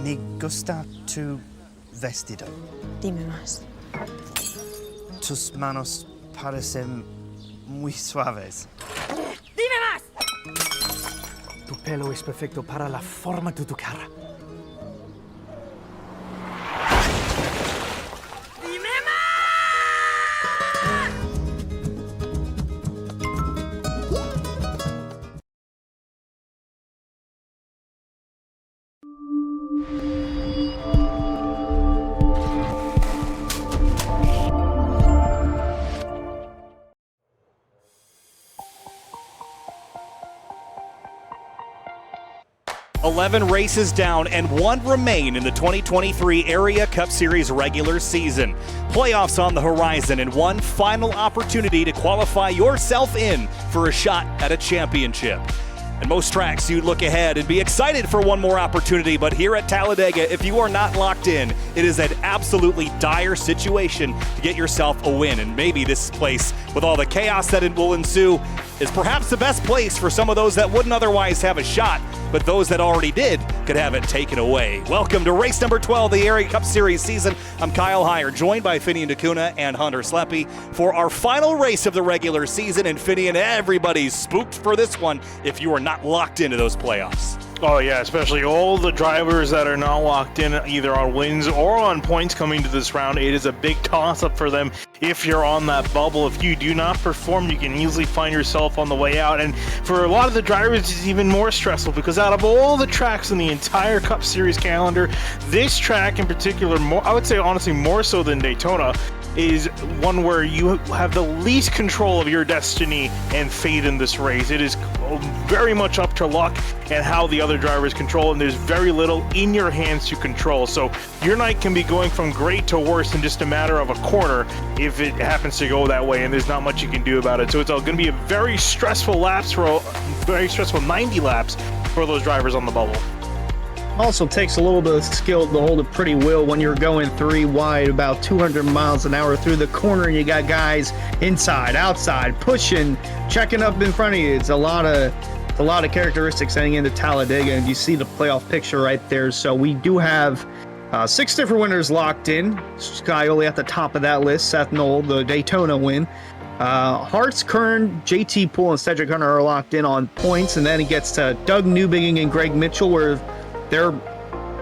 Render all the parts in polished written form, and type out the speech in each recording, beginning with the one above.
Me gusta tu vestido. Dime más. Tus manos parecen muy suaves. ¡Dime más! Tu pelo es perfecto para la forma de tu cara. ¡Dime más! 11 races down and 1 remain in the 2023 Area Cup Series regular season. Playoffs on the horizon and one final opportunity to qualify yourself in for a shot at a championship. And most tracks, you'd look ahead and be excited for one more opportunity, but here at Talladega, if you are not locked in, it is an absolutely dire situation to get yourself a win. And maybe this place, with all the chaos that it will ensue, is perhaps the best place for some of those that wouldn't otherwise have a shot, but those that already did could have it taken away. Welcome to race number 12, the Area Cup Series season. I'm Kyle Heyer, joined by Finian DeCuna and Hunter Sleppy for our final race of the regular season. And Finian, everybody's spooked for this one if you are not locked into those playoffs. Oh yeah, especially all the drivers that are not locked in either on wins or on points coming to this round. It is a big toss-up for them if you're on that bubble. If you do not perform, you can easily find yourself on the way out. And for a lot of the drivers, it's even more stressful because out of all the tracks in the entire Cup Series calendar, this track in particular, more, I would say honestly more so than Daytona, is one where you have the least control of your destiny and fate in this race. It is very much up to luck and how the other drivers control, and there's very little in your hands to control. So your night can be going from great to worse in just a matter of a corner if it happens to go that way, and there's not much you can do about it. So it's going to be a very stressful 90 laps for those drivers on the bubble. Also takes a little bit of skill to hold a pretty wheel when you're going 3 wide, about 200 miles an hour through the corner, and you got guys inside, outside, pushing, checking up in front of you. It's a lot of characteristics heading into Talladega, and you see the playoff picture right there. So we do have 6 different winners locked in. Skyoli at the top of that list. Seth Knoll, the Daytona win. Hartz, Kern, JT Poole, and Cedric Hunter are locked in on points, and then it gets to Doug Newbigging and Greg Mitchell, where they're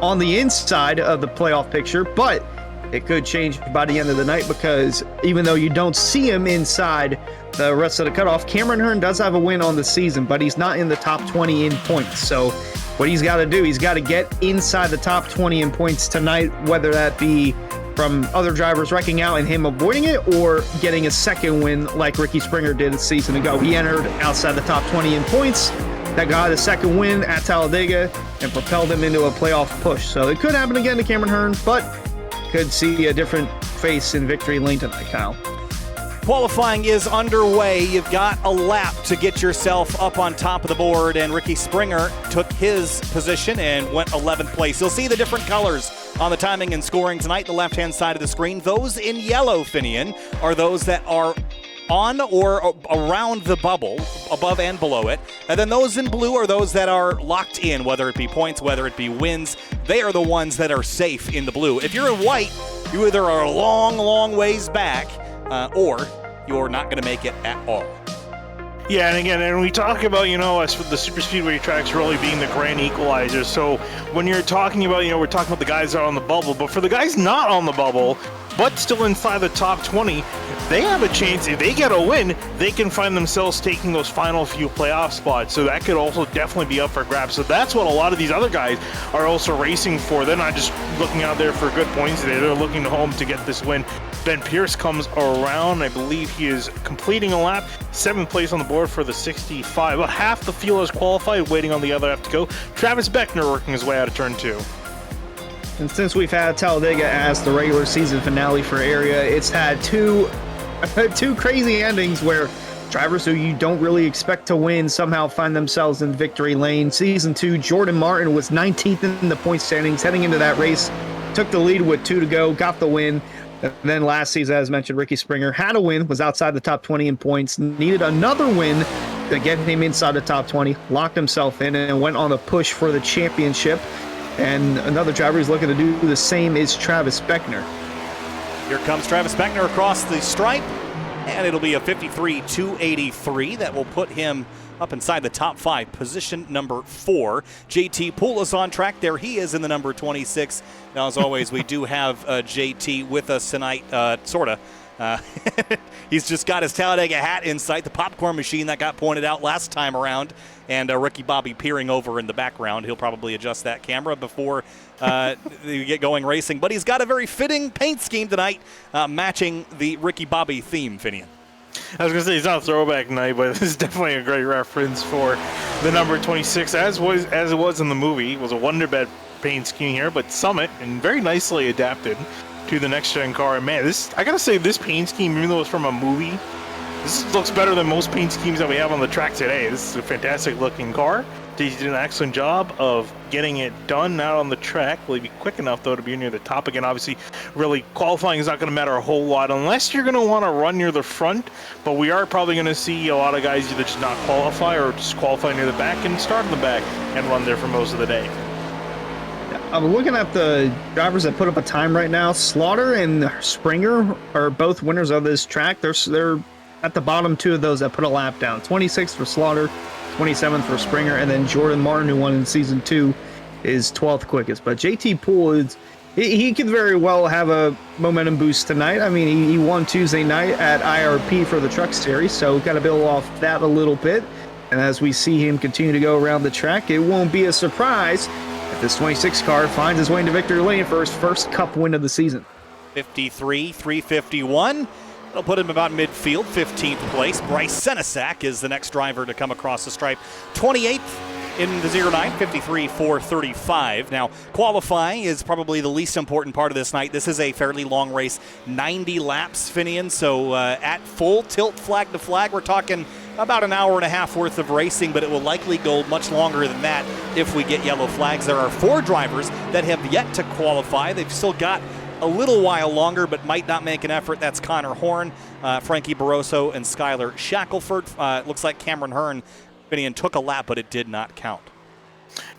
on the inside of the playoff picture, but it could change by the end of the night because even though you don't see him inside the rest of the cutoff, Cameron Hearn does have a win on the season, but he's not in the top 20 in points. So what he's got to do, he's got to get inside the top 20 in points tonight, whether that be from other drivers wrecking out and him avoiding it or getting a second win like Ricky Springer did a season ago. He entered outside the top 20 in points. That got the second win at Talladega and propelled him into a playoff push. So it could happen again to Cameron Hearn, but could see a different face in victory lane tonight, Kyle. Qualifying is underway. You've got a lap to get yourself up on top of the board, and Ricky Springer took his position and went 11th place. You'll see the different colors on the timing and scoring tonight, the left-hand side of the screen. Those in yellow, Finian, are those that are on or around the bubble, above and below it. And then those in blue are those that are locked in, whether it be points, whether it be wins. They are the ones that are safe in the blue. If you're in white, you either are a long, long ways back or you're not going to make it at all. Yeah, and again, and we talk about, the super speedway tracks really being the grand equalizer. So when you're talking about, we're talking about the guys that are on the bubble, but for the guys not on the bubble, but still inside the top 20, they have a chance. If they get a win, they can find themselves taking those final few playoff spots. So that could also definitely be up for grabs. So that's what a lot of these other guys are also racing for. They're not just looking out there for good points today. They're looking to home to get this win. Ben Pierce comes around. I believe he is completing a lap. 7th place on the board for the 65. About half the field is qualified, waiting on the other half to go. Travis Beckner working his way out of turn 2. And since we've had Talladega as the regular season finale for Area, it's had two crazy endings where drivers who you don't really expect to win somehow find themselves in victory lane. Season 2, Jordan Martin was 19th in the point standings heading into that race, took the lead with 2 to go, got the win. And then last season, as mentioned, Ricky Springer had a win, was outside the top 20 in points, needed another win to get him inside the top 20, locked himself in, and went on the push for the championship. And another driver who's looking to do the same is Travis Beckner. Here comes Travis Beckner across the stripe, and it'll be a 53.283 that will put him up inside the top 5, position number 4. JT Poole is on track there. He is in the number 26. Now, as always, we do have JT with us tonight, sort of. He's just got his Talladega hat in sight, the popcorn machine that got pointed out last time around, and Ricky Bobby peering over in the background. He'll probably adjust that camera before you get going racing. But he's got a very fitting paint scheme tonight, matching the Ricky Bobby theme, Finian. I was going to say, it's not a throwback night, but this is definitely a great reference for the number 26. As it was in the movie, it was a Wonder Bed paint scheme here, but Summit, and very nicely adapted to the next-gen car. And man, I got to say, this paint scheme, even though it's from a movie, this looks better than most paint schemes that we have on the track today. This is a fantastic-looking car. He did an excellent job of getting it done out on the track. Will he be quick enough, though, to be near the top again? Obviously, really, qualifying is not going to matter a whole lot unless you're going to want to run near the front. But we are probably going to see a lot of guys either just not qualify or just qualify near the back and start in the back and run there for most of the day. I'm looking at the drivers that put up a time right now. Slaughter and Springer are both winners of this track. They're at the bottom 2 of those that put a lap down. 26th for Slaughter, 27th for Springer, and then Jordan Martin, who won in Season 2, is 12th quickest. But JT Poole, he could very well have a momentum boost tonight. I mean, he won Tuesday night at IRP for the Truck Series, so got to build off that a little bit. And as we see him continue to go around the track, it won't be a surprise if this 26 car finds his way into victory lane for his first Cup win of the season. 53.351. It'll put him about midfield, 15th place. Bryce Senesac is the next driver to come across the stripe. 28th in the 09, 53.435. Now, qualifying is probably the least important part of this night. This is a fairly long race, 90 laps, Finian. So at full tilt flag to flag, we're talking about an hour and a half worth of racing, but it will likely go much longer than that if we get yellow flags. There are 4 drivers that have yet to qualify. They've still got a little while longer, but might not make an effort. That's Connor Horn, Frankie Barroso, and Skylar Shackelford. Looks like Cameron Hearn, Finian, took a lap, but it did not count.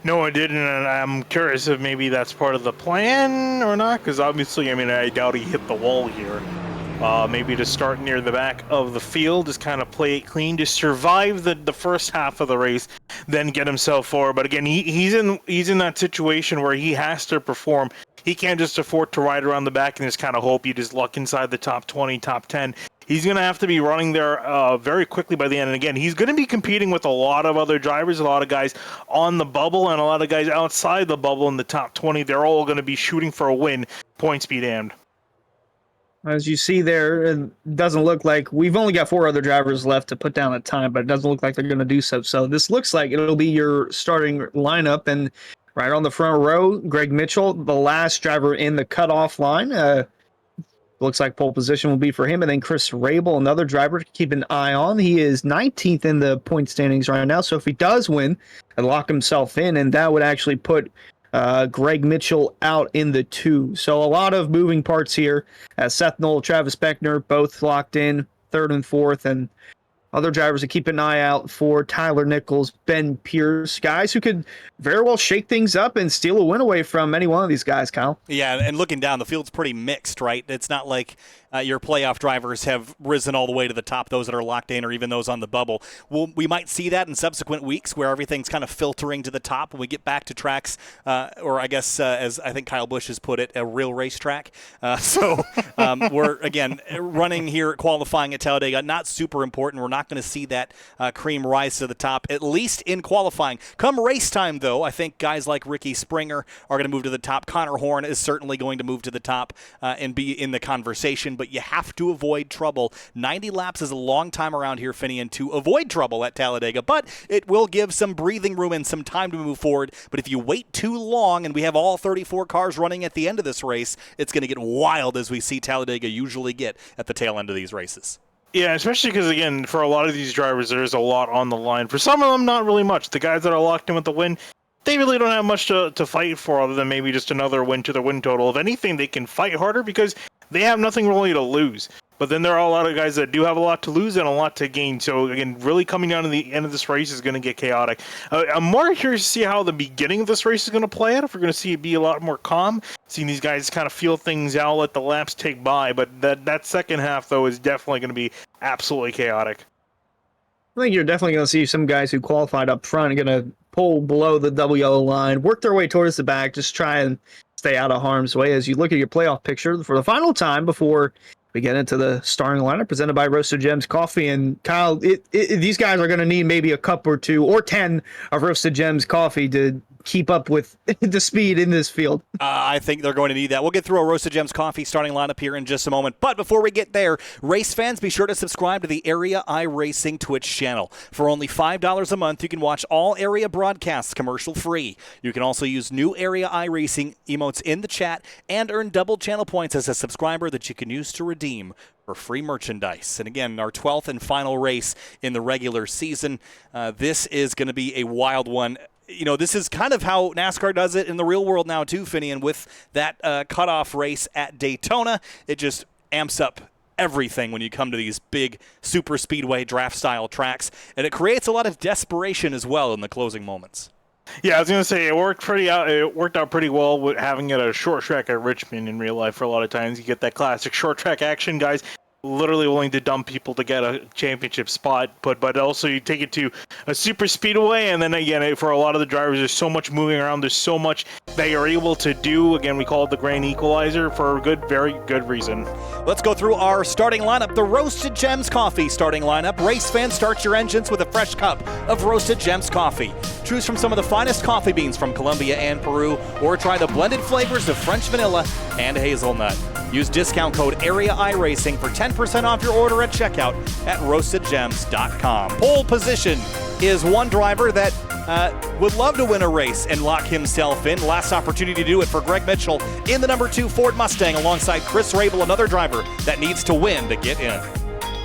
No, it didn't, and I'm curious if maybe that's part of the plan or not, because obviously, I mean, I doubt he hit the wall here. Maybe to start near the back of the field, just kind of play it clean, to survive the first half of the race, then get himself forward. But again, he's in that situation where he has to perform. He can't just afford to ride around the back and just kind of hope you just luck inside the top 20, top 10. He's going to have to be running there very quickly by the end. And again, he's going to be competing with a lot of other drivers, a lot of guys on the bubble, and a lot of guys outside the bubble in the top 20. They're all going to be shooting for a win, points be damned. As you see there, it doesn't look like we've only got 4 other drivers left to put down a time, but it doesn't look like they're going to do so. So this looks like it'll be your starting lineup. And right on the front row, Greg Mitchell, the last driver in the cutoff line. Looks like pole position will be for him. And then Chris Rabel, another driver to keep an eye on. He is 19th in the point standings right now. So if he does win and lock himself in, and that would actually put Greg Mitchell out in the 2. So a lot of moving parts here. Seth Knoll, Travis Beckner, both locked in, 3rd and 4th, and other drivers to keep an eye out for: Tyler Nichols, Ben Pierce, guys who could very well shake things up and steal a win away from any one of these guys, Kyle. Yeah, and looking down, the field's pretty mixed, right? It's not like your playoff drivers have risen all the way to the top, those that are locked in or even those on the bubble. We might see that in subsequent weeks where everything's kind of filtering to the top when we get back to tracks, or I guess, as I think Kyle Busch has put it, a real racetrack. So we're, again, running here, qualifying at Talladega, not super important. We're not going to see that cream rise to the top, at least in qualifying. Come race time, though, I think guys like Ricky Springer are going to move to the top. Connor Horn is certainly going to move to the top and be in the conversation, but you have to avoid trouble. 90 laps is a long time around here, Finian, to avoid trouble at Talladega, but it will give some breathing room and some time to move forward. But if you wait too long, and we have all 34 cars running at the end of this race, it's going to get wild, as we see Talladega usually get at the tail end of these races. Yeah, especially because, again, for a lot of these drivers, there's a lot on the line. For some of them, not really much. The guys that are locked in with the win, they really don't have much to fight for other than maybe just another win to the win total. If anything, they can fight harder because they have nothing really to lose. But then there are a lot of guys that do have a lot to lose and a lot to gain. So again, really coming down to the end of this race is going to get chaotic. I'm more curious to see how the beginning of this race is going to play out. If we're going to see it be a lot more calm, seeing these guys kind of feel things out, let the laps take by. But that second half, though, is definitely going to be absolutely chaotic. I think you're definitely going to see some guys who qualified up front are going to pull below the double yellow line, work their way towards the back, just try and stay out of harm's way as you look at your playoff picture for the final time before we get into the starting lineup presented by Roasted Gems Coffee. And Kyle, these guys are going to need maybe a cup or 2 or 10 of Roasted Gems Coffee to keep up with the speed in this field. I think they're going to need that. We'll get through a Roasted Gems Coffee starting lineup here in just a moment. But before we get there, race fans, be sure to subscribe to the Area iRacing Twitch channel. For only $5 a month, you can watch all area broadcasts commercial-free. You can also use new Area iRacing emotes in the chat and earn double channel points as a subscriber that you can use to redeem for free merchandise. And again, our 12th and final race in the regular season. This is going to be a wild one. You know, this is kind of how NASCAR does it in the real world now, too, Finian, with that cutoff race at Daytona. It just amps up everything when you come to these big super speedway draft-style tracks, and it creates a lot of desperation as well in the closing moments. Yeah, I was going to say, it worked out pretty well with having it a short track at Richmond in real life. For a lot of times, you get that classic short track action, guys literally willing to dump people to get a championship spot, but also you take it to a super speedway, and then again, for a lot of the drivers, there's so much moving around, there's so much they are able to do. Again, we call it the grand equalizer for a very good reason. Let's go through our starting lineup, the Roasted Gems Coffee starting lineup. Race fans, start your engines with a fresh cup of Roasted Gems Coffee. Choose from some of the finest coffee beans from Colombia and Peru, or try the blended flavors of French vanilla and hazelnut. Use discount code AREAiRacing for 10% off your order at checkout at roastedgems.com. Pole position is one driver that would love to win a race and lock himself in. Last opportunity to do it for Greg Mitchell in the number 2 Ford Mustang alongside Chris Rabel, another driver that needs to win to get in.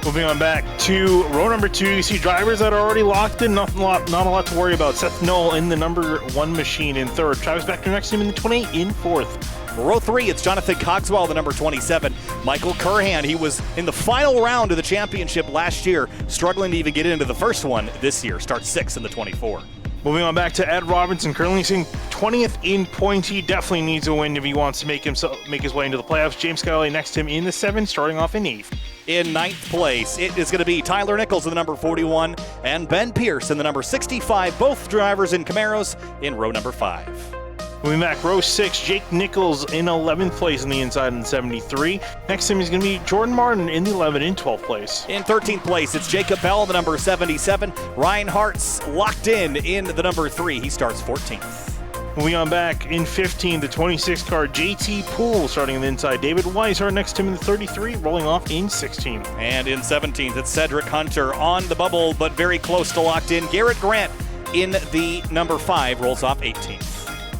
Moving on back to row number 2, you see drivers that are already locked in, not a lot to worry about. Seth Knoll in the number 1 machine in 3rd. Travis Beckner next to him in the 28 in 4th. Row 3, it's Jonathan Cogswell, the number 27. Michael Curhan, he was in the final round of the championship last year, struggling to even get into the first one this year. Starts 6th in the 24. Moving on back to Ed Robinson, currently sitting 20th in points. He definitely needs a win if he wants to make his way into the playoffs. James Scally next to him in the 7, starting off in 8th. In 9th place, it is going to be Tyler Nichols in the number 41 and Ben Pierce in the number 65, both drivers in Camaros in row number 5. Moving back, row 6, Jake Nichols in 11th place on the inside in 73. Next to him is going to be Jordan Martin in the 11 in 12th place. In 13th place, it's Jacob Bell, the number 77. Ryan Hart's locked in the number 3. He starts 14th. Moving on back in 15, the 26 car, JT Poole starting on the inside. David Weishart next to him in the 33, rolling off in 16th. And in 17th, it's Cedric Hunter on the bubble, but very close to locked in. Garrett Grant in the number 5 rolls off 18th.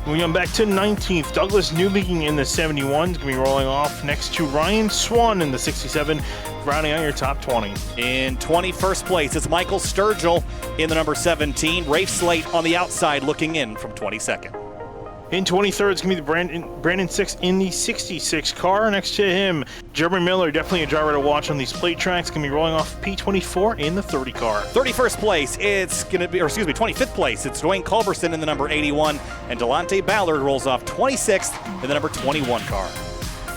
Moving on back to 19th, Douglas Newbegin in the 71 is going to be rolling off next to Ryan Swan in the 67, rounding out your top 20. In 21st place, it's Michael Sturgill in the number 17. Rafe Slate on the outside looking in from 22nd. In 23rd, it's going to be Brandon Six in the 66 car. Next to him, Jeremy Miller, definitely a driver to watch on these plate tracks. Going to be rolling off P24 in the 30 car. 31st place, it's going to be, 25th place, it's Dwayne Culberson in the number 81, and Delonte Ballard rolls off 26th in the number 21 car.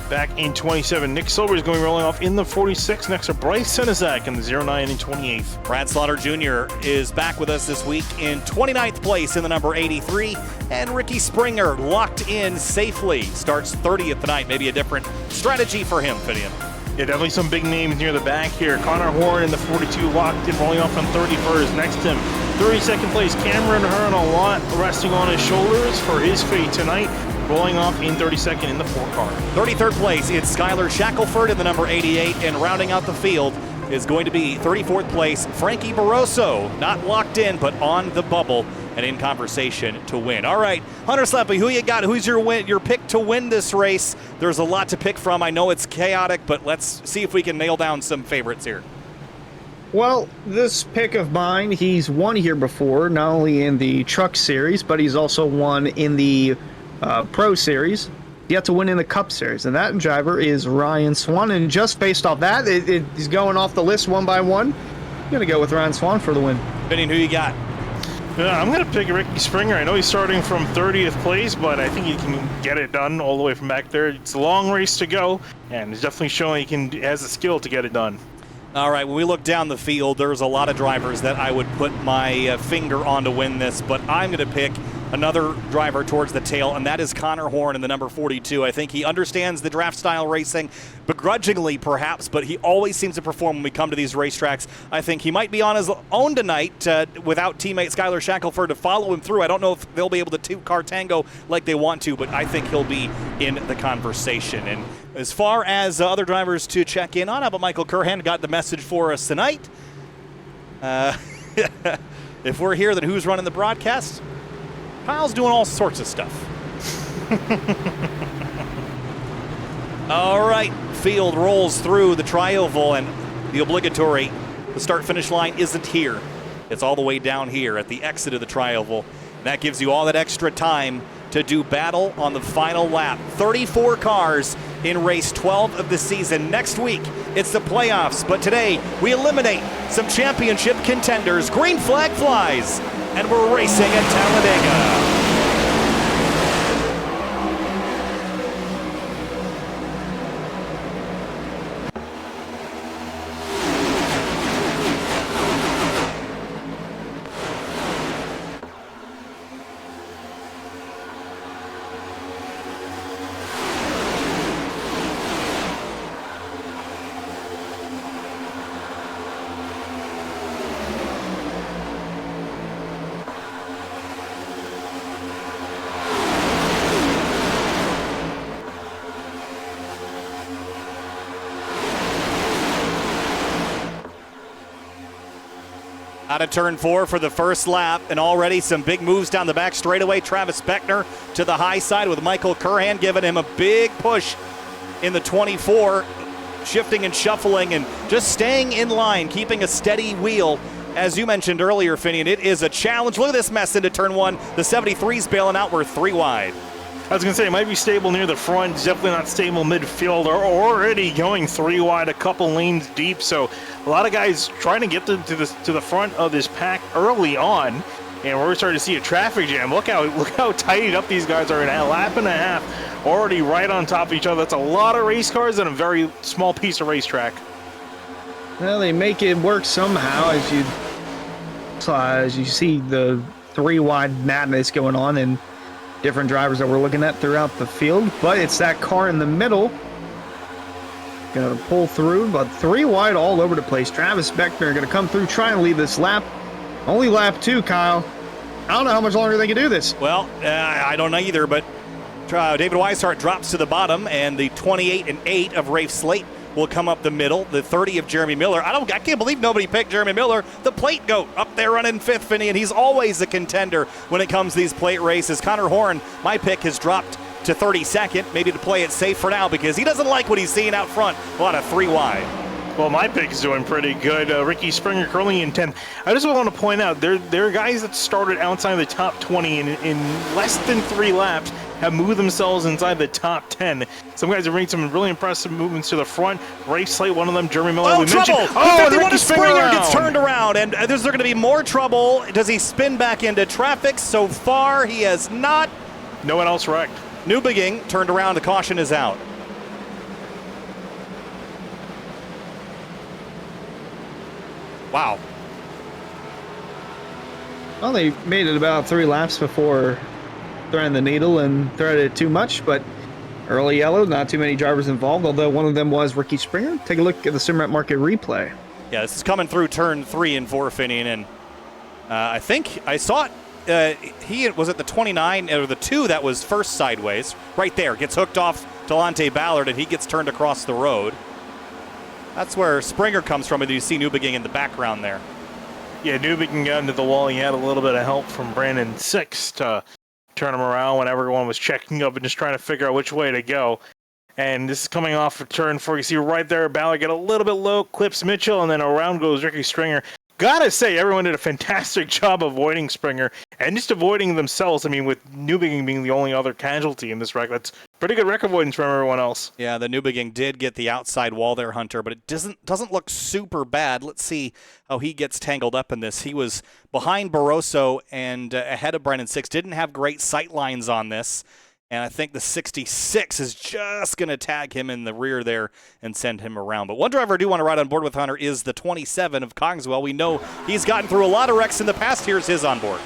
Back in 27, Nick Silver is going to be rolling off in the 46. Next to Bryce Senezak in the 09 and 28th. Brad Slaughter Jr. is back with us this week in 29th place in the number 83. And Ricky Springer locked in safely. Starts 30th tonight. Maybe a different strategy for him, Fidian. Yeah, definitely some big names near the back here. Connor Horn in the 42 locked in, rolling off on 31st. Next to him, 32nd place, Cameron Hearn, a lot resting on his shoulders for his fate tonight. Rolling off in 32nd in the 4 car. 33rd place, it's Skylar Shackelford in the number 88, and rounding out the field is going to be 34th place, Frankie Barroso, not locked in, but on the bubble and in conversation to win. All right, Hunter Slappy, who you got? Who's your pick to win this race? There's a lot to pick from. I know it's chaotic, but let's see if we can nail down some favorites here. Well, this pick of mine, he's won here before, not only in the Truck Series, but he's also won in the Pro Series. yet to win in the Cup Series, and that driver is Ryan Swan. And just based off that, he's going off the list one by one. I'm going to go with Ryan Swan for the win. Finian, who you got? Yeah, I'm going to pick Ricky Springer. I know he's starting from 30th place, but I think he can get it done all the way from back there. It's a long race to go, and he's definitely showing he has the skill to get it done. All right, when we look down the field, there's a lot of drivers that I would put my finger on to win this, but I'm going to pick another driver towards the tail, and that is Connor Horn in the number 42. I think he understands the draft style racing, begrudgingly perhaps, but he always seems to perform when we come to these racetracks. I think he might be on his own tonight without teammate Skylar Shackelford to follow him through. I don't know if they'll be able to two-car tango like they want to, but I think he'll be in the conversation. And as far as other drivers to check in on, how about Michael Curhan got the message for us tonight? If we're here, then who's running the broadcast? Kyle's doing all sorts of stuff. All right, field rolls through the trioval, and the obligatory, the start-finish line isn't here. It's all the way down here at the exit of the trioval. That gives you all that extra time to do battle on the final lap. 34 cars in race 12 of the season. Next week, it's the playoffs, but today we eliminate some championship contenders. Green flag flies, and we're racing at Talladega. Out of turn 4 for the first lap, and already some big moves down the back straightaway. Travis Beckner to the high side with Michael Curhan giving him a big push in the 24, shifting and shuffling and just staying in line, keeping a steady wheel. As you mentioned earlier, Finian, it is a challenge. Look at this mess into turn 1. The 73's bailing out. We're 3 wide. I was going to say, it might be stable near the front, definitely not stable midfield, or already going 3 wide, a couple lanes deep. So a lot of guys trying to get to the front of this pack early on, and we're starting to see a traffic jam. Look how tight up these guys are in a lap and a half, already right on top of each other. That's a lot of race cars on a very small piece of racetrack. Well, they make it work somehow as you see the 3 wide madness going on and different drivers that we're looking at throughout the field, but it's that car in the middle gonna pull through, but 3 wide all over the place. Travis Beckner gonna come through, try and lead this lap. Only lap 2, Kyle. I don't know how much longer they can do this. Well, I don't know either, but David Weishart drops to the bottom, and the 28 and 8 of Rafe Slate will come up the middle. The 30 of Jeremy Miller. I can't believe nobody picked Jeremy Miller. The plate goat up there running 5th, Finney, and he's always a contender when it comes to these plate races. Connor Horn, my pick, has dropped to 32nd, maybe to play it safe for now because he doesn't like what he's seeing out front. A lot of 3 wide. Well, my pick is doing pretty good. Ricky Springer currently in 10th. I just want to point out, there are guys that started outside the top 20 in less than 3 laps have moved themselves inside the top 10. Some guys have made some really impressive movements to the front. Rafe Slate, one of them, Jeremy Miller. Oh, we trouble! Mentioned. Oh, the 51 of Springer gets around. turned around, and is there going to be more trouble? Does he spin back into traffic? So far, he has not. No one else wrecked. Newbegin turned around. The caution is out. Wow. Well, they made it about 3 laps before threading the needle and threaded it too much, but early yellow, not too many drivers involved, although one of them was Ricky Springer. Take a look at the Simrat Market replay. Yeah, this is coming through turn 3 and 4, Finian, and I think I saw it. He was at the 29 or the 2 that was first sideways. Right there, gets hooked off Delonte Ballard, and he gets turned across the road. That's where Springer comes from, and you see Newbegin in the background there. Yeah, Newbegin got into the wall. He had a little bit of help from Brandon Six to turn him around when everyone was checking up and just trying to figure out which way to go. And this is coming off of turn 4. You see right there, Ballard get a little bit low, clips Mitchell, and then around goes Ricky Springer. Gotta say, everyone did a fantastic job avoiding Springer and just avoiding themselves. I mean, with Newbegin being the only other casualty in this wreck, that's pretty good wreck avoidance from everyone else. Yeah, the Newbegin did get the outside wall there, Hunter, but it doesn't look super bad. Let's see how he gets tangled up in this. He was behind Barroso and ahead of Brennan Six. Didn't have great sight lines on this. And I think the 66 is just going to tag him in the rear there and send him around. But one driver I do want to ride on board with, Hunter, is the 27 of Cogswell. We know he's gotten through a lot of wrecks in the past. Here's his on board.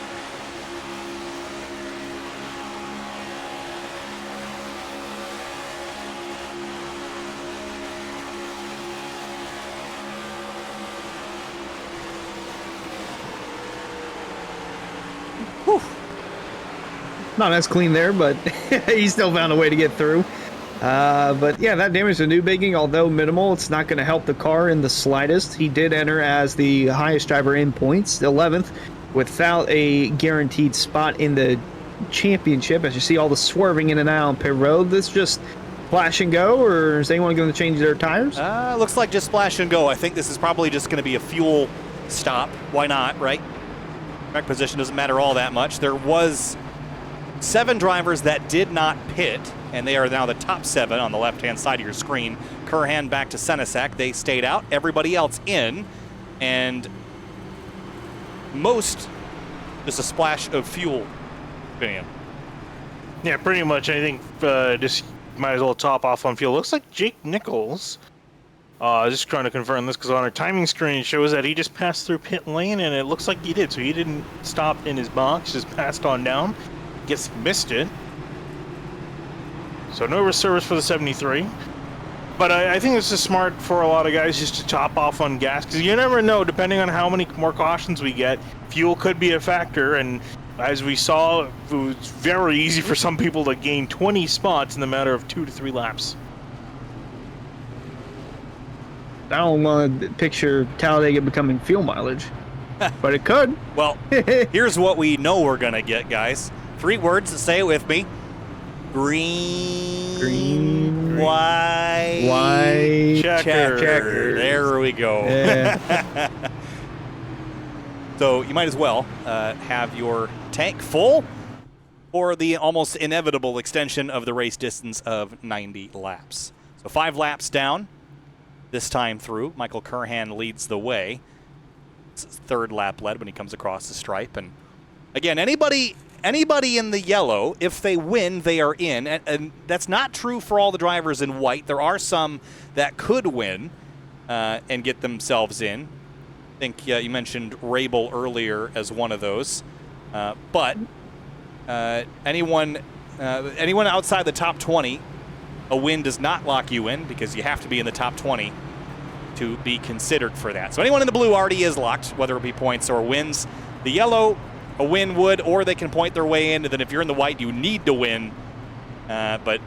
Whew. Not as clean there, but he still found a way to get through. But yeah, that damage to Newbegin, although minimal, it's not going to help the car in the slightest. He did enter as the highest driver in points, 11th, without a guaranteed spot in the championship. As you see all the swerving in and out on pit road, this just splash and go, or is anyone going to change their tires? Looks like just splash and go. I think this is probably just going to be a fuel stop. Why not, right? Wreck position doesn't matter all that much. There was 7 drivers that did not pit, and they are now the top 7 on the left-hand side of your screen. Curhan back to Senesac. They stayed out. Everybody else in, and most just a splash of fuel. Bam. Yeah, pretty much. I think just might as well top off on fuel. Looks like Jake Nichols. Just trying to confirm this because on our timing screen it shows that he just passed through pit lane, and it looks like he did. So he didn't stop in his box, just passed on down. Guess he missed it. So no service for the 73. But I think this is smart for a lot of guys just to top off on gas, because you never know, depending on how many more cautions we get, fuel could be a factor. And as we saw, it was very easy for some people to gain 20 spots in the matter of 2 to 3 laps. I don't want to picture Talladega becoming fuel mileage, but it could. Well, here's what we know we're going to get, guys. 3 words, say it with me. Green, white, checker. There we go. Yeah. So you might as well have your tank full for the almost inevitable extension of the race distance of 90 laps. So 5 laps down this time through. Michael Curhan leads the way. It's his 3rd lap led when he comes across the stripe. And again, anybody in the yellow, if they win, they are in. And that's not true for all the drivers in white. There are some that could win and get themselves in. I think you mentioned Rabel earlier as one of those. But anyone outside the top 20, a win does not lock you in because you have to be in the top 20 to be considered for that. So anyone in the blue already is locked, whether it be points or wins. The yellow, a win would, or they can point their way in, and then if you're in the white, you need to win, but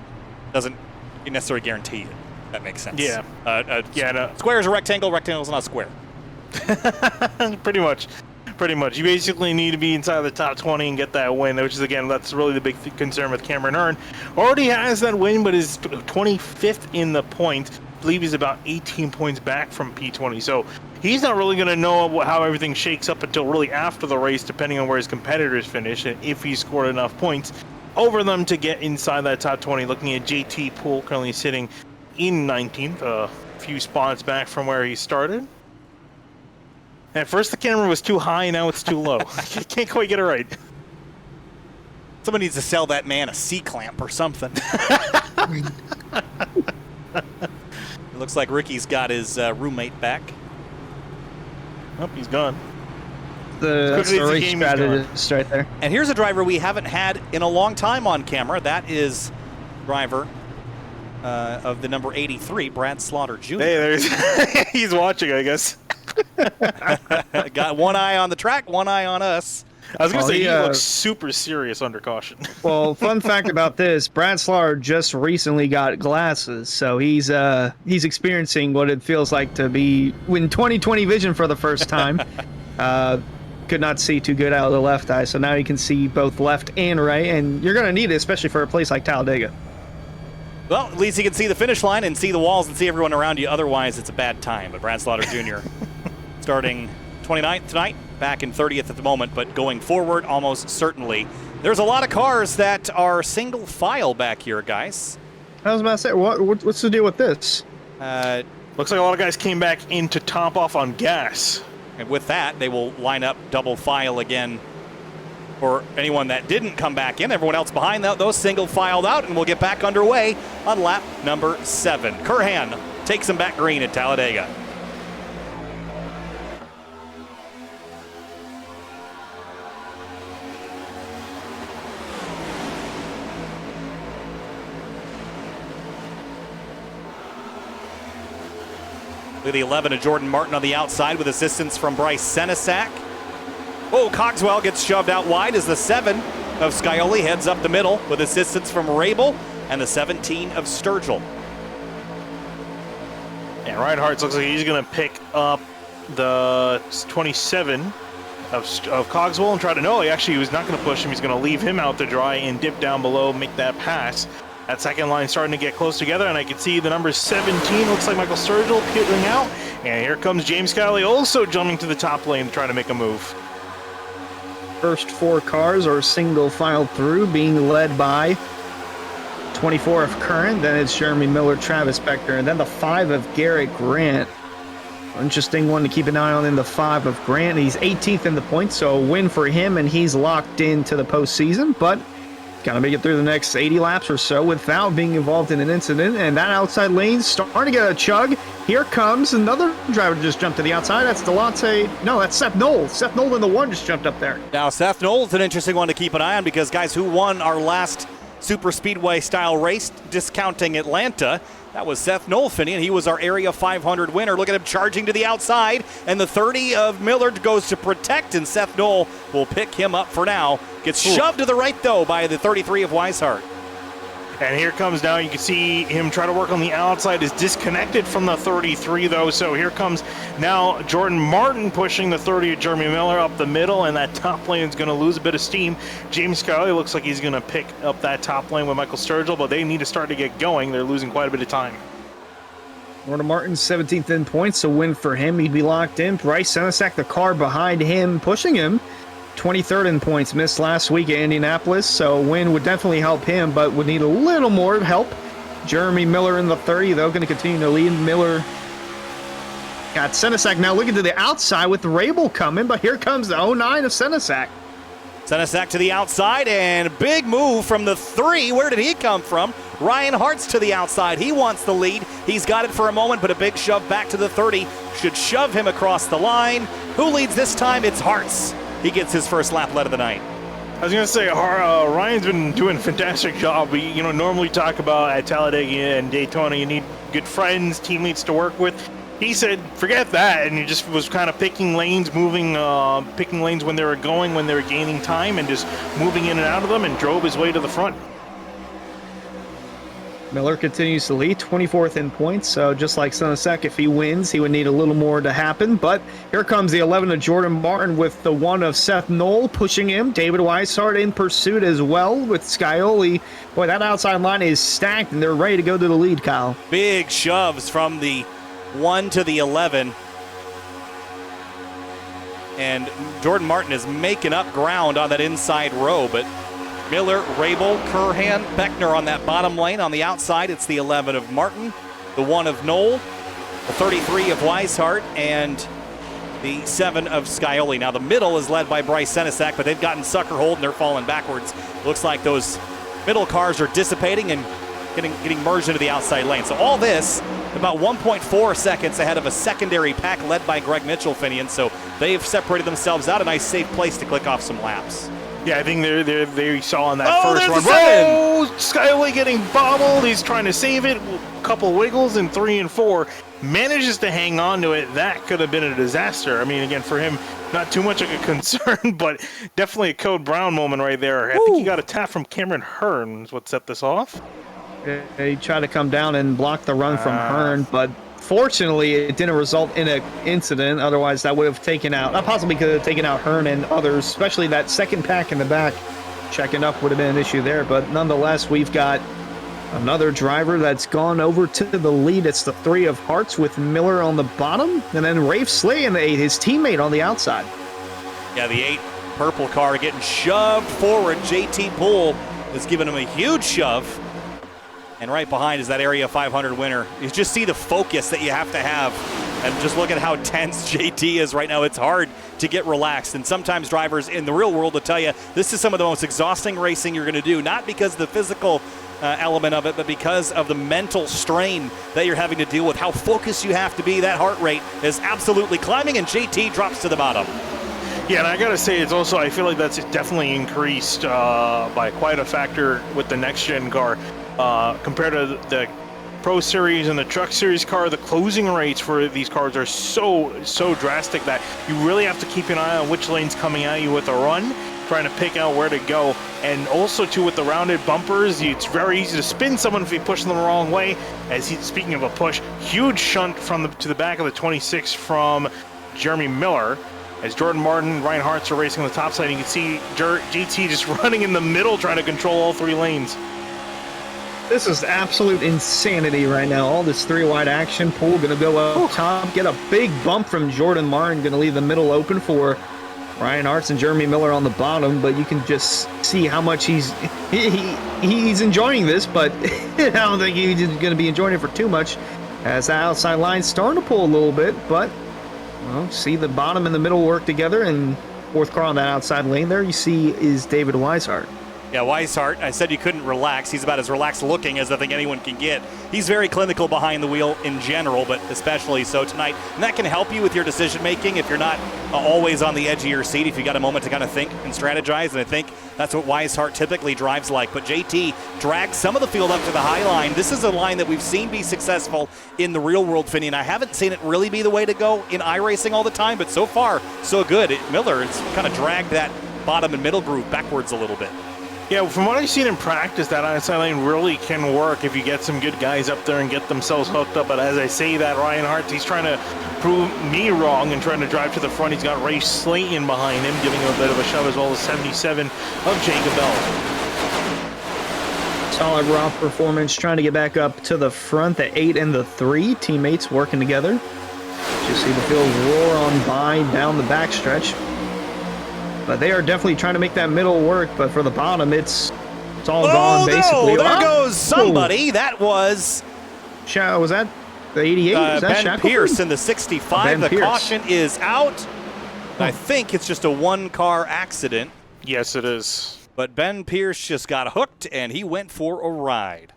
doesn't necessarily guarantee it. That makes sense. Yeah. No. Square is a rectangle. Rectangle is not a square. Pretty much. You basically need to be inside the top 20 and get that win, which is, again, that's really the big concern with Cameron Earn. Already has that win, but is 25th in the points. I believe he's about 18 points back from P20. So he's not really going to know how everything shakes up until really after the race, depending on where his competitors finish and if he scored enough points over them to get inside that top 20. Looking at JT Poole, currently sitting in 19th, a few spots back from where he started. At first the camera was too high, now it's too low. I can't quite get it right. Someone needs to sell that man a C-clamp or something. It looks like Ricky's got his roommate back. Oh, he's gone. The race strategist right there. And here's a driver we haven't had in a long time on camera. That is driver of the number 83, Brad Slaughter Jr. Hey, there's he's watching, I guess. Got one eye on the track, one eye on us. I was going to say, he looks super serious under caution. Well, fun fact about this, Brad Slaughter just recently got glasses, so he's experiencing what it feels like to be in 20/20 vision for the first time. Could not see too good out of the left eye, so now you can see both left and right, and you're going to need it, especially for a place like Talladega. Well, at least you can see the finish line and see the walls and see everyone around you. Otherwise, it's a bad time. But Brad Slaughter Jr. starting 29th tonight, back in 30th at the moment, but going forward almost certainly. There's a lot of cars that are single file back here, guys. I was about to say, what's the deal with this? Looks like a lot of guys came back in to top off on gas. And with that, they will line up double file again for anyone that didn't come back in. Everyone else behind those single filed out, and we'll get back underway on lap number 7. Kurhan takes them back green at Talladega. Look at the 11 of Jordan Martin on the outside with assistance from Bryce Senesac. Oh, Cogswell gets shoved out wide as the 7 of Scioli heads up the middle with assistance from Rabel and the 17 of Sturgill. And Reinhardt looks like he's going to pick up the 27 of Cogswell and try to he was not going to push him. He's going to leave him out to dry and dip down below, make that pass. That second line starting to get close together, and I can see the number 17 looks like Michael Sturgill peeling out. And here comes James Scioli also jumping to the top lane to try to make a move. First 4 cars are single file through, being led by 24 of Curran, then it's Jeremy Miller, Travis Beckner, and then the 5 of Garrett Grant. Interesting one to keep an eye on in the 5 of Grant. He's 18th in the points, so a win for him, and he's locked into the postseason, but got to make it through the next 80 laps or so without being involved in an incident, and that outside lane's starting to get a chug. Here comes another driver just jumped to the outside. That's that's Seth Knoll. Seth Knoll in the 1 just jumped up there. Now, Seth Knoll's an interesting one to keep an eye on because, guys, who won our last Super Speedway style race, discounting Atlanta, that was Seth Knoll, Finney, and he was our Area 500 winner. Look at him charging to the outside, and the 30 of Millard goes to protect, and Seth Knoll will pick him up for now. Gets shoved to the right, though, by the 33 of Weishart. And here comes now, you can see him try to work on the outside, is disconnected from the 33 though, so here comes now Jordan Martin pushing the 30 of Jeremy Miller up the middle, and that top lane is going to lose a bit of steam. James Scioli looks like he's going to pick up that top lane with Michael Sturgill, but they need to start to get going. They're losing quite a bit of time. Jordan Martin, 17th in points, a win for him. He'd be locked in. Bryce Senesac, the car behind him, pushing him. 23rd in points, missed last week at Indianapolis, so a win would definitely help him, but would need a little more help. Jeremy Miller in the 30, though, going to continue to lead. Miller got Senesac now looking to the outside with Rabel coming, but here comes the 09 of Senesac. Senesac to the outside, and big move from the 3. Where did he come from? Ryan Hart's to the outside. He wants the lead. He's got it for a moment, but a big shove back to the 30 should shove him across the line. Who leads this time? It's Hart's. He gets his first lap lead of the night. I was going to say, Ryan's been doing a fantastic job. We normally talk about at Talladega and Daytona, you need good friends, teammates to work with. He said, forget that, and he just was kind of picking lanes, picking lanes when they were gaining time, and just moving in and out of them, and drove his way to the front. Miller continues to lead, 24th in points, so just like Senesac, if he wins, he would need a little more to happen, but here comes the 11 of Jordan Martin with the 1 of Seth Knoll pushing him. David Weishart in pursuit as well with Scioli. Boy, that outside line is stacked, and they're ready to go to the lead, Kyle. Big shoves from the 1 to the 11. And Jordan Martin is making up ground on that inside row, but Miller, Rabel, Kurhan, Beckner on that bottom lane. On the outside, it's the 11 of Martin, the 1 of Knoll, the 33 of Weishart, and the 7 of Scioli. Now, the middle is led by Bryce Senesac, but they've gotten sucker hold, and they're falling backwards. Looks like those middle cars are dissipating and getting merged into the outside lane. So all this about 1.4 seconds ahead of a secondary pack led by Greg Mitchell, Finian. So they've separated themselves out. A nice, safe place to click off some laps. Yeah, I think they saw on that first one. Oh, Scioli getting bobbled. He's trying to save it. A couple wiggles in 3 and 4. Manages to hang on to it. That could have been a disaster. I mean, again, for him, not too much of a concern, but definitely a Code Brown moment right there. I think he got a tap from Cameron Hearn is what set this off. He tried to come down and block the run from Hearn, but fortunately, it didn't result in an incident. Otherwise, that would have taken out, possibly could have taken out Hearn and others, especially that second pack in the back. Checking up would have been an issue there, but nonetheless, we've got Another driver that's gone over to the lead. It's the 3 of hearts with Miller on the bottom, and then Rafe Slay in the 8, his teammate on the outside. Yeah, the 8 purple car getting shoved forward. JT Poole is giving him a huge shove. And right behind is that Area 500 winner. You just see the focus that you have to have. And just look at how tense JT is right now. It's hard to get relaxed. And sometimes drivers in the real world will tell you this is some of the most exhausting racing you're going to do. Not because of the physical element of it, but because of the mental strain that you're having to deal with. How focused you have to be. That heart rate is absolutely climbing, and JT drops to the bottom. Yeah, and I gotta say, it's also, I feel like that's definitely increased by quite a factor with the next gen car. Compared to the Pro Series and the Truck Series car, the closing rates for these cars are so drastic that you really have to keep an eye on which lane's coming at you with a run, trying to pick out where to go. And also too, with the rounded bumpers, it's very easy to spin someone if you push them the wrong way. Speaking of a push, huge shunt to the back of the 26 from Jeremy Miller. As Jordan Martin, Ryan Hartz are racing on the top side, you can see GT just running in the middle, trying to control all 3 lanes. This is absolute insanity right now. All this 3-wide action. Poole going to go up top, get a big bump from Jordan Martin, going to leave the middle open for Ryan Hartz and Jeremy Miller on the bottom. But you can just see how much he's enjoying this, but I don't think he's going to be enjoying it for too much, as the outside line's starting to pull a little bit, but well, see the bottom and the middle work together, and 4th car on that outside lane there you see is David Weishart. Yeah, Weishart, I said you couldn't relax. He's about as relaxed looking as I think anyone can get. He's very clinical behind the wheel in general, but especially so tonight. And that can help you with your decision making if you're not always on the edge of your seat, if you got a moment to kind of think and strategize. And I think that's what Weishart typically drives like. But JT drags some of the field up to the high line. This is a line that we've seen be successful in the real world, Finney, and I haven't seen it really be the way to go in iRacing all the time, but so far, so good. Miller has kind of dragged that bottom and middle groove backwards a little bit. Yeah, from what I've seen in practice, that outside lane really can work if you get some good guys up there and get themselves hooked up. But as I say that, Ryan Hart, he's trying to prove me wrong and trying to drive to the front. He's got Ray Slayton behind him, giving him a bit of a shove, as well as 77 of Jacob Bell. Solid raw performance, trying to get back up to the front. The 8 and the 3 teammates working together. Just see the field roar on by down the backstretch. But they are definitely trying to make that middle work, but for the bottom, it's all gone, basically. No, there goes somebody. That was... Was that the 88? Was that Ben Pierce in the 65. The caution is out. I think it's just a one-car accident. Yes, it is. But Ben Pierce just got hooked, and he went for a ride.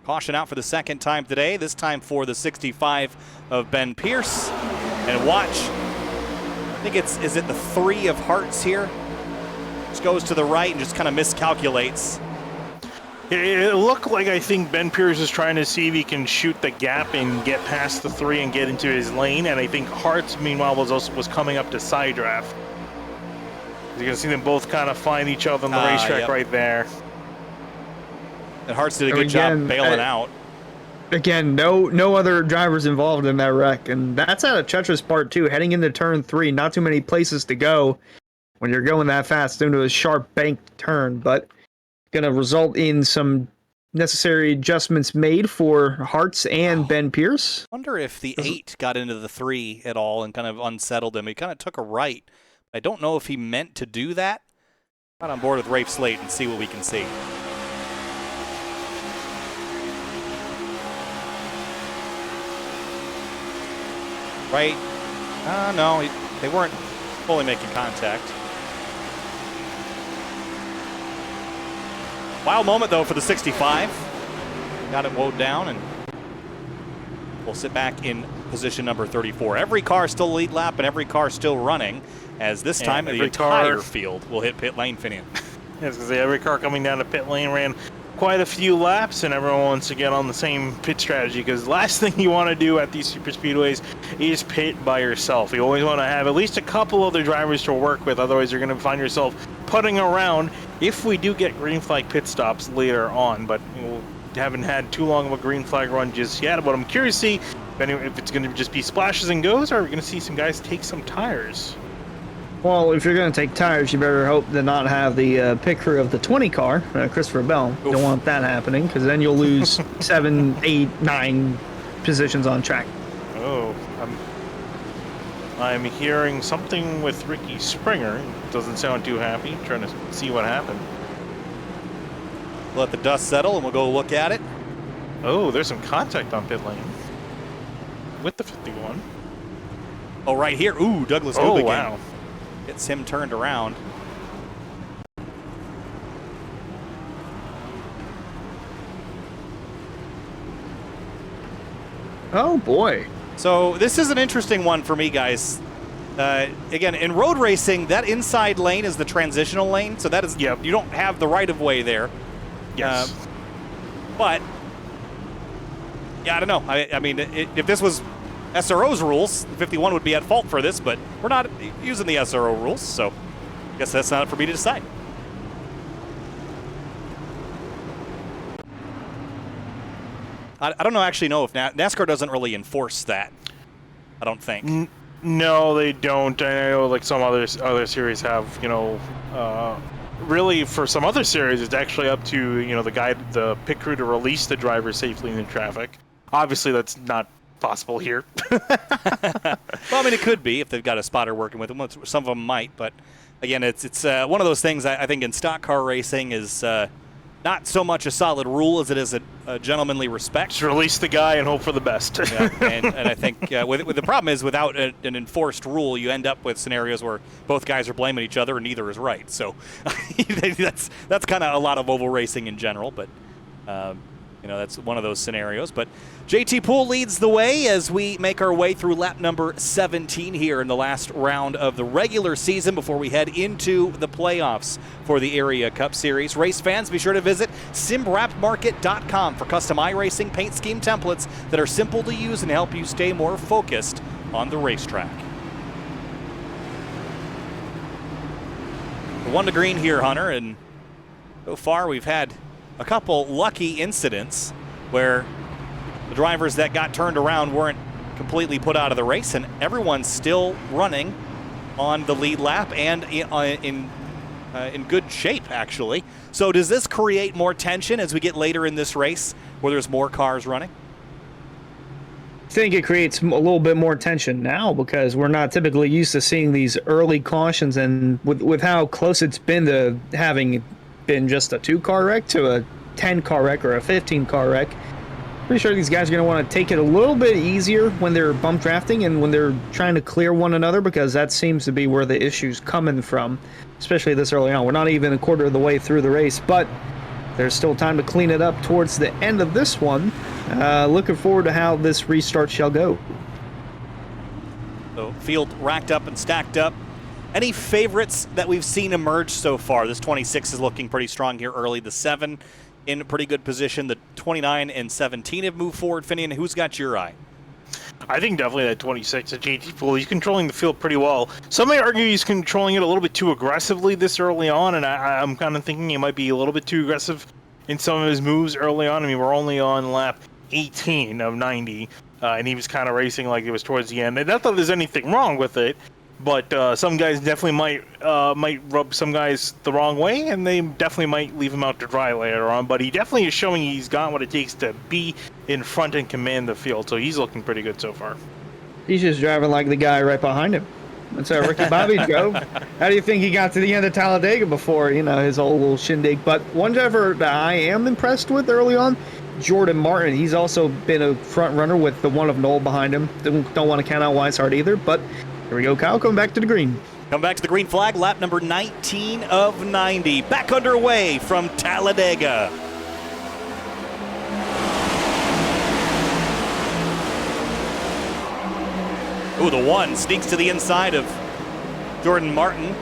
Caution out for the 2nd time today, this time for the 65 of Ben Pierce. And watch... I think is it the 3 of hearts here? Just goes to the right and just kind of miscalculates. It looked like, I think Ben Pierce is trying to see if he can shoot the gap and get past the 3 and get into his lane. And I think Hartz, meanwhile, was coming up to side draft. You're going to see them both kind of find each other on the racetrack right there. And Hartz did a good job bailing out. Again, no other drivers involved in that wreck, and that's out of treacherous part too. Heading into turn 3, not too many places to go when you're going that fast into a sharp banked turn, but going to result in some necessary adjustments made for Hartz and Ben Pierce. I wonder if the 8 got into the 3 at all and kind of unsettled him. He kind of took a right. I don't know if he meant to do that. Got on board with Rafe Slate and see what we can see. Right? No, they weren't fully making contact. Wild moment, though, for the 65. Got it mowed down, and we'll sit back in position number 34. Every car still lead lap, and every car still running, as this time the entire field will hit pit lane, Finian. I was going to say, every car coming down to pit lane ran quite a few laps, and everyone wants to get on the same pit strategy, because the last thing you want to do at these super speedways is pit by yourself. You always want to have at least a couple other drivers to work with, otherwise you're going to find yourself putting around if we do get green flag pit stops later on. But we haven't had too long of a green flag run just yet, but I'm curious to see if it's going to just be splashes and goes, or are we going to see some guys take some tires? Well, if you're going to take tires, you better hope to not have the pit crew of the 20 car, Christopher Bell. You don't want that happening, because then you'll lose 7, 8, 9 positions on track. Oh, I'm hearing something with Ricky Springer. Doesn't sound too happy. Trying to see what happened. Let the dust settle and we'll go look at it. Oh, there's some contact on pit lane with the 51. Oh, right here. Ooh, Douglas Oh, Newbegin. wow. Gets him turned around. Oh, boy. So this is an interesting one for me, guys. Again, in road racing, that inside lane is the transitional lane, so that is you don't have the right of way there. Yes. But yeah, I don't know. I mean, if this was SRO's rules, 51 would be at fault for this, but we're not using the SRO rules, so I guess that's not for me to decide. I don't know. Actually, know if NASCAR doesn't really enforce that. I don't think. No, they don't. I know, like some other series have. Really, for some other series, it's actually up to the pit crew to release the driver safely in traffic. Obviously, that's not possible here. Well, I mean, it could be if they've got a spotter working with them. Some of them might, but again, it's one of those things. I think in stock car racing is not so much a solid rule as it is a gentlemanly respect. Just release the guy and hope for the best. Yeah, and I think with the problem is without an enforced rule, you end up with scenarios where both guys are blaming each other and neither is right. So that's kind of a lot of oval racing in general, but that's one of those scenarios. But JT Poole leads the way as we make our way through lap number 17 here in the last round of the regular season before we head into the playoffs for the Area Cup Series. Race fans, be sure to visit simwrapmarket.com for custom iRacing paint scheme templates that are simple to use and help you stay more focused on the racetrack. The 1 to green here, Hunter, and so far we've had a couple lucky incidents where the drivers that got turned around weren't completely put out of the race, and everyone's still running on the lead lap and in good shape, actually. So does this create more tension as we get later in this race where there's more cars running? I think it creates a little bit more tension now because we're not typically used to seeing these early cautions, and with how close it's been to having been just a 2-car wreck to a 10-car wreck or a 15-car wreck, pretty sure these guys are going to want to take it a little bit easier when they're bump drafting and when they're trying to clear one another, because that seems to be where the issue's coming from, especially this early on. We're not even a quarter of the way through the race, but there's still time to clean it up towards the end of this one. Looking forward to how this restart shall go. So field racked up and stacked up. Any favorites that we've seen emerge so far? This 26 is looking pretty strong here early. The 7 in pretty good position. The 29 and 17 have moved forward. Finian, who's got your eye? I think definitely that 26 at JT Poole. He's controlling the field pretty well. Some may argue he's controlling it a little bit too aggressively this early on, and I'm kind of thinking he might be a little bit too aggressive in some of his moves early on. I mean, we're only on lap 18 of 90, and he was kind of racing like it was towards the end. And not that there's anything wrong with it, but some guys definitely might rub some guys the wrong way, and they definitely might leave him out to dry later on. But he definitely is showing he's got what it takes to be in front and command the field, so he's looking pretty good so far. He's just driving like the guy right behind him. That's how Ricky Bobby drove. How do you think he got to the end of Talladega before, his old little shindig? But one driver that I am impressed with early on, Jordan Martin. He's also been a front runner with the one of Noel behind him. Don't want to count out Weishart either, but here we go, Kyle. Come back to the green. Come back to the green flag, lap number 19 of 90. Back underway from Talladega. Ooh, the 1 sneaks to the inside of Jordan Martin.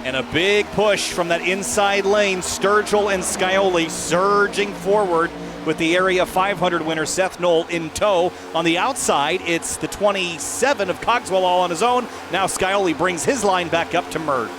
And a big push from that inside lane. Sturgill and Scioli surging forward with the Area 500 winner Seth Knoll in tow. On the outside, it's the 27 of Cogswell all on his own. Now Scioli brings his line back up to merge.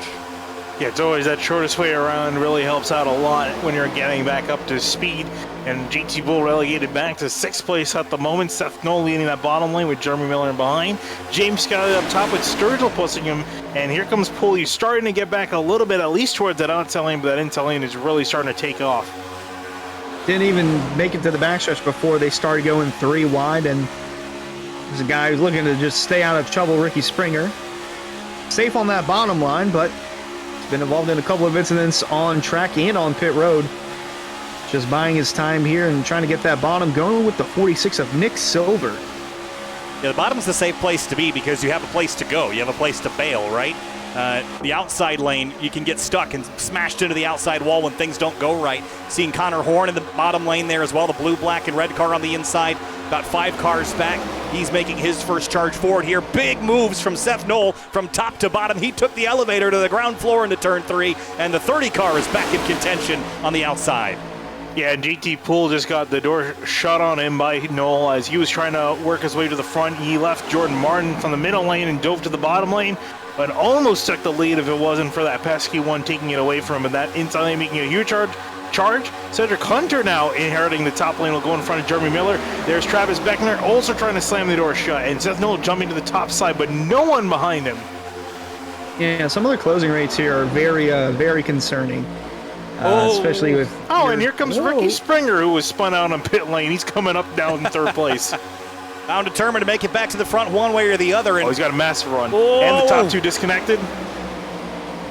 Yeah, it's always that shortest way around, really helps out a lot when you're getting back up to speed. And GT Bull relegated back to 6th place at the moment. Seth Knoll leading that bottom lane with Jeremy Miller behind. James Scott up top with Sturgill pushing him. And here comes Pulley starting to get back a little bit, at least towards that outside lane, but that inside lane is really starting to take off. Didn't even make it to the backstretch before they started going 3 wide. And there's a guy who's looking to just stay out of trouble, Ricky Springer. Safe on that bottom line, but been involved in a couple of incidents on track and on pit road. Just buying his time here and trying to get that bottom going with the 46 of Nick Silver. Yeah, the bottom's the safe place to be because you have a place to go. You have a place to bail, right? The outside lane, you can get stuck and smashed into the outside wall when things don't go right. Seeing Connor Horn in the bottom lane there as well, the blue, black, and red car on the inside, about 5 cars back. He's making his first charge forward here. Big moves from Seth Knoll from top to bottom. He took the elevator to the ground floor into turn 3, and the 30 car is back in contention on the outside. Yeah, GT Pool just got the door shut on him by Knoll as he was trying to work his way to the front. He left Jordan Martin from the middle lane and dove to the bottom lane, but almost took the lead if it wasn't for that pesky one taking it away from him. And that inside lane making a huge charge. Cedric Hunter now inheriting the top lane will go in front of Jeremy Miller. There's Travis Beckner also trying to slam the door shut, and Seth Knoll jumping to the top side, but no one behind him. Yeah, some of the closing rates here are very concerning. Especially with... and here comes Ricky Springer, who was spun out on pit lane. He's coming up down in 3rd place. Found determined to make it back to the front one way or the other. And he's got a massive run. And the top 2 disconnected.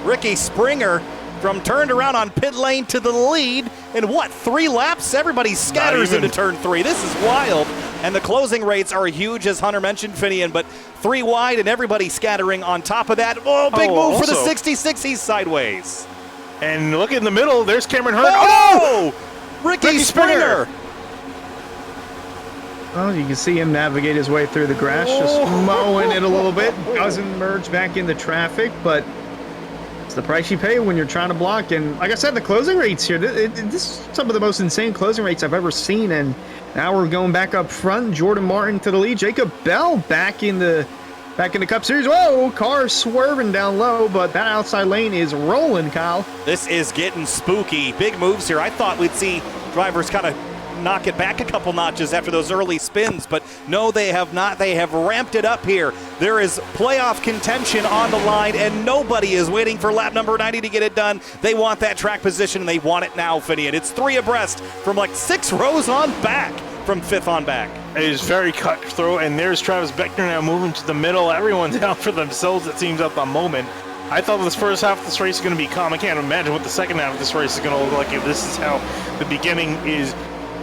Ricky Springer from turned around on pit lane to the lead in 3 laps? Everybody scatters into turn 3. This is wild. And the closing rates are huge, as Hunter mentioned, Finian, but 3 wide and everybody scattering on top of that. Big move for the 66. He's sideways. And look in the middle, there's Cameron Hurd. Ricky Springer. Well, you can see him navigate his way through the grass, just mowing it a little bit. Doesn't merge back into traffic, but it's the price you pay when you're trying to block. And like I said, the closing rates here, this is some of the most insane closing rates I've ever seen. And now we're going back up front. Jordan Martin to the lead. Jacob Bell back in the Cup Series. Whoa, car swerving down low, but that outside lane is rolling, Kyle. This is getting spooky. Big moves here. I thought we'd see drivers kind of knock it back a couple notches after those early spins, but no, they have not. They have ramped it up here. There is playoff contention on the line, and nobody is waiting for lap number 90 to get it done. They want that track position, and they want it now, Finian. It's 3 abreast from like 6 rows on back, from 5th on back. It is very cutthroat, and there's Travis Beckner now moving to the middle. Everyone's out for themselves, it seems, at the moment. I thought this first half of this race is going to be calm. I can't imagine what the second half of this race is going to look like if this is how the beginning is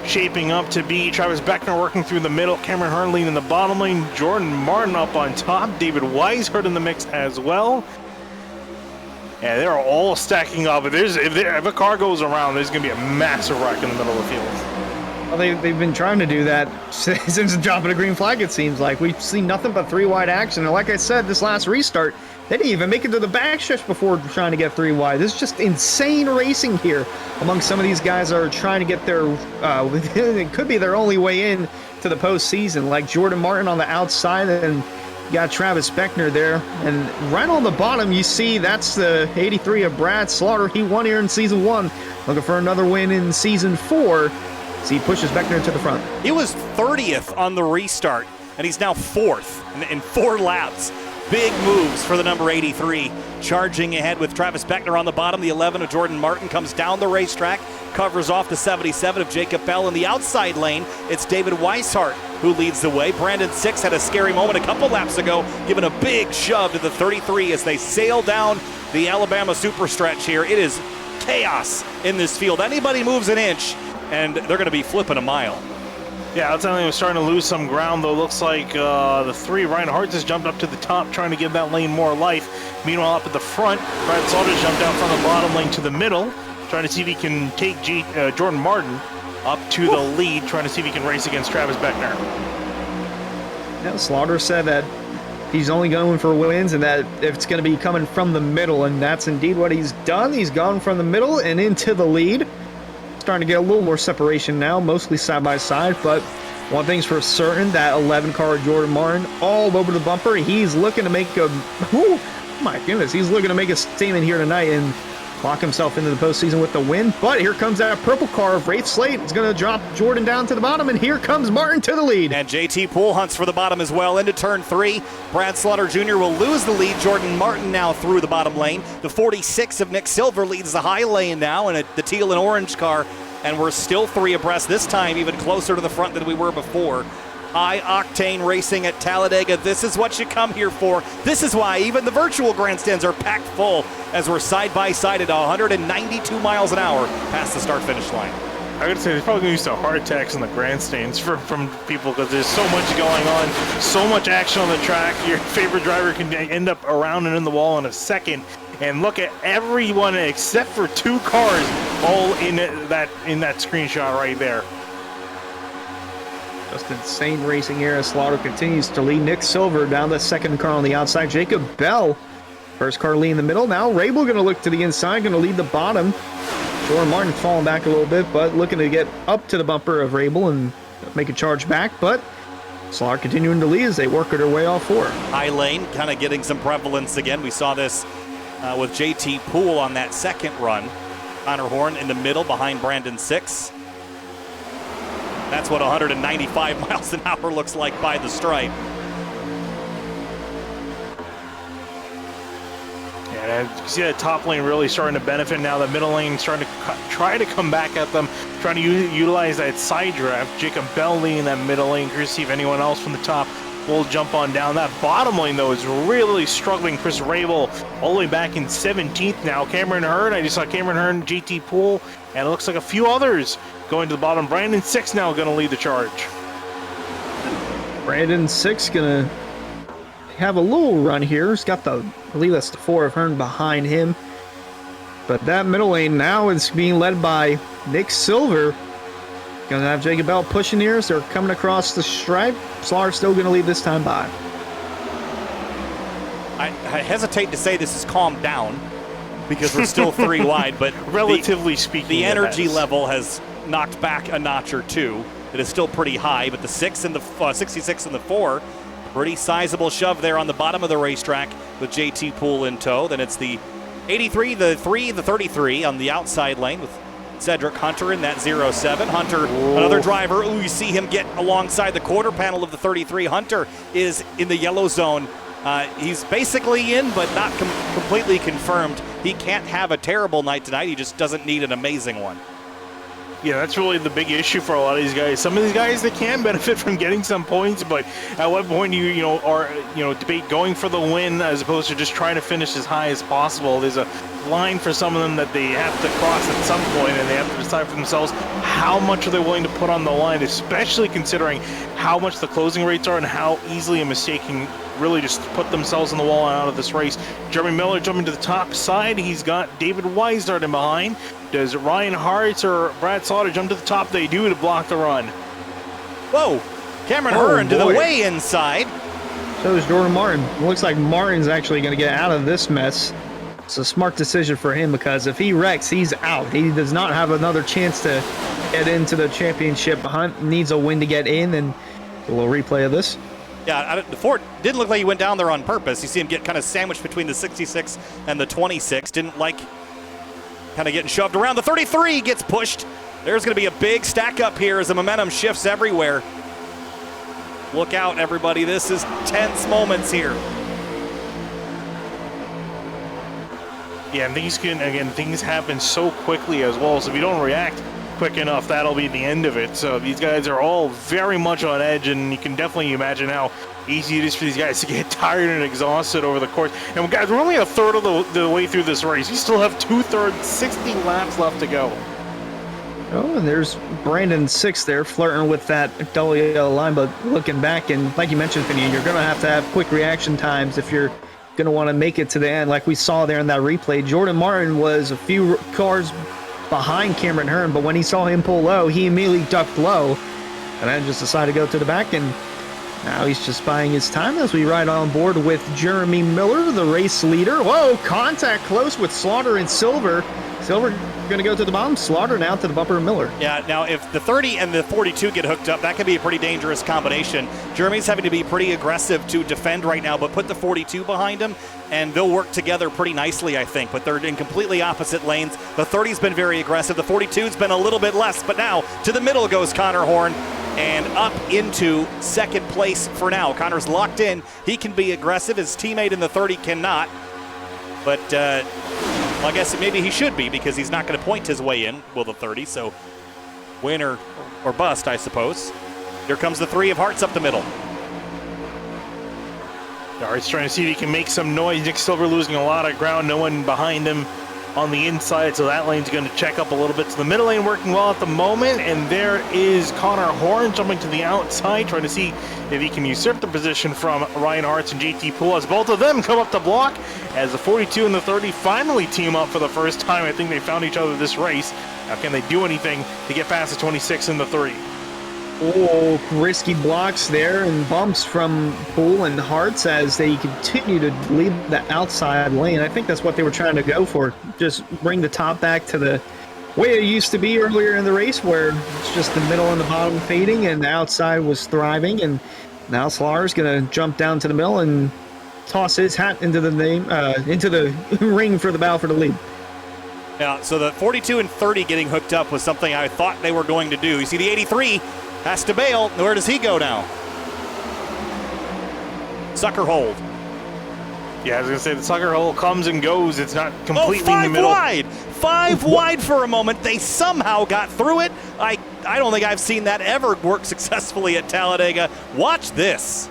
shaping up to be. Travis Beckner working through the middle, Cameron Hearn leading in the bottom lane, Jordan Martin up on top, David Weishart in the mix as well. Yeah, they're all stacking up. If a car goes around, there's going to be a massive wreck in the middle of the field. Well, they've been trying to do that since the drop of the green flag, it seems like. We've seen nothing but 3 wide action. And like I said, this last restart, they didn't even make it to the backstretch before trying to get 3 wide. This is just insane racing here among some of these guys that are trying to get their, it could be their only way in to the postseason, like Jordan Martin on the outside, and you got Travis Beckner there. And right on the bottom, you see that's the 83 of Brad Slaughter. He won here in Season 1, looking for another win in Season 4. So he pushes Beckner to the front. He was 30th on the restart, and he's now 4th in 4 laps. Big moves for the number 83. Charging ahead with Travis Beckner on the bottom. The 11 of Jordan Martin comes down the racetrack, covers off the 77 of Jacob Bell. In the outside lane, it's David Weishart who leads the way. Brandon Six had a scary moment a couple laps ago, giving a big shove to the 33 as they sail down the Alabama super stretch here. It is chaos in this field. Anybody moves an inch, and they're going to be flipping a mile. Yeah, outside lane was starting to lose some ground, though. Looks like the 3, Ryan Hart, has jumped up to the top, trying to give that lane more life. Meanwhile, up at the front, Brad Slaughter jumped out from the bottom lane to the middle, trying to see if he can take Jordan Martin up to the lead, trying to see if he can race against Travis Beckner. Yeah, Slaughter said that he's only going for wins and that it's going to be coming from the middle, and that's indeed what he's done. He's gone from the middle and into the lead. Starting to get a little more separation now, mostly side by side, but one thing's for certain, that 11 car Jordan Martin all over the bumper. He's looking to make a My goodness, he's looking to make a statement here tonight and lock himself into the postseason with the win. But here comes that purple car of Rafe Slate. It's going to drop Jordan down to the bottom, and here comes Martin to the lead. And JT Poole hunts for the bottom as well into turn 3. Brad Slaughter Jr. will lose the lead. Jordan Martin now through the bottom lane. The 46 of Nick Silver leads the high lane now in the teal and orange car. And we're still 3 abreast, this time even closer to the front than we were before. High-octane racing at Talladega. This is what you come here for. This is why even the virtual grandstands are packed full as we're side-by-side at 192 miles an hour past the start-finish line. I gotta say, there's probably gonna be some heart attacks in the grandstands from people because there's so much going on, so much action on the track. Your favorite driver can end up around and in the wall in a second. And look at everyone except for 2 cars all in that screenshot right there. Just insane racing here as Slaughter continues to lead Nick Silver down the second car on the outside. Jacob Bell, first car lead in the middle. Now Rabel going to look to the inside, going to lead the bottom. Jordan Martin falling back a little bit, but looking to get up to the bumper of Rabel and make a charge back. But Slaughter continuing to lead as they work their way off 4. High lane kind of getting some prevalence again. We saw this with JT Poole on that second run. Connor Horn in the middle behind Brandon 6. That's what 195 miles an hour looks like by the stripe. Yeah, you can see that top lane really starting to benefit now. The middle lane starting to try to come back at them, trying to utilize that side draft. Jacob Bell leading that middle lane. Curious to see if anyone else from the top will jump on down. That bottom lane, though, is really struggling. Chris Rabel all the way back in 17th now. Cameron Hearn, I just saw Cameron Hearn, JT Poole, and it looks like a few others going to the bottom. Brandon 6 now going to lead the charge. Brandon 6 going to have a little run here. He's got I believe that's the 4 of Hearn behind him. But that middle lane now is being led by Nick Silver. Going to have Jacob Bell pushing here as they're coming across the stripe. Slaughter still going to lead this time by. I hesitate to say this has calmed down because we're still 3 wide, but relatively speaking, the energy level has knocked back a notch or 2. It is still pretty high, but the 6 and the 66 and the 4, pretty sizable shove there on the bottom of the racetrack with JT Poole in tow. Then it's the 83, the 3, the 33 on the outside lane with Cedric Hunter in that 07. Hunter, another driver. Ooh, you see him get alongside the quarter panel of the 33. Hunter is in the yellow zone. He's basically in, but not completely confirmed. He can't have a terrible night tonight. He just doesn't need an amazing one. Yeah, that's really the big issue for a lot of these guys. Some of these guys, they can benefit from getting some points, but at what point do you debate going for the win as opposed to just trying to finish as high as possible? There's a line for some of them that they have to cross at some point, and they have to decide for themselves how much are they willing to put on the line, especially considering how much the closing rates are and how easily a mistake can really just put themselves on the wall and out of this race. Jeremy Miller jumping to the top side. He's got David Wise starting behind. Does Ryan Hart or Brad Slaughter jump to the top? They do to block the run. Whoa! Cameron Hearn to the way inside. So is Jordan Martin. It looks like Martin's actually going to get out of this mess. It's a smart decision for him because if he wrecks, he's out. He does not have another chance to get into the championship hunt. Needs a win to get in, and a little replay of this. Yeah, the Ford didn't look like he went down there on purpose. You see him get kind of sandwiched between the 66 and the 26. Didn't like kind of getting shoved around. The 33 gets pushed. There's going to be a big stack up here as the momentum shifts everywhere. Look out, everybody. This is tense moments here. Yeah, and things happen so quickly as well. So if you don't react quick enough, that'll be the end of it. So these guys are all very much on edge, and you can definitely imagine how easy it is for these guys to get tired and exhausted over the course. And guys, we're only a third of the way through this race. We still have 2/3, 60 laps left to go. Oh, and there's Brandon 6 there flirting with that double yellow line, but looking back, and like you mentioned, Finney, you're going to have quick reaction times if you're going to want to make it to the end. Like we saw there in that replay, Jordan Martin was a few cars behind Cameron Hearn, but when he saw him pull low, he immediately ducked low and then just decided to go to the back. And Now he's just buying his time as we ride on board with Jeremy Miller, the race leader. Whoa, contact close with Slaughter and Silver. Silver going to go to the bottom, Slaughter now to the bumper of Miller. Yeah, now if the 30 and the 42 get hooked up, that could be a pretty dangerous combination. Jeremy's having to be pretty aggressive to defend right now, but put the 42 behind him, and they'll work together pretty nicely, I think. But they're in completely opposite lanes. The 30's been very aggressive. The 42's been a little bit less, but now to the middle goes Connor Horn, and up into second place for now. Connor's locked in. He can be aggressive. His teammate in the 30 cannot. But well, I guess maybe he should be, because he's not going to point his way in, will the 30. So win or bust, I suppose. Here comes the 3 of Hearts up the middle. Hearts trying to see if he can make some noise. Nick Silver losing a lot of ground. No one behind him on the inside, so that lane's going to check up a little bit to the middle lane, working well at the moment. And there is Connor Horn jumping to the outside, trying to see if he can usurp the position from Ryan Arts and JT Poole, as both of them come up the block, as the 42 and the 30 finally team up for the first time. I think they found each other this race. Now can they do anything to get past the 26 and the 30? Oh, risky blocks there and bumps from Poole and Hearts as they continue to lead the outside lane. I think that's what they were trying to go for. Just bring the top back to the way it used to be earlier in the race, where it's just the middle and the bottom fading and the outside was thriving. And now Slaughter's going to jump down to the middle and toss his hat into the ring for the battle for the lead. Yeah, so the 42 and 30 getting hooked up was something I thought they were going to do. You see the 83 has to bail. Where does he go now? Sucker hold. Yeah, I was going to say the sucker hole comes and goes. It's not completely in the middle. Five wide for a moment. They somehow got through it. I don't think I've seen that ever work successfully at Talladega. Watch this.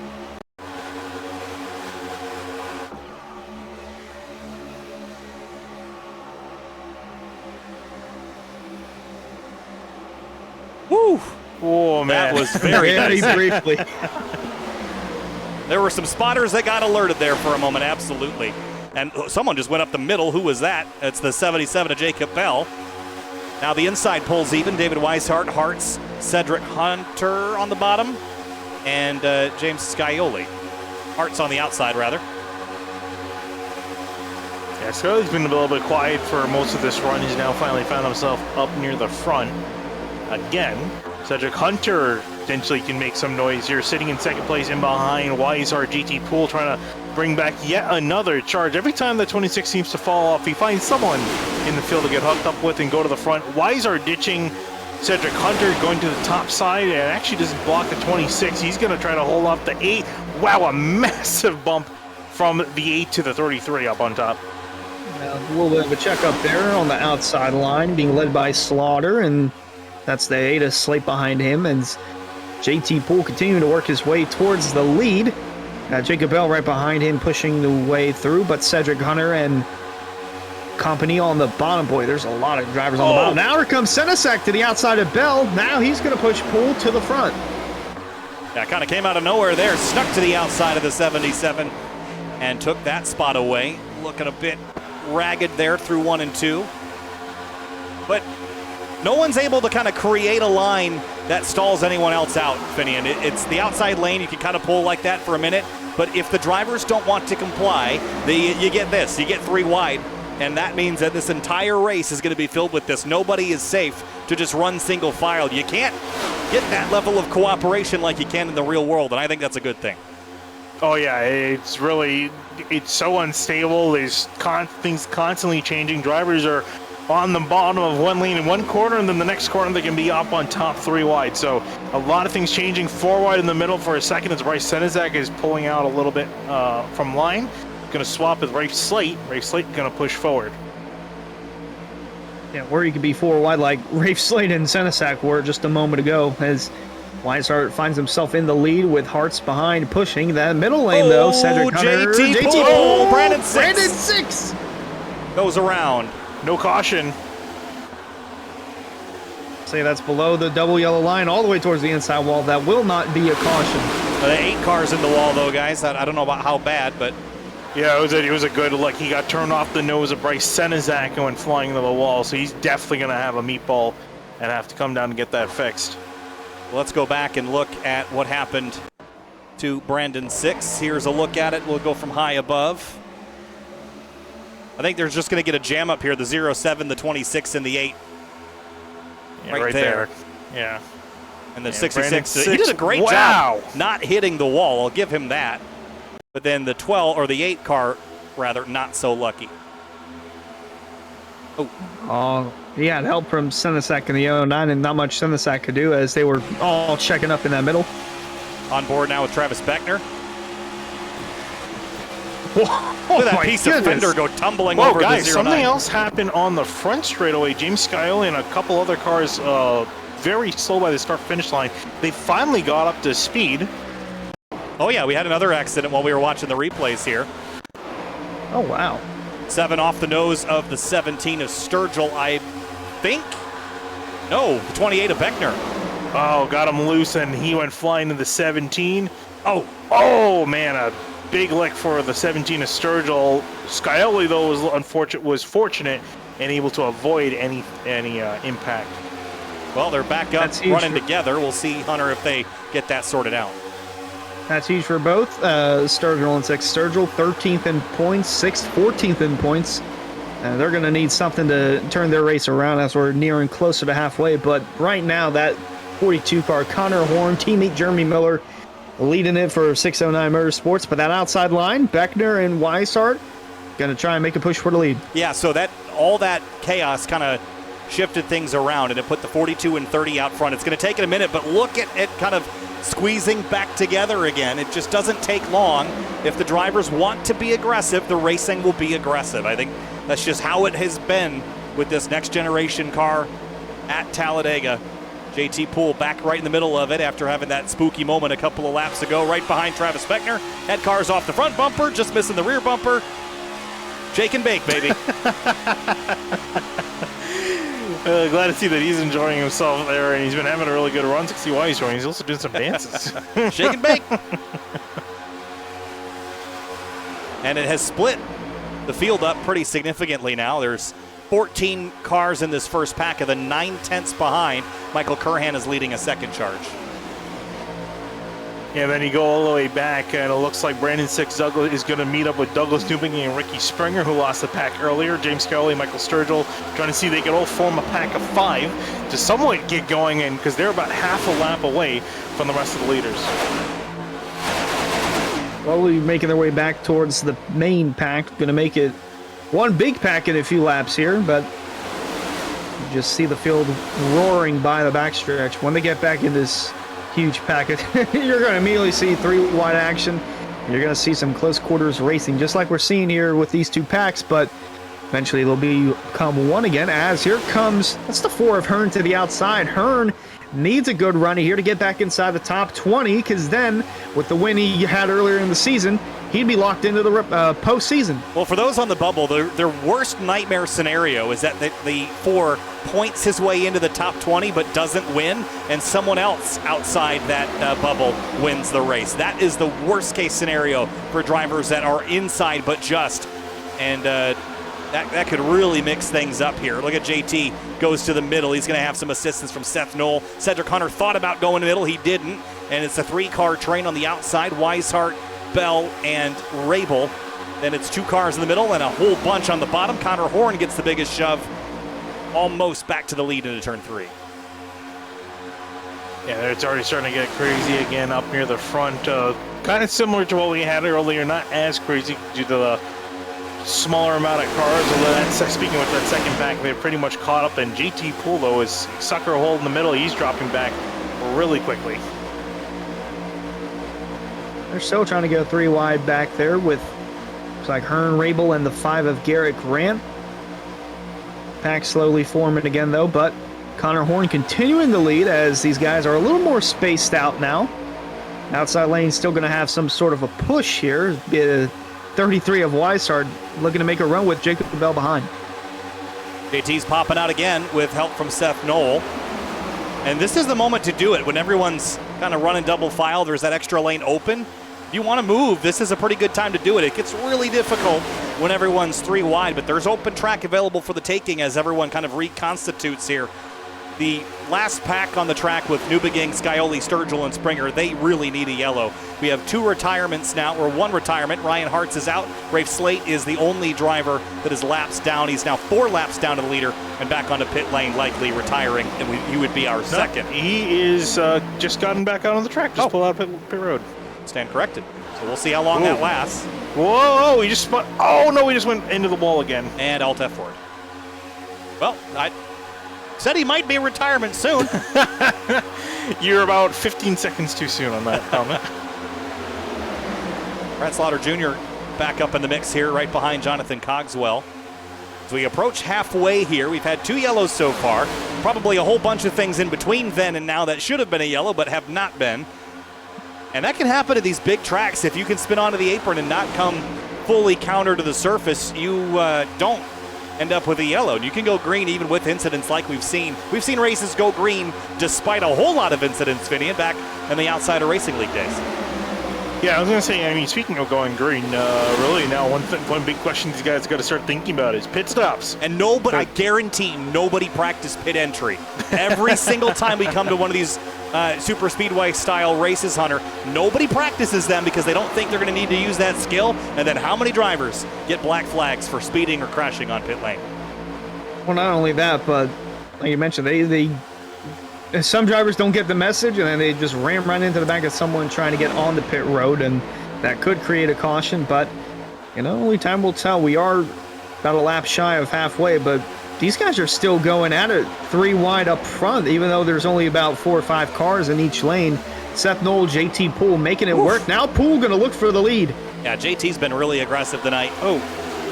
Woo! Oh, man. That was very nice. briefly. There were some spotters that got alerted there for a moment, absolutely. And someone just went up the middle. Who was that? It's the 77 of Jacob Bell. Now the inside pulls even. David Weishart, Hearts, Cedric Hunter on the bottom, and James Scioli. Hearts on the outside, rather. Yeah, Scioli's been a little bit quiet for most of this run. He's now finally found himself up near the front again. Cedric Hunter potentially can make some noise here, sitting in second place in behind Weishart. GT Poole trying to bring back yet another charge. Every time the 26 seems to fall off, he finds someone in the field to get hooked up with and go to the front. Weishart ditching Cedric Hunter, going to the top side, and actually doesn't block the 26. He's going to try to hold off the 8. Wow, a massive bump from the 8 to the 33 up on top. A little bit of a check up there on the outside line, being led by Slaughter, and that's the 8 slate behind him, and JT Poole continuing to work his way towards the lead. Jacob Bell right behind him, pushing the way through, but Cedric Hunter and company on the bottom. Boy, there's a lot of drivers on the bottom. Now here comes Senesac to the outside of Bell. Now he's going to push Poole to the front. Yeah, kind of came out of nowhere there, snuck to the outside of the 77 and took that spot away. Looking a bit ragged there through 1 and 2. But no one's able to kind of create a line that stalls anyone else out, Finian. It's the outside lane. You can kind of pull like that for a minute. But if the drivers don't want to comply, you get this. You get 3 wide. And that means that this entire race is going to be filled with this. Nobody is safe to just run single file. You can't get that level of cooperation like you can in the real world. And I think that's a good thing. Oh, yeah. It's so unstable. There's things constantly changing. Drivers are on the bottom of one lane in one corner, and then the next corner they can be up on top 3 wide. So a lot of things changing. 4 wide in the middle for a second as Bryce Senesac is pulling out a little bit from line. Going to swap with Rafe Slate. Rafe Slate going to push forward. Yeah, or you could be 4 wide like Rafe Slate and Senesac were just a moment ago, as Weishart finds himself in the lead with Hearts behind, pushing that middle lane though. Cedric Hunter, JT Poole, Brandon 6 goes around. No caution. Say that's below the double yellow line, all the way towards the inside wall. That will not be a caution. 8 cars in the wall, though, guys. I don't know about how bad, but yeah, it was a good look. He got turned off the nose of Bryce Senesac and went flying into the wall. So he's definitely going to have a meatball and have to come down and get that fixed. let's go back and look at what happened to Brandon 6. Here's a look at it. We'll go from high above. I think they're just going to get a jam up here, the 07, the 26, and the 8. Yeah, right there. Yeah. And the Yeah, 66. Brandon He did a 6. great Wow. job not hitting the wall. I'll give him that. But then the 12, or the 8 car, rather, not so lucky. Oh, he had help from Senesac in the 09, and not much Senesac could do as they were all checking up in that middle. On board now with Travis Beckner. Whoa, Look at that piece of fender go tumbling over guys, the 09. something else happened on the front straightaway. James Scioli and a couple other cars very slow by the start-finish line. They finally got up to speed. Oh, yeah, we had another accident while we were watching the replays here. Oh, wow. 7 off the nose of the 17 of Sturgill, I think. No, the 28 of Beckner. Oh, got him loose, and he went flying to the 17. Oh, man, a big lick for the 17 of Sturgill. Scioli, though, was fortunate and able to avoid any impact. Well, they're back up That's huge running together. We'll see, Hunter, if they get that sorted out. That's huge for both Sturgill and 6. Sturgill 13th in points, 6th, 14th in points. They're going to need something to turn their race around as we're nearing closer to halfway. But right now, that 42 car, Connor Horn, teammate Jeremy Miller, leading it for 609 Motorsports. But that outside line, Beckner and Weishart, going to try and make a push for the lead. Yeah, so that all that chaos kind of shifted things around, and it put the 42 and 30 out front. It's going to take it a minute, but look at it kind of squeezing back together again. It just doesn't take long. If the drivers want to be aggressive, the racing will be aggressive. I think that's just how it has been with this next generation car at Talladega. JT Poole back right in the middle of it after having that spooky moment a couple of laps ago, right behind Travis Beckner. That car's off the front bumper, just missing the rear bumper. Shake and bake, baby. Glad to see that he's enjoying himself there, and he's been having a really good run. To see why he's enjoying. He's also doing some dances. Shake and bake. And it has split the field up pretty significantly now. There's 14 cars in this first pack of the 9/10 behind. Michael Curhan is leading a second charge. Yeah, then you go all the way back, and it looks like Brandon 6 Douglas is going to meet up with Douglas Newbing and Ricky Springer, who lost the pack earlier. James Scioli, Michael Sturgill, trying to see if they can all form a pack of 5 to somewhat get going, and because they're about half a lap away from the rest of the leaders. Slowly making their way back towards the main pack. Going to make it one big pack in a few laps here, but you just see the field roaring by the backstretch. When they get back in this huge packet, you're going to immediately see 3 wide action. You're going to see some close quarters racing, just like we're seeing here with these 2 packs, but eventually they'll become one again, as here comes, that's the 4 of Hearn to the outside. Hearn needs a good run here to get back inside the top 20, because then with the win he had earlier in the season, he'd be locked into the postseason. Well, for those on the bubble, their worst nightmare scenario is that the 4 points his way into the top 20 but doesn't win, and someone else outside that bubble wins the race. That is the worst case scenario for drivers that are inside but just. And that could really mix things up here. Look at JT goes to the middle. He's going to have some assistance from Seth Knoll. Cedric Hunter thought about going to the middle. He didn't. And it's a 3-car train on the outside. Weishart, Bell, and Rabel. Then it's 2 cars in the middle and a whole bunch on the bottom. Connor Horn gets the biggest shove, almost back to the lead into turn 3. Yeah, it's already starting to get crazy again up near the front. Kind of similar to what we had earlier, not as crazy due to the smaller amount of cars. Although speaking with that second pack, they're pretty much caught up. And JT Poole, though, is sucker hole in the middle. He's dropping back really quickly. They're still trying to go 3 wide back there with, looks like Hearn, Rabel, and the 5 of Garrett Grant. Pack slowly forming again, though, but Connor Horn continuing the lead as these guys are a little more spaced out now. Outside lane still going to have some sort of a push here. 33 of Weishart looking to make a run with Jacob Bell behind. JT's popping out again with help from Seth Knoll. And this is the moment to do it when everyone's kind of running double file. There's that extra lane open. If you want to move, this is a pretty good time to do it. It gets really difficult when everyone's 3 wide, but there's open track available for the taking as everyone kind of reconstitutes here the last pack on the track with Newbegin, Scioli, Sturgill, and Springer, they really need a yellow. We have 2 retirements now, or 1 retirement. Ryan Hartz is out. Rafe Slate is the only driver that has lapsed down. He's now 4 laps down to the leader and back onto pit lane, likely retiring, and he would be our second. He is just gotten back out on the track. Just pull out pit road. Stand corrected. So we'll see how long that lasts. Whoa, he just spun. Oh, no, he just went into the wall again. And Alt F forward. Well, I said he might be in retirement soon. You're about 15 seconds too soon on that comment. Brad Slaughter Jr. back up in the mix here, right behind Jonathan Cogswell. As we approach halfway here, we've had 2 yellows so far. Probably a whole bunch of things in between then and now that should have been a yellow but have not been. And that can happen at these big tracks. If you can spin onto the apron and not come fully counter to the surface, you don't end up with a yellow. And you can go green even with incidents like we've seen. We've seen races go green despite a whole lot of incidents, Finian, back in the Outsider Racing League days. Yeah, I was going to say, I mean, speaking of going green, really now one big question these guys got to start thinking about is pit stops. And nobody, I guarantee nobody practiced pit entry. Every single time we come to one of these super speedway style races, Hunter, nobody practices them because they don't think they're going to need to use that skill. And then how many drivers get black flags for speeding or crashing on pit lane? Well, not only that, but like you mentioned, some drivers don't get the message, and then they just ram right into the back of someone trying to get on the pit road, and that could create a caution. But, only time will tell. We are about a lap shy of halfway, but these guys are still going at it 3 wide up front, even though there's only about 4 or 5 cars in each lane. Seth Knoll, JT Poole making it work. Now Poole going to look for the lead. Yeah, JT's been really aggressive tonight. Oh,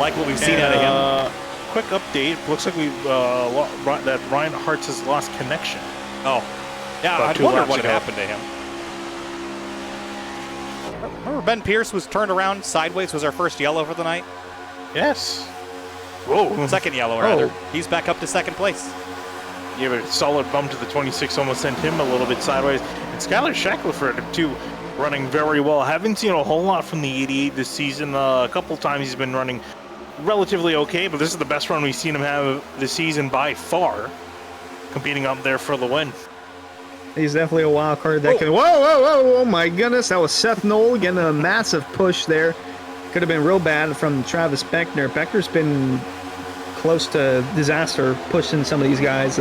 like what we've seen out of him. Quick update. Looks like that Ryan Hartz has lost connection. Oh, yeah, I wonder what happened to him. Remember Ben Pierce was turned around sideways, was our first yellow for the night? Yes. Whoa. Second yellow, rather. He's back up to second place. Yeah, but a solid bump to the 26 almost sent him a little bit sideways. And Skylar Shackelford, too, running very well. Haven't seen a whole lot from the 88 this season. A couple times he's been running relatively okay, but this is the best run we've seen him have this season by far. Competing up there for the win. He's definitely a wild card that can. Whoa, oh my goodness. That was Seth Knoll getting a massive push there. Could have been real bad from Travis Beckner. Beckner's been close to disaster pushing some of these guys.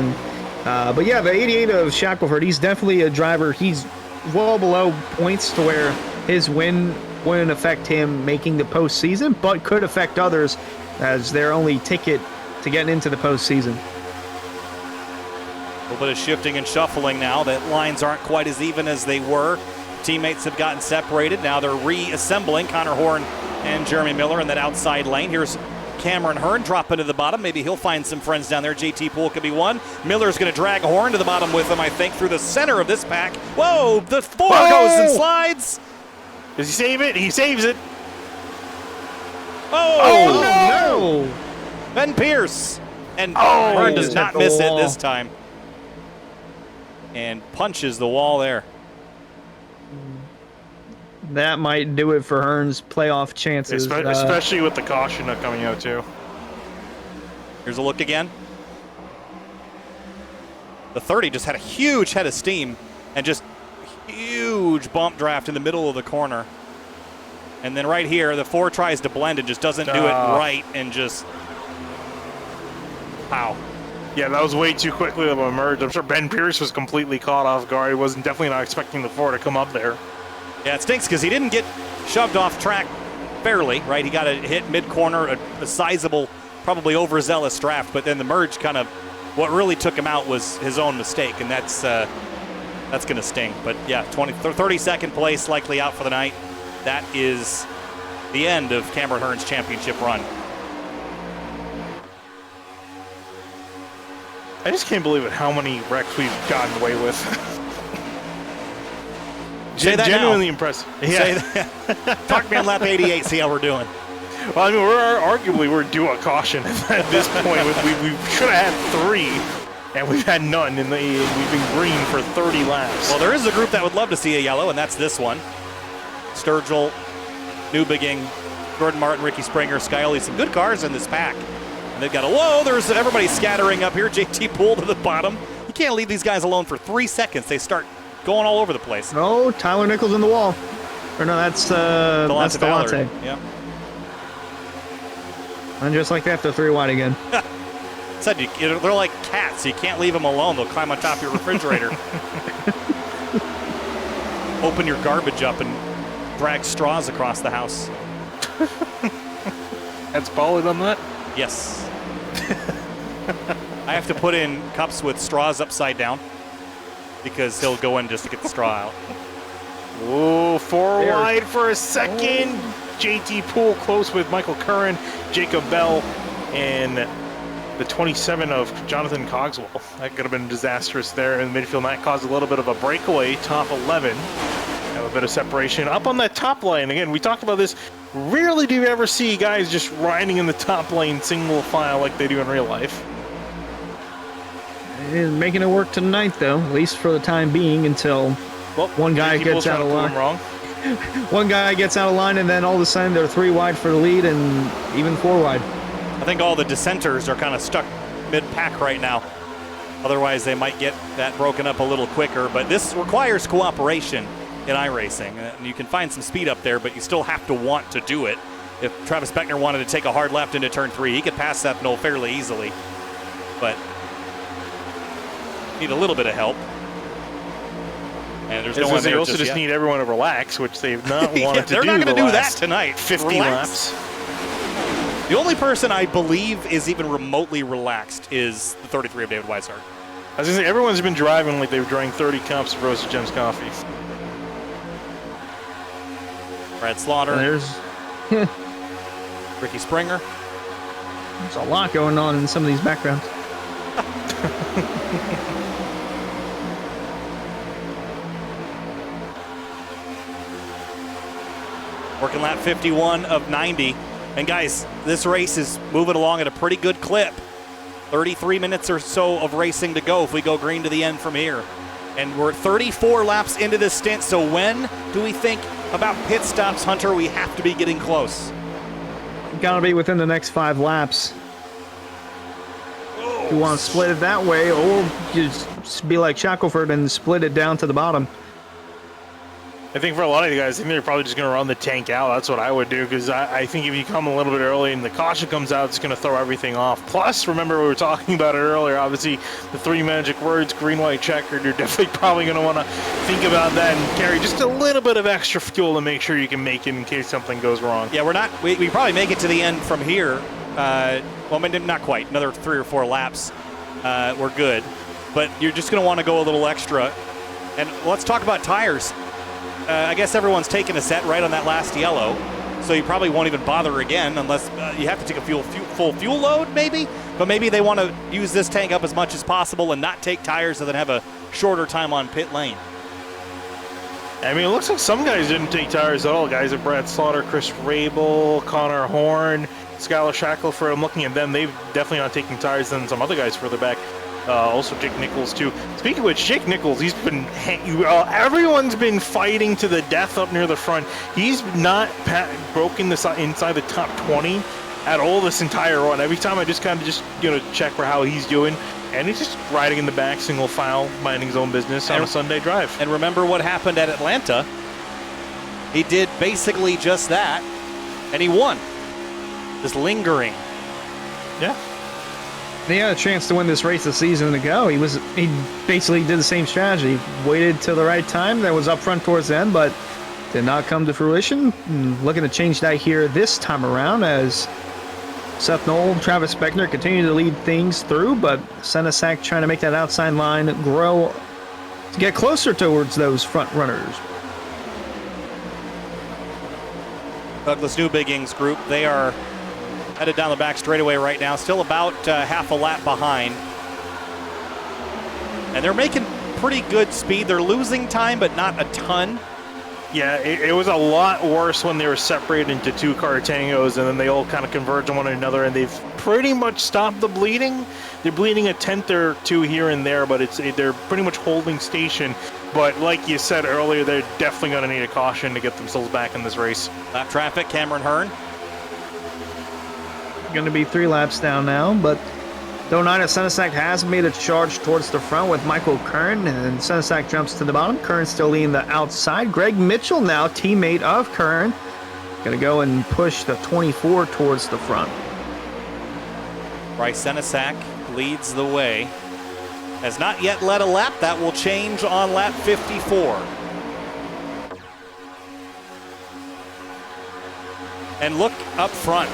But yeah, the 88 of Shackelford, he's definitely a driver. He's well below points to where his win wouldn't affect him making the postseason, but could affect others as their only ticket to getting into the postseason. A little bit of shifting and shuffling now. The lines aren't quite as even as they were. Teammates have gotten separated. Now they're reassembling Connor Horn and Jeremy Miller in that outside lane. Here's Cameron Hearn dropping to the bottom. Maybe he'll find some friends down there. JT Poole could be one. Miller's going to drag Horn to the bottom with him, I think, through the center of this pack. Whoa, the 4 goes and slides. Does he save it? He saves it. Oh, no! Ben Pierce. And Hearn does not miss it this time. And punches the wall there. That might do it for Hearn's playoff chances. Especially with the caution coming out, too. Here's a look again. The 30 just had a huge head of steam and just huge bump draft in the middle of the corner. And then right here, the 4 tries to blend and just doesn't do it right and just... Wow. Yeah, that was way too quickly of a merge. I'm sure Ben Pierce was completely caught off guard. He wasn't definitely not expecting the 4 to come up there. Yeah, it stinks because he didn't get shoved off track fairly, right? He got a hit mid-corner, a sizable, probably overzealous draft, but then the merge kind of, what really took him out was his own mistake, and that's going to sting. But yeah, 32nd place, likely out for the night. That is the end of Cameron Hearn's championship run. I just can't believe it, how many wrecks we've gotten away with. Say that genuinely now. Impressive. Yeah. Say that. Talk me on lap 88, see how we're doing. Well, I mean, we're due a caution at this point. We should have had 3, and we've had none, and we've been green for 30 laps. Well, there is a group that would love to see a yellow, and that's this one. Sturgill, Newbegin, Gordon Martin, Ricky Springer, Scioli, some good cars in this pack. And they've got there's everybody scattering up here. JT Poole to the bottom. You can't leave these guys alone for 3 seconds. They start going all over the place. Oh, Tyler Nichols in the wall. Or no, that's Delonte. Yeah. And just like that, they're 3 wide again. Said they're like cats. You can't leave them alone. They'll climb on top of your refrigerator. Open your garbage up and drag straws across the house. That's Pollard on that? Yes. I have to put in cups with straws upside down because he'll go in just to get the straw out. Oh, 4 wide for a second. JT Poole close with Michael Curran, Jacob Bell, and the 27 of Jonathan Cogswell. That could have been disastrous there in the midfield. That caused a little bit of a breakaway. Top 11. Have a bit of separation. Up on that top lane, again, we talked about this. Rarely do you ever see guys just riding in the top lane single file like they do in real life. He's making it work tonight, though, at least for the time being, until one guy gets out of line. One guy gets out of line, and then all of a sudden they're 3 wide for the lead and even 4 wide. I think all the dissenters are kind of stuck mid-pack right now. Otherwise, they might get that broken up a little quicker. But this requires cooperation in iRacing. And you can find some speed up there, but you still have to want to do it. If Travis Beckner wanted to take a hard left into turn 3, he could pass that knoll fairly easily. But need a little bit of help. And there's no one there. They also just need everyone to relax, which they've not wanted to do. They're not going to do that tonight. 50 laps. The only person I believe is even remotely relaxed is the 33 of David Weishart. I was going to say, everyone's been driving like they've drank 30 cups of Roasted Gems coffee. Brad Slaughter. There's Ricky Springer. There's a lot going on in some of these backgrounds. Working lap 51 of 90. And guys, this race is moving along at a pretty good clip. 33 minutes or so of racing to go if we go green to the end from here. And we're 34 laps into this stint, so when do we think about pit stops, Hunter? We have to be getting close. Gotta be within the next 5 laps. If you want to split it that way, or just be like Shackelford and split it down to the bottom. I think for a lot of you guys, I think they're probably just going to run the tank out. That's what I would do, because I think if you come a little bit early and the caution comes out, it's going to throw everything off. Plus, remember we were talking about it earlier, obviously the 3 magic words, green, white, checkered, you're definitely probably going to want to think about that and carry just a little bit of extra fuel to make sure you can make it in case something goes wrong. Yeah, we probably make it to the end from here. Well, not quite. Another 3 or 4 laps. We're good. But you're just going to want to go a little extra. And let's talk about tires. I guess everyone's taking a set right on that last yellow, so you probably won't even bother again unless you have to take a full fuel load maybe, but maybe they want to use this tank up as much as possible and not take tires so then have a shorter time on pit lane. I mean, it looks like some guys didn't take tires at all. Guys at Brad Slaughter, Chris Rabel, Connor Horn, Skylar Shackelford. I'm looking at them. They've definitely not taking tires than some other guys further back. Also Jake Nichols too. Speaking of which, Jake Nichols, he's been everyone's been fighting to the death up near the front. He's not broken this inside the top 20 at all this entire run. Every time I just kind of check for how he's doing, and he's just riding in the back, single file, minding his own business on a Sunday drive. And remember what happened at Atlanta? He did basically just that, and he won. Just lingering. Yeah. He had a chance to win this race a season ago. He basically did the same strategy. Waited till the right time. That was up front towards the end, but did not come to fruition. Looking to change that here this time around as Seth Knoll, Travis Beckner continue to lead things through, but Senesac trying to make that outside line grow to get closer towards those front runners. Douglas Newbigging's group, they are headed down the back straightaway right now, still about half a lap behind. And they're making pretty good speed. They're losing time, but not a ton. Yeah, it was a lot worse when they were separated into 2 car tangos, and then they all kind of converge on one another, and they've pretty much stopped the bleeding. They're bleeding a tenth or 2 here and there, but they're pretty much holding station. But like you said earlier, they're definitely going to need a caution to get themselves back in this race. Lap traffic, Cameron Hearn. Going to be 3 laps down now, but Though 9 at Senesac has made a charge towards the front with Michael Kern, and then Senesac jumps to the bottom. Kern still leading the outside. Greg Mitchell now, teammate of Kern, going to go and push the 24 towards the front. Bryce Senesac leads the way. Has not yet led a lap. That will change on lap 54. And look up front,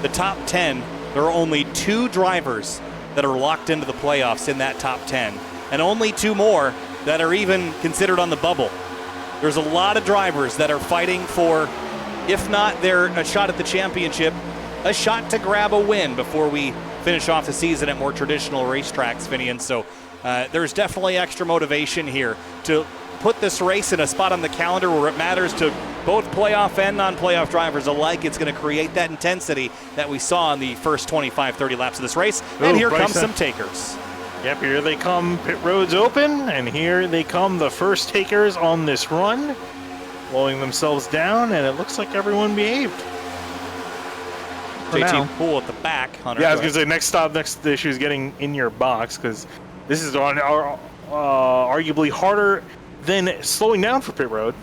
the top 10, there are only 2 drivers that are locked into the playoffs in that top 10, and only 2 more that are even considered on the bubble. There's a lot of drivers that are fighting for, if not a shot at the championship, a shot to grab a win before we finish off the season at more traditional racetracks, Finian. So there's definitely extra motivation here to put this race in a spot on the calendar where it matters to both playoff and non-playoff drivers alike. It's going to create that intensity that we saw in the first 25, 30 laps of this race. And here comes some takers. Yep, here they come. Pit road's open, and here they come, the first takers on this run, blowing themselves down, and it looks like everyone behaved. JT Poole at the back. Hunter, yeah, I was going to say, next issue is getting in your box, because this is on arguably harder than slowing down for pit road.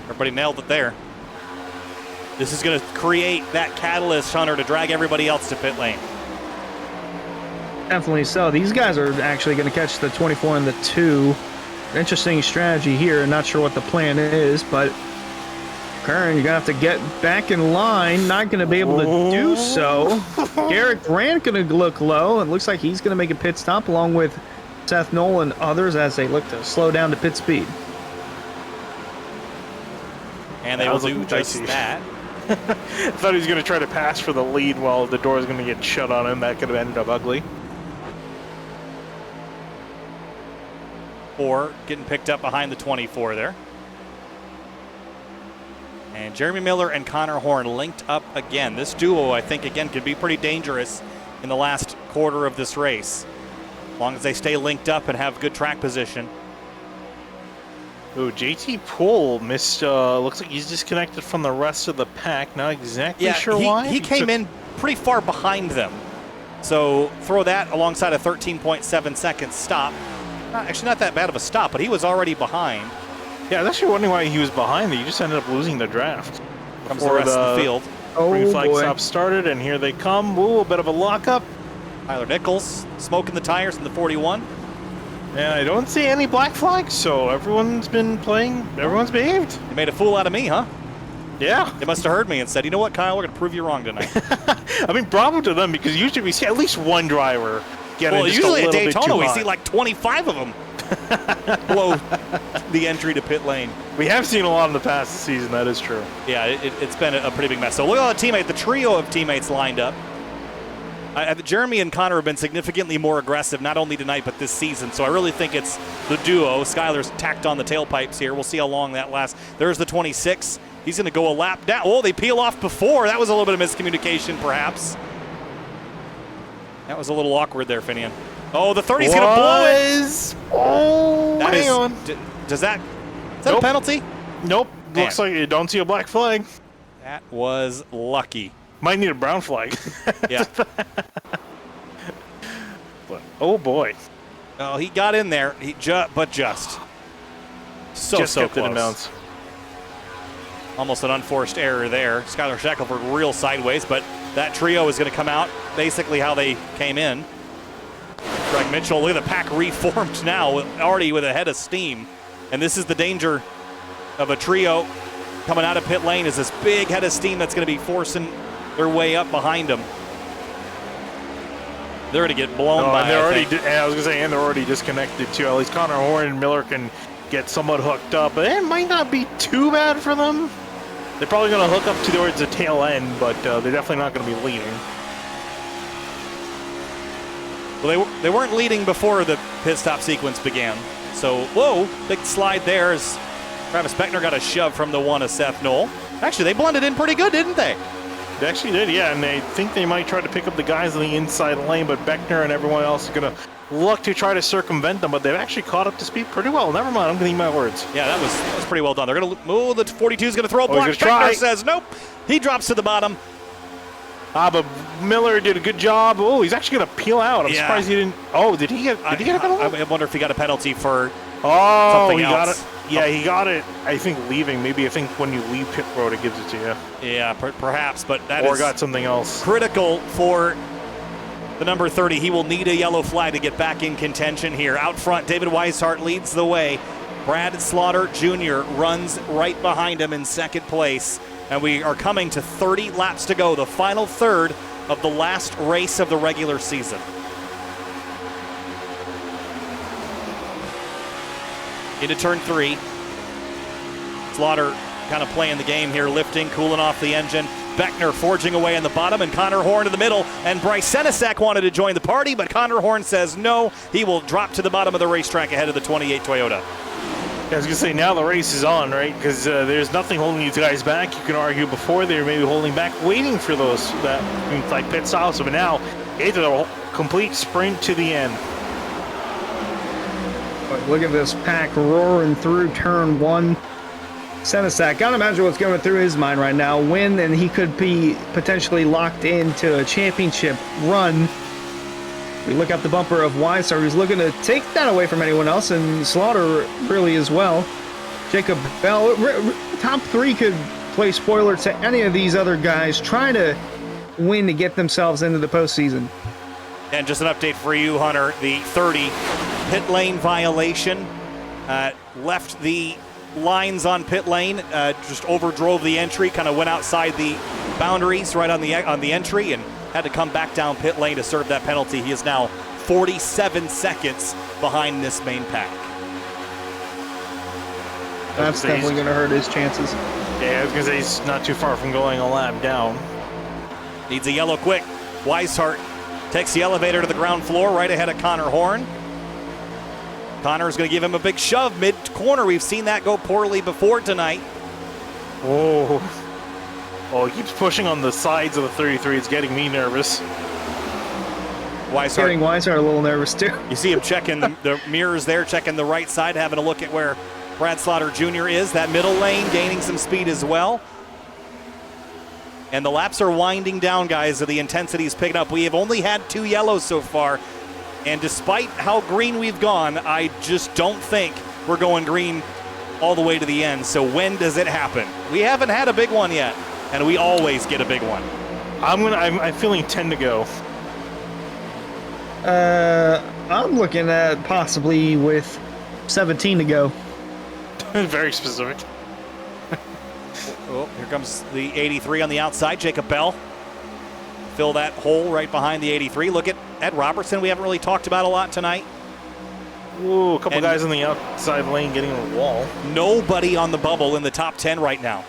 Everybody nailed it there. This is going to create that catalyst, Hunter, to drag everybody else to pit lane. Definitely so. These guys are actually going to catch the 24 and the 2. Interesting strategy here. Not sure what the plan is, but Kern, you're going to have to get back in line. Not going to be able to do so. Garrett Grant going to look low. It looks like he's going to make a pit stop along with Seth Knoll and others as they look to slow down to pit speed. And they will do just that. I thought he was going to try to pass for the lead while the door is going to get shut on him. That could have ended up ugly. Or getting picked up behind the 24 there. And Jeremy Miller and Connor Horn linked up again. This duo, I think, again, could be pretty dangerous in the last quarter of this race, as long as they stay linked up and have good track position. Ooh, JT Poole missed, looks like he's disconnected from the rest of the pack. Not exactly sure why. He came in pretty far behind them. So throw that alongside a 13.7 second stop. Actually, not that bad of a stop, but he was already behind. Yeah, I was actually wondering why he was behind. He just ended up losing the draft. Comes the rest of the field. Green flag stop started, and here they come. Ooh, a bit of a lockup. Tyler Nichols smoking the tires in the 41. And I don't see any black flags, so everyone's been playing. Everyone's behaved. You made a fool out of me, huh? Yeah. They must have heard me and said, you know what, Kyle, we're going to prove you wrong tonight. I mean, bravo to them, because usually we see at least one driver getting just usually a little at Daytona, bit too we hot. see like 25 of them blow the entry to pit lane. We have seen a lot in the past this season, that is true. Yeah, it's been a pretty big mess. So look at all the trio of teammates lined up. Jeremy and Connor have been significantly more aggressive, not only tonight, but this season. So I really think it's the duo. Skylar's tacked on the tailpipes here. We'll see how long that lasts. There's the 26. He's going to go a lap down. Oh, they peel off before. That was a little bit of miscommunication, perhaps. That was a little awkward there, Finian. Oh, the 30's going to blow it. Oh, that hang on. Is that a penalty? Nope. Man. Looks like you don't see a black flag. That was lucky. Might need a brown flag. Yeah. But, oh, boy. Oh, he got in there, but just. So kept close. it in bounds. Almost an unforced error there. Skylar Shackelford real sideways, but that trio is going to come out basically how they came in. Greg Mitchell, look at the pack reformed now, already with a head of steam. And this is the danger of a trio coming out of pit lane, is this big head of steam that's going to be forcing their way up behind them. They're going to get blown by, I was going to say, and they're already disconnected too. At least Connor Horn and Miller can get somewhat hooked up, but it might not be too bad for them. They're probably going to hook up towards the tail end, but they're definitely not going to be leading. Well, they weren't leading before the pit stop sequence began. So, whoa, big slide there as Travis Beckner got a shove from the one of Seth Knoll. Actually, they blended in pretty good, didn't they? They actually did, yeah, and they think they might try to pick up the guys on the inside lane, but Beckner and everyone else are going to look to try to circumvent them, but they've actually caught up to speed pretty well. Never mind, I'm going to eat my words. Yeah, that was pretty well done. They're going to move. The 42 is going to throw a block. He's gonna try. Beckner says nope. He drops to the bottom. But Miller did a good job. Oh, he's actually going to peel out. I'm surprised he didn't. Oh, did he get a penalty? I wonder if he got a penalty for something something got else. it. Yeah, he got it, I think, leaving. Maybe I think when you leave pit road, it gives it to you. Yeah, perhaps, but that Or is got something else. critical for the number 30. He will need a yellow flag to get back in contention here. Out front, David Weishart leads the way. Brad Slaughter Jr. runs right behind him in second place. And we are coming to 30 laps to go, the final third of the last race of the regular season. Into turn 3. Slaughter kind of playing the game here, lifting, cooling off the engine. Beckner forging away in the bottom, and Connor Horn in the middle. And Bryce Senesac wanted to join the party, but Connor Horn says no. He will drop to the bottom of the racetrack ahead of the 28 Toyota. I was going to say, now the race is on, right? Because there's nothing holding these guys back. You can argue before they were maybe holding back, waiting for those, like pit stops. But now, it's a complete sprint to the end. Look at this pack roaring through turn 1. Senesac, gotta imagine what's going through his mind right now. Win, and he could be potentially locked into a championship run. We look up the bumper of Weishart, who's looking to take that away from anyone else, and Slaughter really as well. Jacob Bell, top 3 could play spoiler to any of these other guys trying to win to get themselves into the postseason. And just an update for you, Hunter, the 30 pit lane violation left the lines on pit lane, just overdrove the entry, kind of went outside the boundaries right on the entry, and had to come back down pit lane to serve that penalty. He is now 47 seconds behind this main pack. That's definitely going to hurt his chances. Yeah, I was going to say he's not too far from going a lap down. Needs a yellow quick. Weishart takes the elevator to the ground floor right ahead of Connor Horn. Connor's going to give him a big shove mid-corner. We've seen that go poorly before tonight. Oh, he keeps pushing on the sides of the 33. It's getting me nervous. Getting Weishart a little nervous, too. You see him checking the mirrors there, checking the right side, having a look at where Brad Slaughter Jr. is. That middle lane gaining some speed as well. And the laps are winding down, guys, so the intensity is picking up. We have only had 2 yellows so far. And despite how green we've gone, I just don't think we're going green all the way to the end. So when does it happen? We haven't had a big one yet, and we always get a big one. I'm feeling 10 to go. I'm looking at possibly with 17 to go. Very specific. Oh, here comes the 83 on the outside, Jacob Bell. Fill that hole right behind the 83. Look at Ed Robertson, we haven't really talked about a lot tonight. Ooh, a couple guys on the outside lane getting on the wall. Nobody on the bubble in the top 10 right now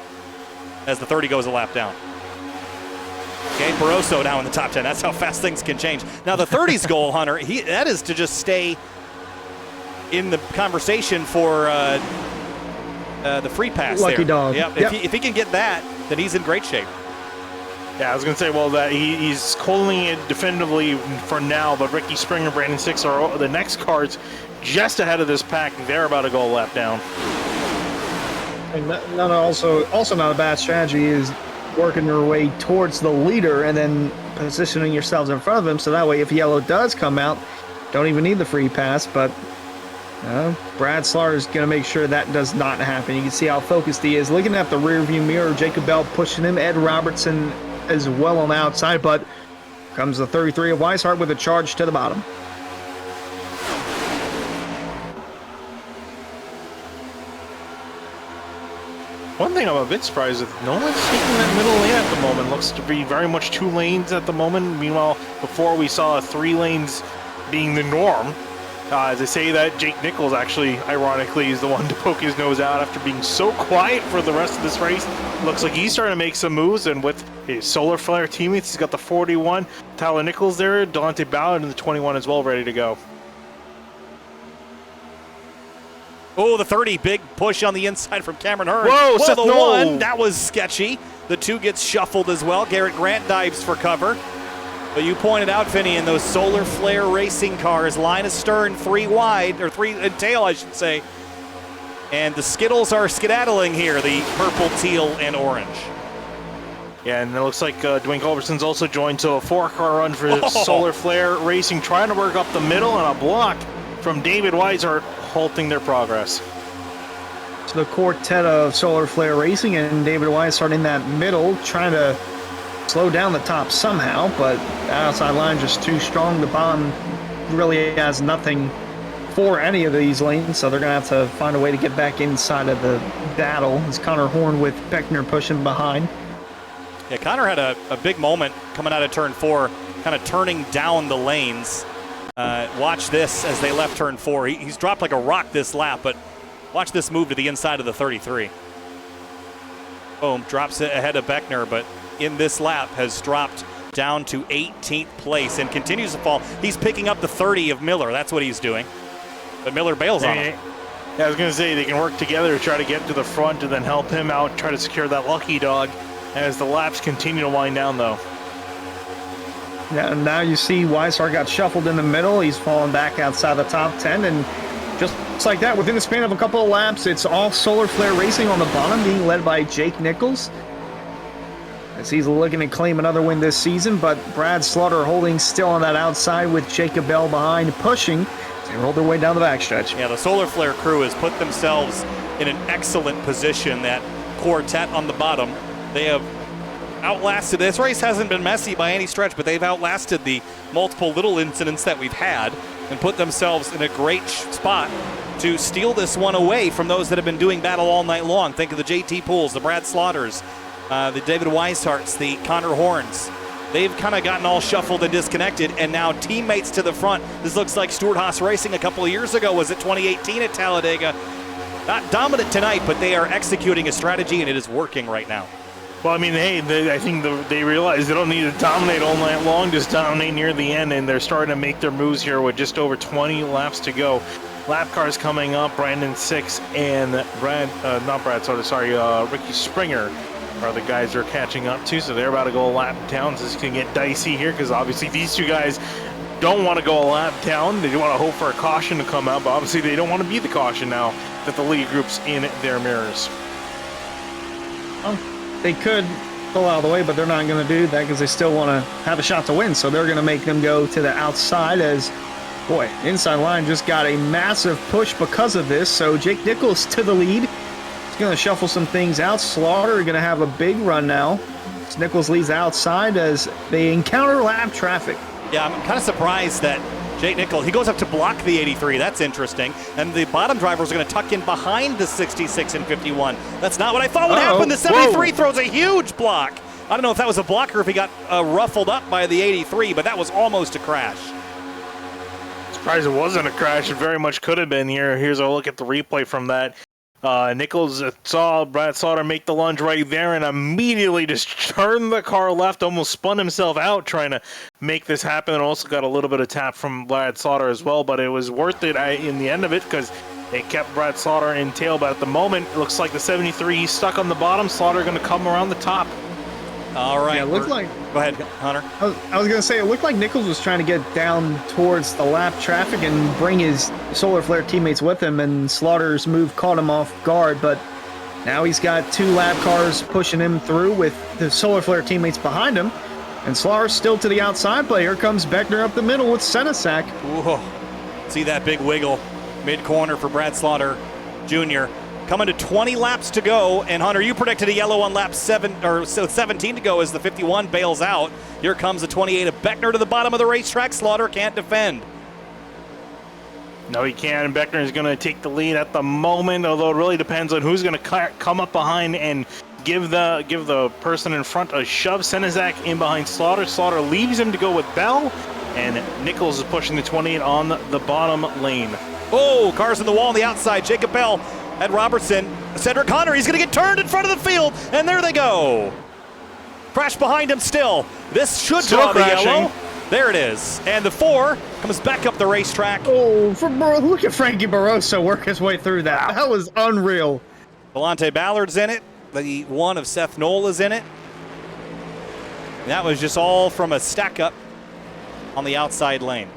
as the 30 goes a lap down. Okay, Barroso now in the top 10. That's how fast things can change. Now the 30's goal, Hunter, that is to just stay in the conversation for the free pass. Lucky there. dog. Yep. If he can get that, then he's in great shape. Yeah, I was going to say, well, that he's holding it definitively for now, but Ricky Springer, Brandon Six are the next cars just ahead of this pack. They're about to go a lap down. And also not a bad strategy is working your way towards the leader and then positioning yourselves in front of him, so that way if yellow does come out, don't even need the free pass. But Brad Slaughter is going to make sure that does not happen. You can see how focused he is. Looking at the rear view mirror, Jacob Bell pushing him, Ed Robertson as well on the outside, but comes the 33 of Weishart with a charge to the bottom. One thing I'm a bit surprised with, no one's taking that middle lane at the moment. Looks to be very much 2 lanes at the moment. Meanwhile, before we saw 3 lanes being the norm. As I say that, Jake Nichols actually, ironically, is the one to poke his nose out after being so quiet for the rest of this race. Looks like he's starting to make some moves, and with his Solar Flare teammates, he's got the 41, Tyler Nichols there, Dante Ballard in the 21 as well, ready to go. Oh, the 30, big push on the inside from Cameron Hearn. Whoa, Seth, the no. 1, that was sketchy. The 2 gets shuffled as well. Garrett Grant dives for cover. But you pointed out, Finney, in those solar flare racing cars, line astern 3 wide, or 3 in tail, I should say. And the Skittles are skedaddling here, the purple, teal, and orange. Yeah, and it looks like Dwayne Culberson's also joined, so a 4-car run for Solar Flare Racing, trying to work up the middle, and a block from David Weishart halting their progress. So the quartet of Solar Flare Racing and David Weishart in that middle, trying to slow down the top somehow, but the outside line just too strong. The bottom really has nothing for any of these lanes, so they're going to have to find a way to get back inside of the battle. As Connor Horn with Beckner pushing behind. Yeah, Connor had a big moment coming out of turn 4, kind of turning down the lanes. Watch this as they left turn 4. He's dropped like a rock this lap, but watch this move to the inside of the 33. Boom, drops it ahead of Beckner, but in this lap has dropped down to 18th place and continues to fall. He's picking up the 30 of Miller. That's what he's doing. But Miller bails on him. Yeah, I was going to say they can work together to try to get to the front and then help him out, try to secure that lucky dog as the laps continue to wind down, though. Yeah, and now you see Weishart got shuffled in the middle. He's fallen back outside the top 10, and just like that, within the span of a couple of laps, it's all Solar Flare Racing on the bottom, being led by Jake Nichols, as he's looking to claim another win this season. But Brad Slaughter holding still on that outside with Jacob Bell behind, pushing. They roll their way down the backstretch. Yeah, the Solar Flare crew has put themselves in an excellent position. That quartet on the bottom, they have outlasted. This race hasn't been messy by any stretch, but they've outlasted the multiple little incidents that we've had and put themselves in a great spot to steal this one away from those that have been doing battle all night long. Think of the JT Pools, the Brad Slaughters, the David Weisharts, the Connor Horns. They've kind of gotten all shuffled and disconnected, and now teammates to the front. This looks like Stuart Haas Racing a couple of years ago. Was it 2018 at Talladega? Not dominant tonight, but they are executing a strategy, and it is working right now. Well, I mean, hey, I think they realize they don't need to dominate all night long, just dominate near the end, and they're starting to make their moves here with just over 20 laps to go. Lap cars coming up, Brandon Six and Ricky Springer are the guys they're catching up to, so they're about to go a lap down. So this can get dicey here because obviously these two guys don't want to go a lap down. They want to hope for a caution to come out, but obviously they don't want to be the caution now that the lead group's in their mirrors. They could pull out of the way, but they're not going to do that because they still want to have a shot to win. So they're going to make them go to the outside as, boy, inside line just got a massive push because of this. So Jake Nichols to the lead. He's going to shuffle some things out. Slaughter going to have a big run now. Nichols leads outside as they encounter lap traffic. Yeah, I'm kind of surprised that Jake Nichols, he goes up to block the 83. That's interesting. And the bottom drivers are going to tuck in behind the 66 and 51. That's not what I thought would happen. The 73 throws a huge block. I don't know if that was a block or if he got ruffled up by the 83, but that was almost a crash. Surprised it wasn't a crash. It very much could have been here. Here's a look at the replay from that. Nichols saw Brad Slaughter make the lunge right there and immediately just turned the car left, almost spun himself out trying to make this happen, and also got a little bit of tap from Brad Slaughter as well, but it was worth it in the end of it because it kept Brad Slaughter in tail. But at the moment, it looks like the 73, he's stuck on the bottom. Slaughter going to come around the top. All right. Yeah, it looked like... Go ahead, Hunter. I was going to say, it looked like Nichols was trying to get down towards the lap traffic and bring his Solar Flare teammates with him, and Slaughter's move caught him off guard, but now he's got 2 lap cars pushing him through with the Solar Flare teammates behind him, and Slaughter's still to the outside, but here comes Beckner up the middle with Senesac. Ooh, see that big wiggle mid-corner for Brad Slaughter Jr. Coming to 20 laps to go, and Hunter, you predicted a yellow on lap 17 to go as the 51 bails out. Here comes the 28 of Beckner to the bottom of the racetrack. Slaughter can't defend. No, he can. Beckner is going to take the lead at the moment, although it really depends on who's going to come up behind and give the person in front a shove. Senesac in behind Slaughter. Slaughter leaves him to go with Bell, and Nichols is pushing the 28 on the bottom lane. Oh, cars in the wall on the outside. Jacob Bell, Ed Robertson, Cedric Connor, he's going to get turned in front of the field, and there they go. Crash behind him still. This should draw the yellow. There it is. And the 4 comes back up the racetrack. Oh, look at Frankie Barroso work his way through that. That was unreal. Delonte Ballard's in it. The 1 of Seth Knoll is in it. And that was just all from a stack up on the outside lane.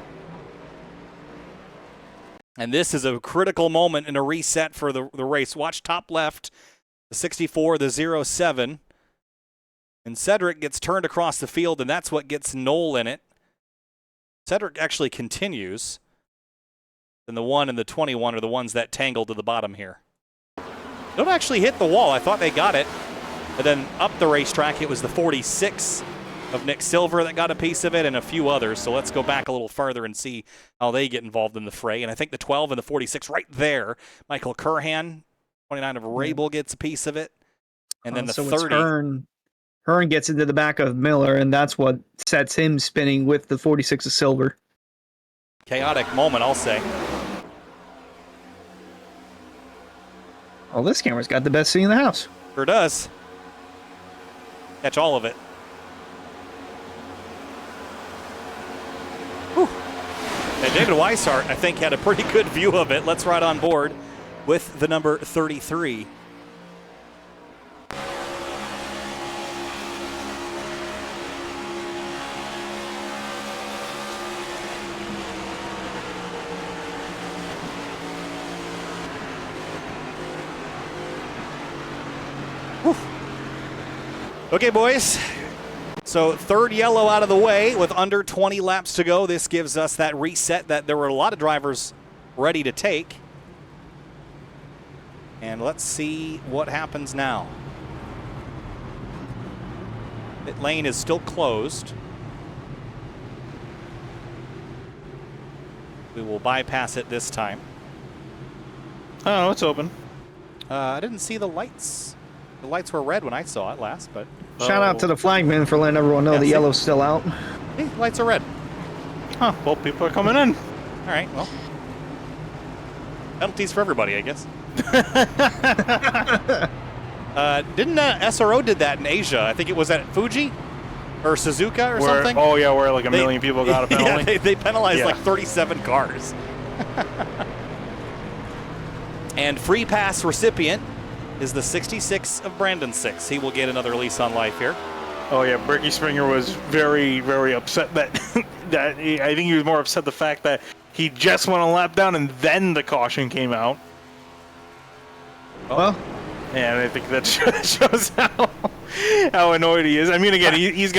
And this is a critical moment in a reset for the race. Watch top left, the 64, the 07. And Cedric gets turned across the field, and that's what gets Noel in it. Cedric actually continues. And the 1 and the 21 are the ones that tangle to the bottom here. Don't actually hit the wall. I thought they got it. But then up the racetrack, it was the 46 of Nick Silver that got a piece of it and a few others. So let's go back a little further and see how they get involved in the fray. And I think the 12 and the 46 right there, Michael Curhan, 29 of Rabel gets a piece of it. And then the so 30. It's Hearn gets into the back of Miller, and that's what sets him spinning with the 46 of Silver. Chaotic moment, I'll say. Oh, this camera's got the best seat in the house. Sure does. Catch all of it. Whew. And David Weishart, I think, had a pretty good view of it. Let's ride on board with the number 33. Okay, boys. So third yellow out of the way with under 20 laps to go. This gives us that reset that there were a lot of drivers ready to take. And let's see what happens now. Pit lane is still closed. We will bypass it this time. Oh, it's open. I didn't see the lights. The lights were red when I saw it last, but... Shout out to the flagman for letting everyone know the yellow's still out. Hey, lights are red. Huh, well, people are coming in. All right, well. Penalties for everybody, I guess. Didn't SRO did that in Asia? I think it was at Fuji or Suzuka or something. Oh, yeah, where like a million people got a penalty. Yeah, they penalized like 37 cars. And free pass recipient is the 66 of Brandon 6. He will get another lease on life here. Oh yeah, Berkey Springer was very, very upset that I think he was more upset the fact that he just went a lap down and then the caution came out. Well, and I think that shows how annoyed he is. I mean, again, he's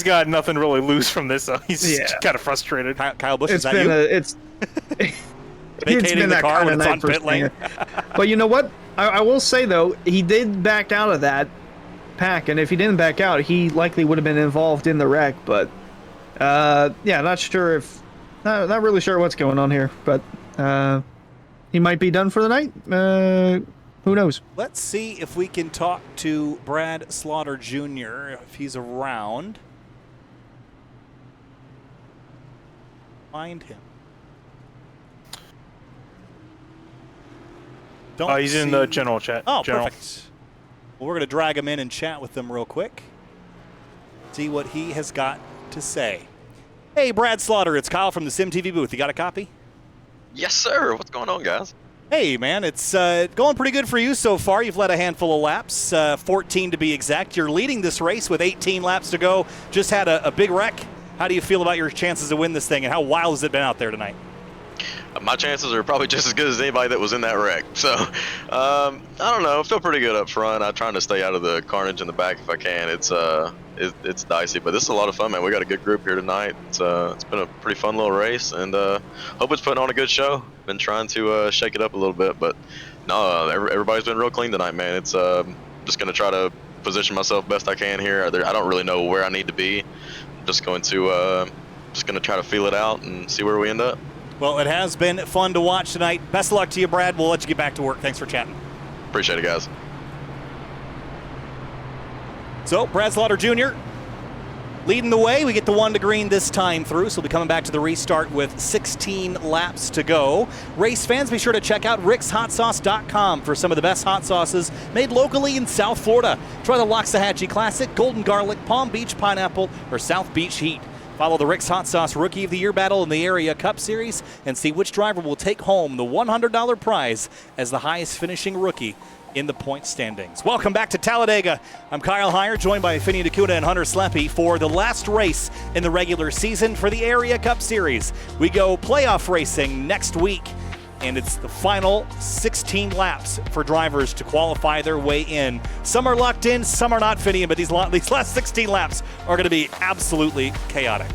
got nothing really loose from this, so he's kind of frustrated. Kyle Busch, it's is that you? It's vacating the car when it's on pit lane. But you know what? I will say, though, he did back out of that pack, and if he didn't back out, he likely would have been involved in the wreck. But, yeah, not really sure what's going on here. But he might be done for the night. Who knows? Let's see if we can talk to Brad Slaughter Jr., if he's around. Find him. He's in the general chat. Oh, perfect. Well, we're going to drag him in and chat with him real quick. See what he has got to say. Hey, Brad Slaughter, it's Kyle from the SimTV booth. You got a copy? Yes, sir. What's going on, guys? Hey, man, it's going pretty good for you so far. You've led a handful of laps, 14 to be exact. You're leading this race with 18 laps to go. Just had a big wreck. How do you feel about your chances to win this thing, and how wild has it been out there tonight? My chances are probably just as good as anybody that was in that wreck. So, I don't know. I feel pretty good up front. I'm trying to stay out of the carnage in the back if I can. It's dicey, but this is a lot of fun, man. We got a good group here tonight. It's been a pretty fun little race, and hope it's putting on a good show. Been trying to shake it up a little bit, but no, everybody's been real clean tonight, man. It's just gonna try to position myself best I can here. I don't really know where I need to be. I'm just going to try to feel it out and see where we end up. Well, it has been fun to watch tonight. Best of luck to you, Brad. We'll let you get back to work. Thanks for chatting. Appreciate it, guys. So, Brad Slaughter Jr. leading the way. We get the 1 to green this time through, so we'll be coming back to the restart with 16 laps to go. Race fans, be sure to check out rickshotsauce.com for some of the best hot sauces made locally in South Florida. Try the Loxahatchee Classic, Golden Garlic, Palm Beach Pineapple, or South Beach Heat. Follow the Rick's Hot Sauce Rookie of the Year battle in the Area Cup Series and see which driver will take home the $100 prize as the highest finishing rookie in the point standings. Welcome back to Talladega. I'm Kyle Heyer, joined by Finney Dakuda and Hunter Sleppy for the last race in the regular season for the Area Cup Series. We go playoff racing next week, and it's the final 16 laps for drivers to qualify their way in. Some are locked in, some are not, Finney, but these last 16 laps are going to be absolutely chaotic.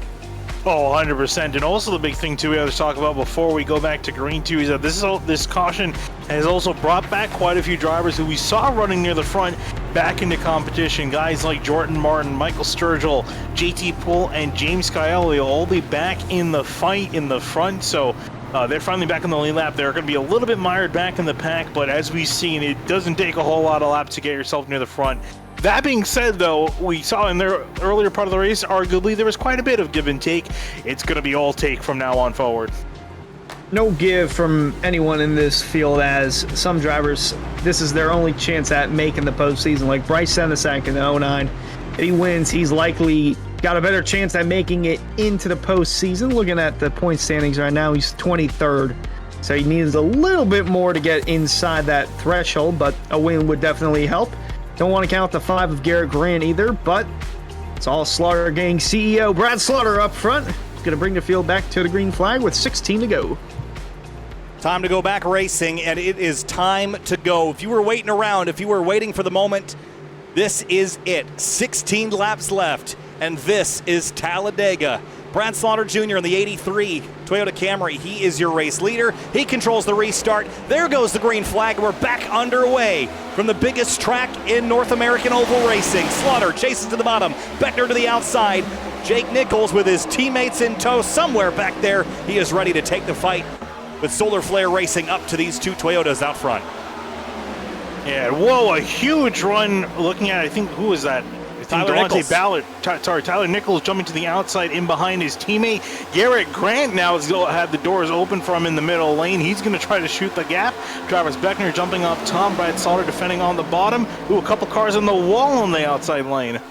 Oh, 100%. And also the big thing, too, we have to talk about before we go back to green, too, is that this caution has also brought back quite a few drivers who we saw running near the front back into competition. Guys like Jordan Martin, Michael Sturgill, JT Poole, and James Scioli will all be back in the fight in the front. So they're finally back in the lead lap. They're going to be a little bit mired back in the pack, but as we've seen, it doesn't take a whole lot of laps to get yourself near the front. That being said, though, we saw in the earlier part of the race, arguably, there was quite a bit of give and take. It's going to be all take from now on forward. No give from anyone in this field, as some drivers, this is their only chance at making the postseason. Like Bryce Senesac in the 09, if he wins, he's likely got a better chance at making it into the postseason. Looking at the point standings right now, he's 23rd. So he needs a little bit more to get inside that threshold, but a win would definitely help. Don't want to count the 5 of Garrett Grant either, but it's all Slaughter Gang CEO Brad Slaughter up front. He's going to bring the field back to the green flag with 16 to go. Time to go back racing, and it is time to go. If you were waiting around, if you were waiting for the moment, this is it. 16 laps left, and this is Talladega. Brad Slaughter Jr. in the 83 Toyota Camry. He is your race leader. He controls the restart. There goes the green flag. We're back underway from the biggest track in North American oval racing. Slaughter chases to the bottom. Beckner to the outside. Jake Nichols with his teammates in tow somewhere back there. He is ready to take the fight with Solar Flare Racing up to these two Toyotas out front. Yeah, whoa, a huge run looking at, I think, who was that? Tyler Nichols. Tyler Nichols jumping to the outside in behind his teammate. Garrett Grant now has had the doors open for him in the middle lane. He's going to try to shoot the gap. Travis Beckner jumping up top. Brad Slaughter defending on the bottom. Ooh, a couple cars on the wall on the outside lane.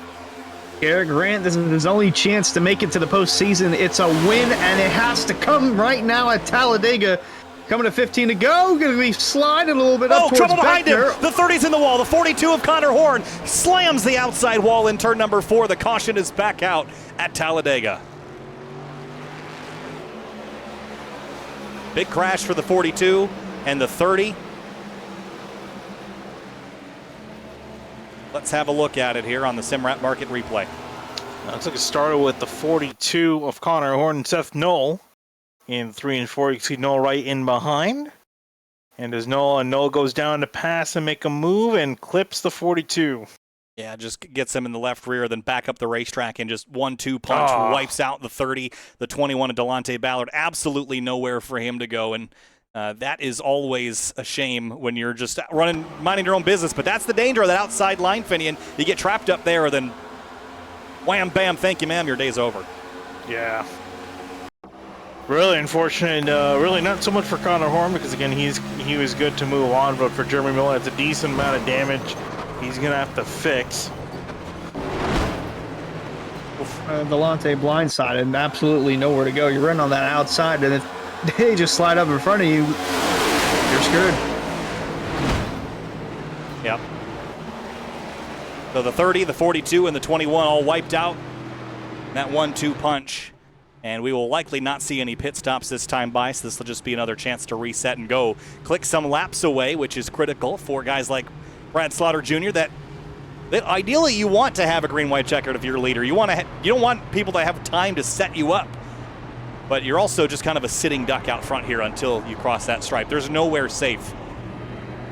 Garrett Grant, this is his only chance to make it to the postseason. It's a win, and it has to come right now at Talladega. Coming to 15 to go. Going to be sliding a little bit up towards trouble behind Beckner. him. The 30's in the wall. The 42 of Connor Horn slams the outside wall in turn number 4. The caution is back out at Talladega. Big crash for the 42 and the 30. Let's have a look at it here on the Simrat Market replay. Looks like it started with the 42 of Connor Horn and Seth Knoll. In 3 and 4, you can see Noel right in behind. And as Noel goes down to pass and make a move and clips the 42. Yeah, just gets him in the left rear, then back up the racetrack and just 1-2 punch, wipes out the 30, the 21 of Delonte Ballard. Absolutely nowhere for him to go, and that is always a shame when you're just minding your own business. But that's the danger of that outside line, Finian. You get trapped up there, then wham, bam, thank you, ma'am, your day's over. Yeah. Really unfortunate. Really not so much for Connor Horn, because again he was good to move on, but for Jeremy Miller, it's a decent amount of damage he's gonna have to fix. Delonte blindsided and absolutely nowhere to go. You're running on that outside, and if they just slide up in front of you, you're screwed. Yep. So the 30, the 42, and the 21 all wiped out. That 1-2 punch. And we will likely not see any pit stops this time by, so this will just be another chance to reset and go. Click some laps away, which is critical for guys like Brad Slaughter Jr. That ideally you want to have a green-white checkered if you're a leader. You don't want people to have time to set you up. But you're also just kind of a sitting duck out front here until you cross that stripe. There's nowhere safe.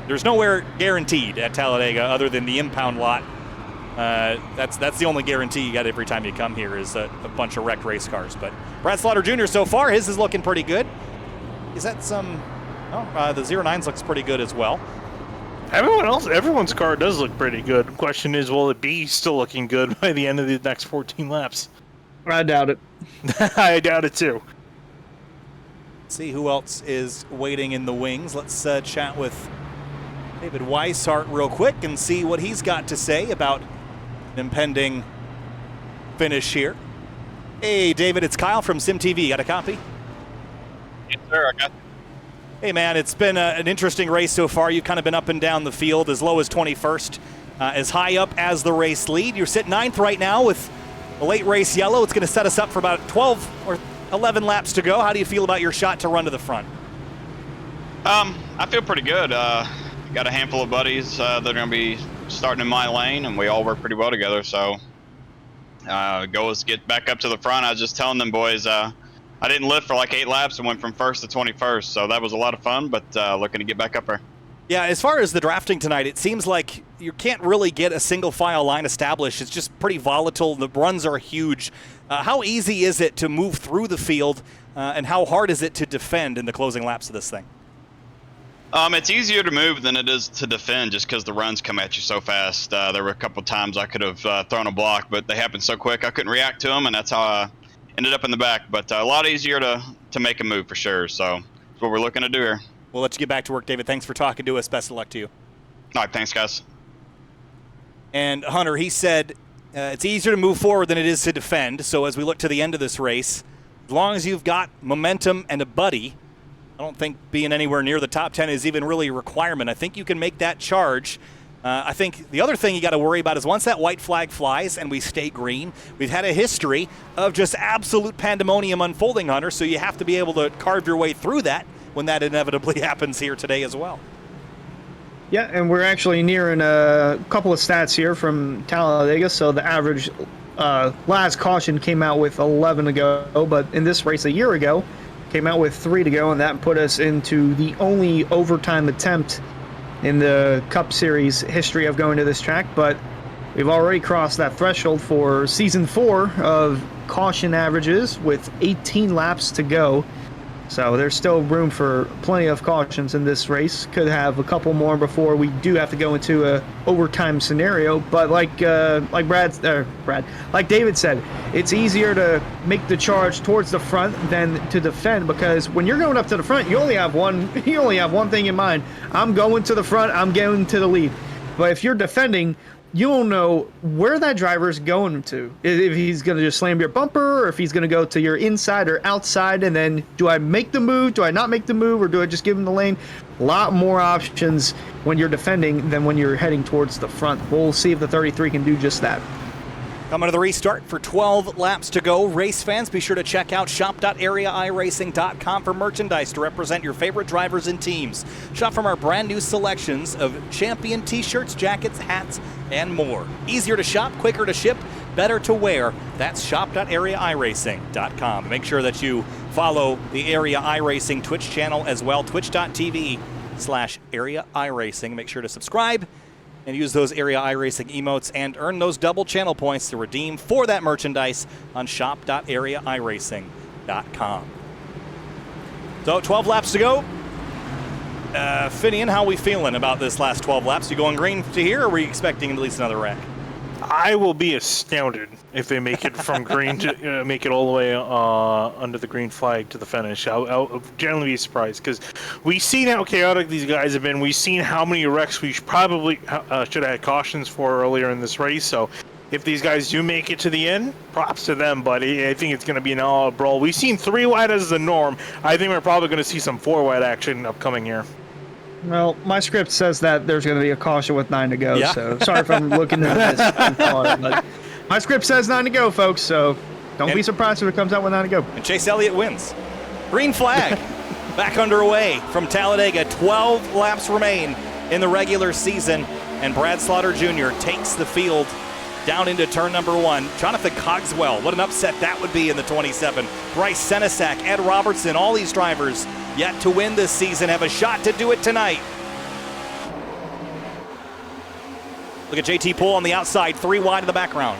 There's nowhere guaranteed at Talladega other than the impound lot. That's the only guarantee you get every time you come here is a bunch of wrecked race cars. But Brad Slaughter Jr. so far, his is looking pretty good. Is that some? Oh, the 09s looks pretty good as well. Everyone's car does look pretty good. The question is, will it be still looking good by the end of the next 14 laps? I doubt it. I doubt it too. See who else is waiting in the wings. Let's chat with David Weishart real quick and see what he's got to say about an impending finish here. Hey, David, it's Kyle from SimTV. Got a copy? Yes, sir. I got you. Hey, man, it's been an interesting race so far. You've kind of been up and down the field, as low as 21st, as high up as the race lead. You're sitting 9th right now with a late race yellow. It's going to set us up for about 12 or 11 laps to go. How do you feel about your shot to run to the front? I feel pretty good. Got a handful of buddies that are going to be starting in my lane, and we all work pretty well together. So, goal is get back up to the front. I was just telling them boys, I didn't lift for like 8 laps and went from 1st to 21st, so that was a lot of fun, but looking to get back up there. Yeah, as far as the drafting tonight, it seems like you can't really get a single file line established. It's just pretty volatile. The runs are huge. How easy is it to move through the field, and how hard is it to defend in the closing laps of this thing? It's easier to move than it is to defend just because the runs come at you so fast. There were a couple times I could have thrown a block, but they happened so quick I couldn't react to them, and that's how I ended up in the back. But a lot easier to make a move for sure. So that's what we're looking to do here. We'll let you get back to work, David. Thanks for talking to us. Best of luck to you. All right, thanks, guys. And Hunter, he said it's easier to move forward than it is to defend. So as we look to the end of this race, as long as you've got momentum and a buddy, I don't think being anywhere near the top 10 is even really a requirement. I think you can make that charge. I think the other thing you got to worry about is once that white flag flies and we stay green, we've had a history of just absolute pandemonium unfolding, Hunter, so you have to be able to carve your way through that when that inevitably happens here today as well. Yeah, and we're actually nearing a couple of stats here from Talladega. So the average last caution came out with 11 to go, but in this race a year ago, came out with 3 to go, and that put us into the only overtime attempt in the Cup Series history of going to this track. But we've already crossed that threshold for Season 4 of caution averages with 18 laps to go. So there's still room for plenty of cautions in this race. Could have a couple more before we do have to go into a overtime scenario. But like David said, it's easier to make the charge towards the front than to defend, because when you're going up to the front, you only have one thing in mind. I'm going to the front. I'm getting to the lead. But if you're defending, you don't know where that driver's going to. If he's going to just slam your bumper, or if he's going to go to your inside or outside, and then do I make the move, do I not make the move, or do I just give him the lane? A lot more options when you're defending than when you're heading towards the front. We'll see if the 33 can do just that. Coming to the restart for 12 laps to go. Race fans, be sure to check out shop.areairacing.com for merchandise to represent your favorite drivers and teams. Shop from our brand new selections of champion t-shirts, jackets, hats, and more. Easier to shop, quicker to ship, better to wear. That's shop.areairacing.com. Make sure that you follow the Area iRacing Twitch channel as well, twitch.tv/Area iRacing. Make sure to subscribe and use those Area iRacing emotes and earn those double channel points to redeem for that merchandise on shop.areairacing.com. So 12 laps to go. Finian, how are we feeling about this last 12 laps? You going green to here, or are we expecting at least another wreck? I will be astounded if they make it from green to make it all the way under the green flag to the finish. I'll generally be surprised, because we've seen how chaotic these guys have been. We've seen how many wrecks we probably should have had cautions for earlier in this race. So if these guys do make it to the end, props to them, buddy. I think it's going to be an all-out brawl. We've seen 3 wide as the norm. I think we're probably going to see some 4 wide action upcoming here. Well, my script says that there's going to be a caution with 9 to go, Yeah. so sorry if I'm looking at this too far, but my script says 9 to go, folks, so don't be surprised if it comes out with 9 to go. And Chase Elliott wins. Green flag back underway from Talladega. 12 laps remain in the regular season, and Brad Slaughter Jr. takes the field down into turn number 1. Jonathan Cogswell, what an upset that would be in the 27. Bryce Senesac, Ed Robertson, all these drivers yet to win this season have a shot to do it tonight. Look at JT Poole on the outside, 3 wide in the background.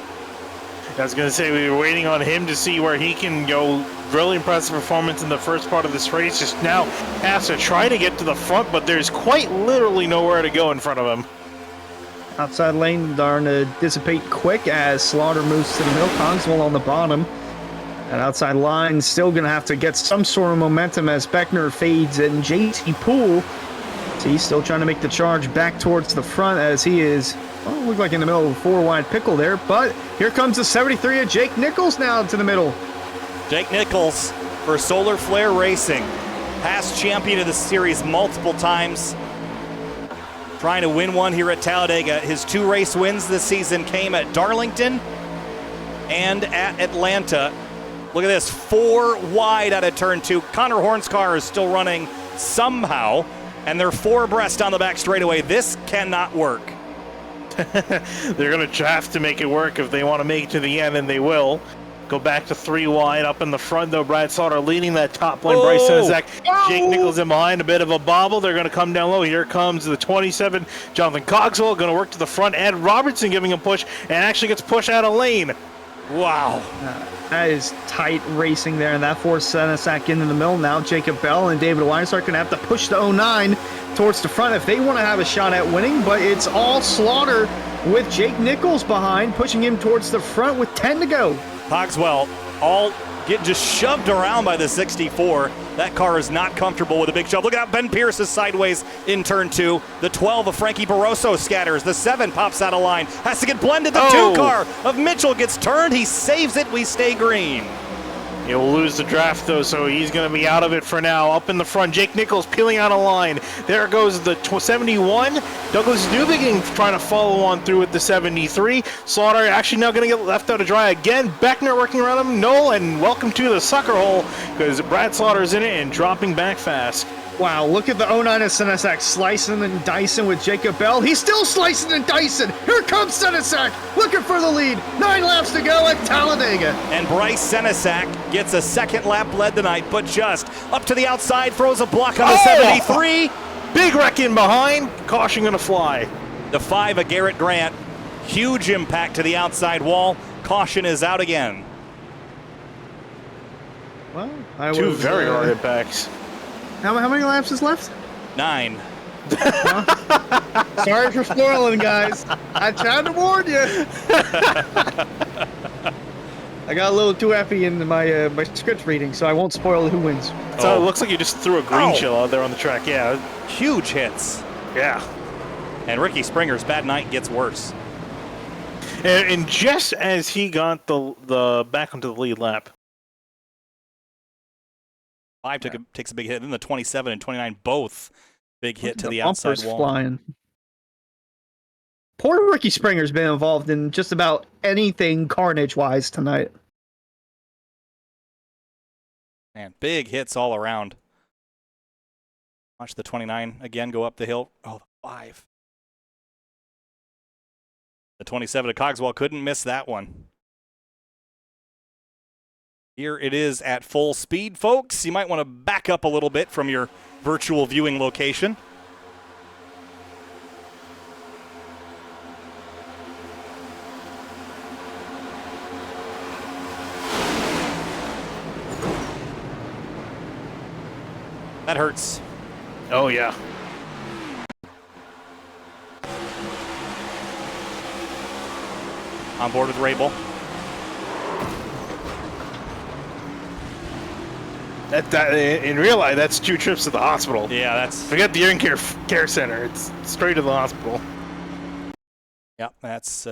I was going to say, we were waiting on him to see where he can go. Really impressive performance in the first part of this race. Just now has to try to get to the front, but there's quite literally nowhere to go in front of him. Outside lane starting to dissipate quick as Slaughter moves to the middle. Cogswell on the bottom. And outside line still going to have to get some sort of momentum as Beckner fades, and JT Poole, so he's still trying to make the charge back towards the front as he is, well, look like in the middle of a 4-wide pickle there. But here comes the 73 of Jake Nichols now to the middle. Jake Nichols for Solar Flare Racing. past champion of the series multiple times, trying to win one here at Talladega. His 2 race wins this season came at Darlington and at Atlanta. Look at this, 4 wide out of turn 2. Connor Horn's car is still running somehow, and they're 4 abreast on the back straightaway. This cannot work. They're going to have to make it work if they want to make it to the end, and they will. Go back to 3 wide up in the front, though. Brad Slaughter leading that top line. Bryce Senezak, Jake Nichols in behind, a bit of a bobble. They're going to come down low. Here comes the 27, Jonathan Cogswell, going to work to the front. Ed Robertson giving him push, and actually gets pushed out of lane. Wow. That is tight racing there, and that forced Senezak into the middle. Now Jacob Bell and David Weisart going to have to push the 09 towards the front if they want to have a shot at winning, but it's all Slaughter with Jake Nichols behind, pushing him towards the front with 10 to go. Cogswell all getting just shoved around by the 64. That car is not comfortable with a big shove. Look out, Ben Pierce is sideways in turn 2. The 12 of Frankie Barroso scatters. The 7 pops out of line. Has to get blended. The 2 car of Mitchell gets turned. He saves it. We stay green. He'll lose the draft, though, so he's going to be out of it for now. Up in the front, Jake Nichols peeling out of line. There goes the 71. Douglas Dubiging trying to follow on through with the 73. Slaughter actually now going to get left out to dry again. Beckner working around him. No, and welcome to the sucker hole, because Brad Slaughter's in it and dropping back fast. Wow, look at the 09 of Senezak slicing and dicing with Jacob Bell. He's still slicing and dicing. Here comes Senezak looking for the lead. 9 laps to go at Talladega. And Bryce Senezak gets a 2nd lap led tonight, but just up to the outside, throws a block on the 73. Big wreck in behind. Caution going to fly. The 5 of Garrett Grant. Huge impact to the outside wall. Caution is out again. Well, 2 very hard impacts. How many laps is left? 9. Sorry for spoiling, guys. I tried to warn you. I got a little too happy in my my script reading, so I won't spoil who wins. So it looks like you just threw a green shell out there on the track. Yeah. Huge hits. Yeah. And Ricky Springer's bad night gets worse. And just as he got the back onto the lead lap. 5 takes a big hit. Then the 27 and 29 both big hit to the outside wall. Flying. Poor Ricky Springer's been involved in just about anything carnage-wise tonight. Man, big hits all around. Watch the 29 again go up the hill. Oh, the 5. The 27 of Cogswell couldn't miss that one. Here it is at full speed, folks. You might want to back up a little bit from your virtual viewing location. That hurts. Oh, yeah. On board with Rabel. In real life, that's 2 trips to the hospital. Yeah, that's... Forget the urgent care center. It's straight to the hospital. Yeah, that's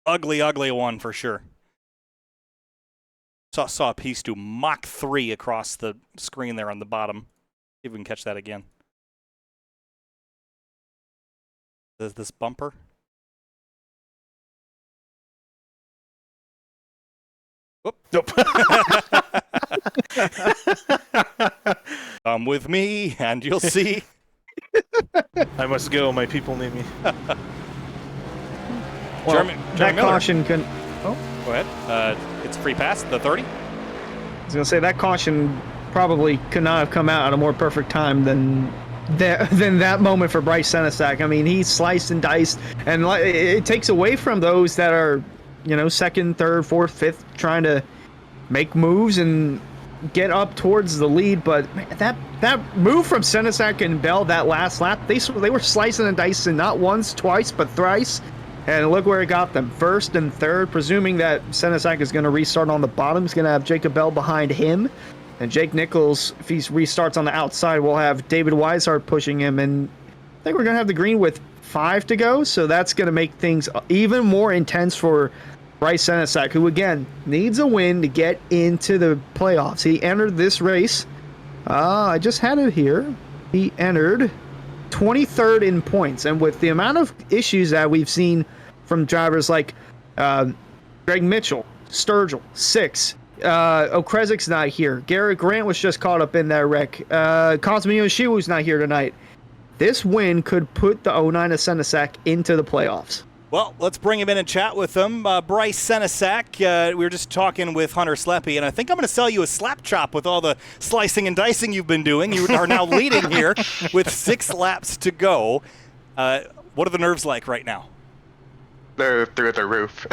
ugly one for sure. Saw a piece do Mach 3 across the screen there on the bottom. See if we can catch that again. Is this bumper? Whoop. Nope. Come with me and you'll see. I must go. My people need me. Well, Jeremy that Miller. caution can... Oh, Go ahead. It's free pass, the 30. I was going to say, that caution probably could not have come out at a more perfect time than that moment for Bryce Senezak. I mean, he sliced and diced, and it takes away from those that are, you know, 2nd, 3rd, 4th, 5th, trying to make moves and get up towards the lead. But that move from Senezak and Bell that last lap, they were slicing and dicing not once, twice, but thrice. And look where it got them. 1st and 3rd, presuming that Senezak is going to restart on the bottom. He's going to have Jacob Bell behind him. And Jake Nichols, if he restarts on the outside, will have David Weishart pushing him. And I think we're going to have the green with 5 to go. So that's going to make things even more intense for Bryce Senezak, who, again, needs a win to get into the playoffs. He entered this race I just had it here. He entered 23rd in points, and with the amount of issues that we've seen from drivers like Greg Mitchell, Sturgill, 6. Okrezik's not here. Garrett Grant was just caught up in that wreck. Kazumi Oshiwu's not here tonight. This win could put the 09 of Senesac into the playoffs. Well, let's bring him in and chat with him. Bryce Senesac, we were just talking with Hunter Sleppy, and I think I'm going to sell you a slap chop with all the slicing and dicing you've been doing. You are now leading here with 6 laps to go. What are the nerves like right now? They're through the roof.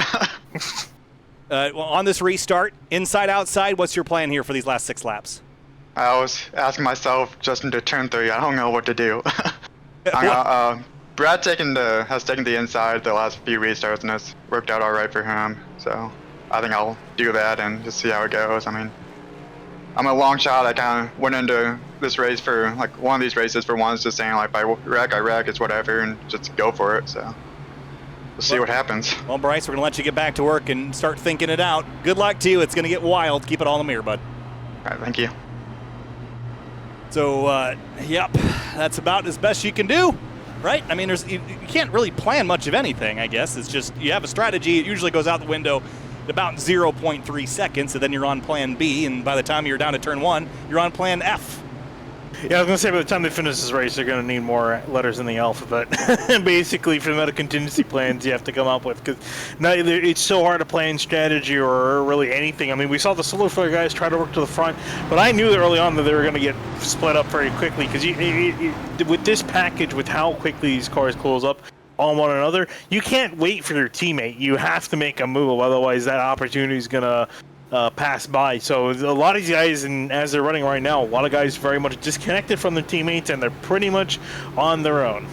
Well, on this restart, inside, outside, what's your plan here for these last 6 laps? I was asking myself just into turn 3, I don't know what to do. Brad has taken the inside the last few restarts, and it's worked out all right for him. So I think I'll do that and just see how it goes. I mean, I'm a long shot. I kind of went into this race for like one of these races for once, just saying like, if I wreck, it's whatever, and just go for it. So we'll see what happens. Well, Bryce, we're going to let you get back to work and start thinking it out. Good luck to you. It's going to get wild. Keep it all in the mirror, bud. All right, thank you. So, yep, that's about as best you can do. Right? I mean, you can't really plan much of anything, I guess. It's just you have a strategy. It usually goes out the window at about 0.3 seconds, and then you're on plan B, and by the time you're down to turn 1, you're on plan F. Yeah, I was going to say, by the time they finish this race, they're going to need more letters in the alphabet. Basically, for the amount of contingency plans you have to come up with. Because it's so hard to plan strategy or really anything. I mean, we saw the solo filler guys try to work to the front, but I knew early on that they were going to get split up very quickly. Because with this package, with how quickly these cars close up on one another, you can't wait for your teammate. You have to make a move, otherwise that opportunity is going to pass by. So a lot of these guys, and as they're running right now, a lot of guys very much disconnected from their teammates, and they're pretty much on their own.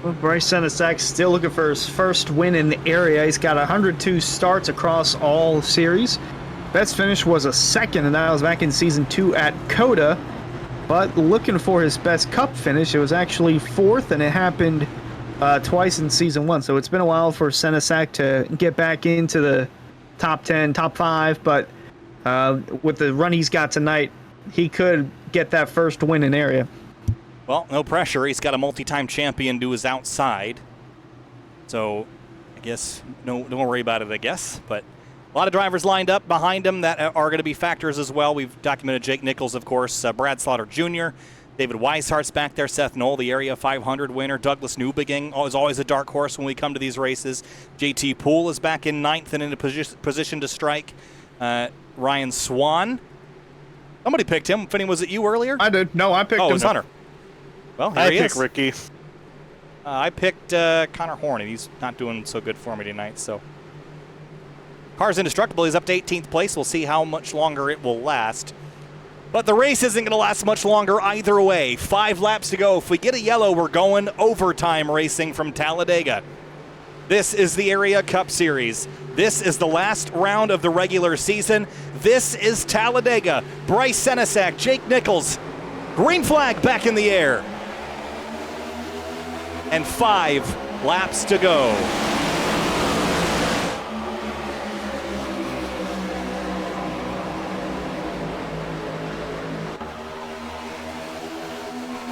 Well, Bryce Senesac still looking for his first win in the area. He's got 102 starts across all series. Best finish was a 2nd, and that was back in Season 2 at Coda. But looking for his best Cup finish, it was actually 4th, and it happened twice in Season 1. So it's been a while for Senesac to get back into the top 10, top 5, but with the run he's got tonight, he could get that first win in area. Well, no pressure. He's got a multi-time champion to his outside. So I guess don't worry about it, I guess. But a lot of drivers lined up behind him that are going to be factors as well. We've documented Jake Nichols, of course, Brad Slaughter Jr., David Weishart's back there, Seth Knoll, the Area 500 winner, Douglas Newbegin is always a dark horse when we come to these races. JT Poole is back in 9th and in a position to strike. Ryan Swan. Somebody picked him. Finney, was it you earlier? I did. No, I picked him. Oh, it was Hunter. Well, here he is. I picked Ricky. I picked Connor Horn, and he's not doing so good for me tonight. So, Cars Indestructible is up to 18th place. We'll see how much longer it will last. But the race isn't going to last much longer either way. 5 laps to go. If we get a yellow, we're going overtime racing from Talladega. This is the Area Cup Series. This is the last round of the regular season. This is Talladega. Bryce Senesac, Jake Nichols. Green flag back in the air. And 5 laps to go.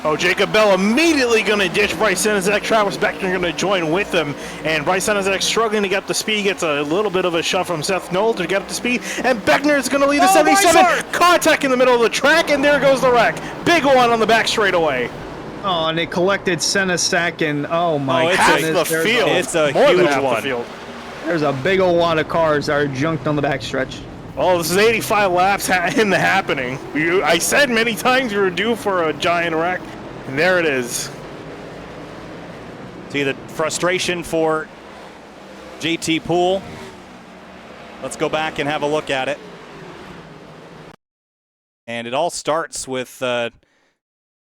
Oh, Jacob Bell immediately going to ditch Bryce Senesac. Travis Beckner going to join with him. And Bryce Senesac struggling to get up to speed. Gets a little bit of a shove from Seth Knoll to get up to speed. And Beckner is going to lead the 77. Contact in the middle of the track, and there goes the wreck. Big one on the back straightaway. Oh, and it collected Senesac, and oh my goodness. The field. It's a More huge than one. The field. There's a big old lot of cars that are junked on the backstretch. Oh, this is 85 laps in the happening. I said many times we were due for a giant wreck. And there it is. See the frustration for JT Poole. Let's go back and have a look at it. And it all starts with the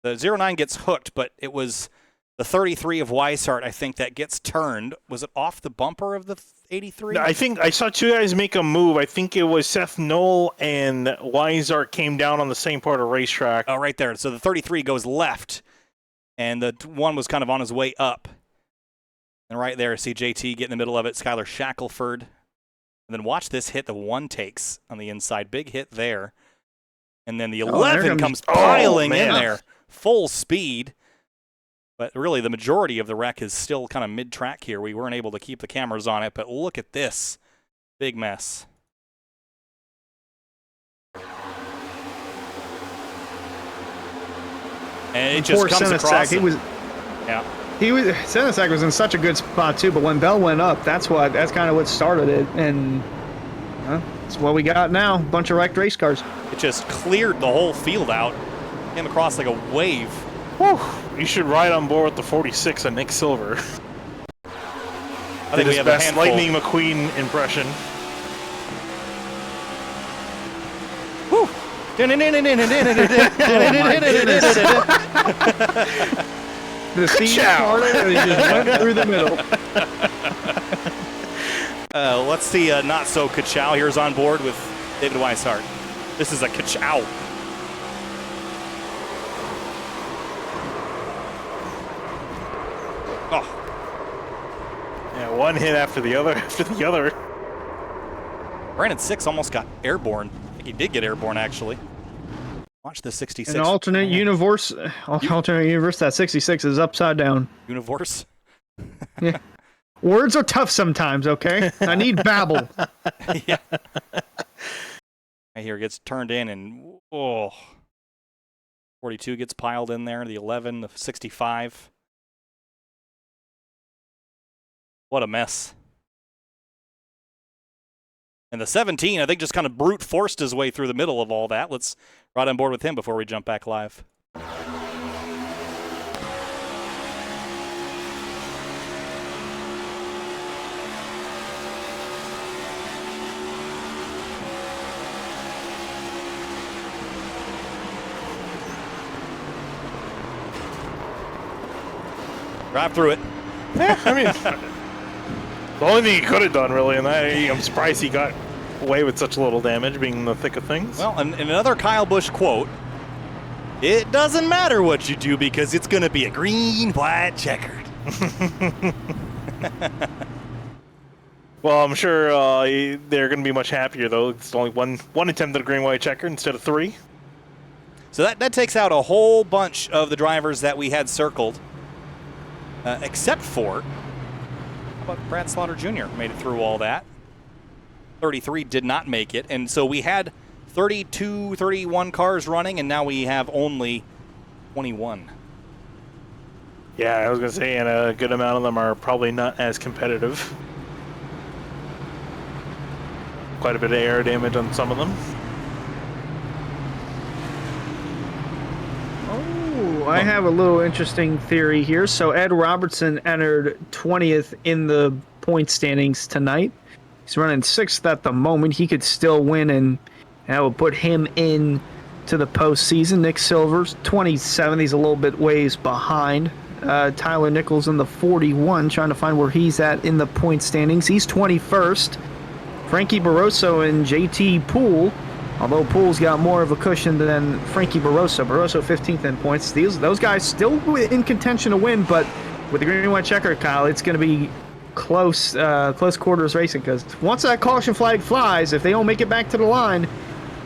09 gets hooked, but it was the 33 of Weishart, I think, that gets turned. Was it off the bumper of the 83? I think I saw 2 guys make a move. I think it was Seth Knoll and Weishart came down on the same part of the racetrack. Oh, right there. So the 33 goes left, and the one was kind of on his way up. And right there, see JT get in the middle of it, Skylar Shackelford. And then watch this hit the 1 takes on the inside. Big hit there. And then the 11 comes piling in there, full speed. But really, the majority of the wreck is still kind of mid-track here. We weren't able to keep the cameras on it, but look at this. Big mess. And it just comes across. Senesac was in such a good spot too, but when Bell went up, that's kind of what started it, and that's what we got now. A bunch of wrecked race cars. It just cleared the whole field out. Came across like a wave. Whew. You should ride on board with the 46 of Nick Silver. I think we have best a handful. Lightning McQueen impression. Woo! The seat parted and he just went through the middle. Let's see not so Kachow. Here's on board with David Weishart. This is a Kachow. Oh. Yeah, one hit after the other Brandon Six almost got airborne. I think he did get airborne, actually. Watch the 66. An alternate universe, that 66 is upside down. Universe? Yeah. Words are tough sometimes, okay? I need babble. Yeah. Right here gets turned in, and 42 gets piled in there. The 11, the 65. What a mess. And the 17, I think, just kind of brute forced his way through the middle of all that. Let's ride on board with him before we jump back live. Drive through it. Yeah, I mean, the only thing he could have done, really, and I'm surprised he got away with such little damage, being in the thick of things. Well, and another Kyle Busch quote, "It doesn't matter what you do because it's going to be a green, white, checkered." Well, I'm sure they're going to be much happier, though. It's only one attempt at a green, white, checkered instead of 3. So that takes out a whole bunch of the drivers that we had circled, except for, how about Brad Slaughter Jr. made it through all that. 33 did not make it, and so we had 32, 31 cars running, and now we have only 21. Yeah, I was going to say, and a good amount of them are probably not as competitive. Quite a bit of air damage on some of them. I have a little interesting theory here. So Ed Robertson entered 20th in the point standings tonight. He's running 6th at the moment. He could still win, and that would put him in to the postseason. Nick Silver's 27th. He's a little bit ways behind. Tyler Nichols in the 41, trying to find where he's at in the point standings. He's 21st. Frankie Barroso and JT Poole, although Poole's got more of a cushion than Frankie Barroso. Barroso 15th in points. Those guys still in contention to win, but with the green white checker, Kyle, it's going to be close quarters racing, because once that caution flag flies, if they don't make it back to the line,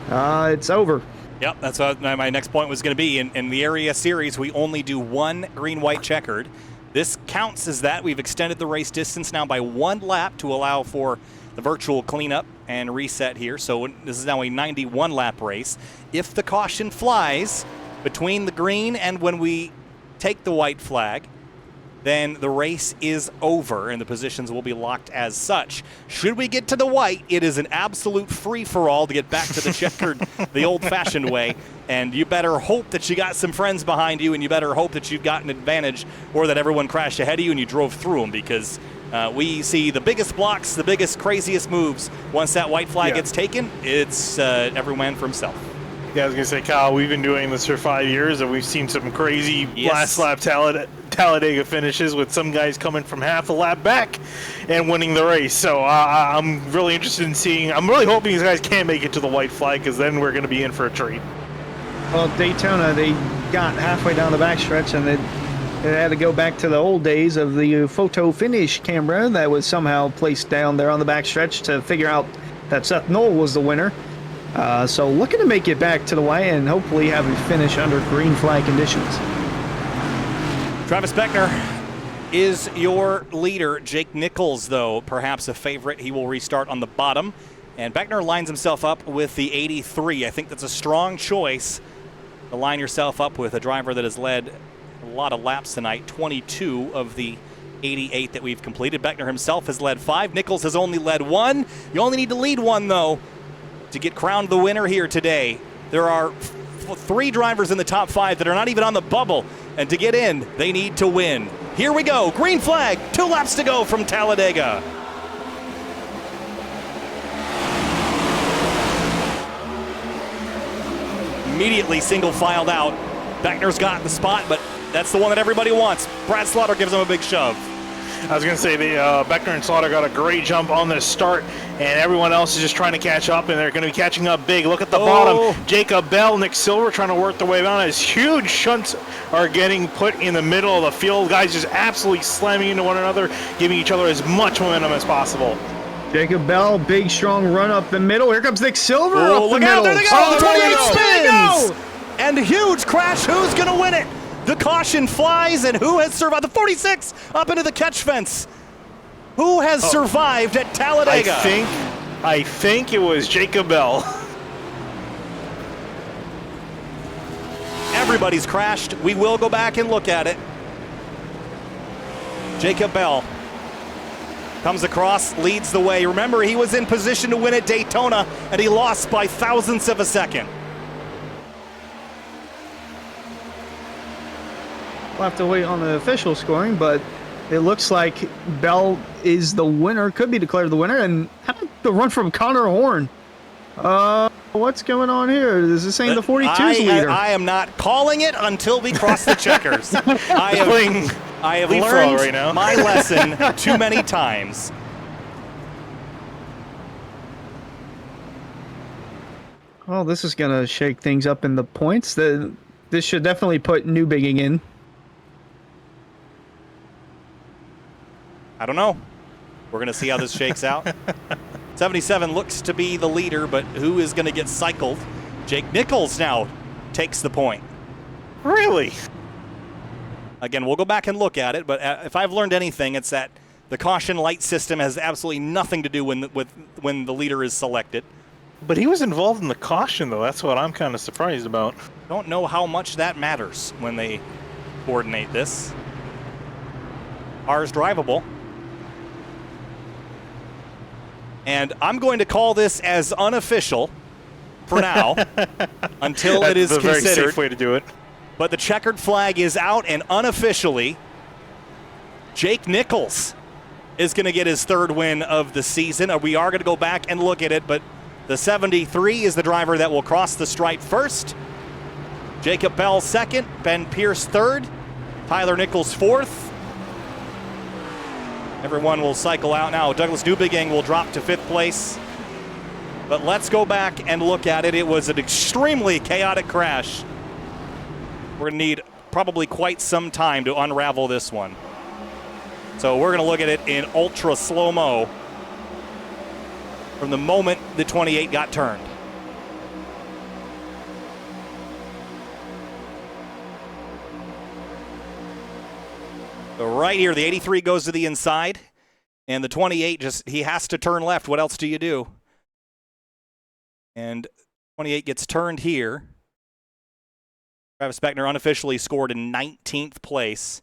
it's over. Yep, that's what my next point was going to be. In the area series, we only do one green white checkered. This counts as that. We've extended the race distance now by 1 lap to allow for the virtual cleanup and reset here. So this is now a 91 lap race. If the caution flies between the green and when we take the white flag, then the race is over and the positions will be locked as such. Should we get to the white, it is an absolute free-for-all to get back to the checkered the old-fashioned way, and you better hope that you got some friends behind you, and you better hope that you've got an advantage, or that everyone crashed ahead of you and you drove through them, because we see the biggest blocks, the biggest, craziest moves. Once that white flag gets taken, it's every man for himself. Yeah, I was going to say, Kyle, we've been doing this for 5 years, and we've seen some crazy last lap Talladega finishes with some guys coming from half a lap back and winning the race. So I'm really interested in seeing. I'm really hoping these guys can't make it to the white flag, because then we're going to be in for a treat. Well, Daytona, they got halfway down the backstretch, and they had to go back to the old days of the photo finish camera that was somehow placed down there on the backstretch to figure out that Seth Knoll was the winner. So looking to make it back to the white and hopefully have a finish under green flag conditions. Travis Beckner is your leader. Jake Nichols, though, perhaps a favorite. He will restart on the bottom. And Beckner lines himself up with the 83. I think that's a strong choice to line yourself up with a driver that has led a lot of laps tonight, 22 of the 88 that we've completed. Beckner himself has led 5. Nichols has only led 1. You only need to lead 1, though, to get crowned the winner here today. There are 3 drivers in the top 5 that are not even on the bubble, and to get in, they need to win. Here we go, green flag, 2 laps to go from Talladega. Immediately single filed out. Beckner's got the spot, but that's the one that everybody wants. Brad Slaughter gives him a big shove. I was going to say, Beckner and Slaughter got a great jump on this start, and everyone else is just trying to catch up, and they're going to be catching up big. Look at the bottom. Jacob Bell, Nick Silver trying to work their way down as huge shunts are getting put in the middle of the field. Guys just absolutely slamming into one another, giving each other as much momentum as possible. Jacob Bell, big strong run up the middle. Here comes Nick Silver up the look middle. out, there they go, the 28 spins! And a huge crash, who's going to win it? The caution flies, and who has survived? The 46 up into the catch fence. Who has survived at Talladega? I think it was Jacob Bell. Everybody's crashed. We will go back and look at it. Jacob Bell comes across, leads the way. Remember, he was in position to win at Daytona, and he lost by thousandths of a second. We'll have to wait on the official scoring, but it looks like Bell is the winner, could be declared the winner. And how about the run from Connor Horn? What's going on here? Is this saying the 42's leader? I am not calling it until we cross the checkers. I have learned right now. my lesson too many times. Well, this is going to shake things up in the points. This should definitely put Newbigging in. I don't know. We're going to see how this shakes out. 77 looks to be the leader, but who is going to get cycled? Jake Nichols now takes the point. Really? Again, we'll go back and look at it, but if I've learned anything, it's that the caution light system has absolutely nothing to do when the leader is selected. But he was involved in the caution, though. That's what I'm kind of surprised about. Don't know how much that matters when they coordinate this. Car's drivable. And I'm going to call this as unofficial for now until it is That's a very considered. safe way to do it. But the checkered flag is out, and unofficially, Jake Nichols is going to get his 3rd win of the season. We are going to go back and look at it, but the 73 is the driver that will cross the stripe first. Jacob Bell 2nd, Ben Pierce 3rd, Tyler Nichols 4th. Everyone will cycle out now. Douglas Newbigging will drop to 5th place. But let's go back and look at it. It was an extremely chaotic crash. We're going to need probably quite some time to unravel this one. So we're going to look at it in ultra slow-mo from the moment the 28 got turned. So right here, the 83 goes to the inside, and the 28 he has to turn left. What else do you do? And 28 gets turned here. Travis Beckner unofficially scored in 19th place.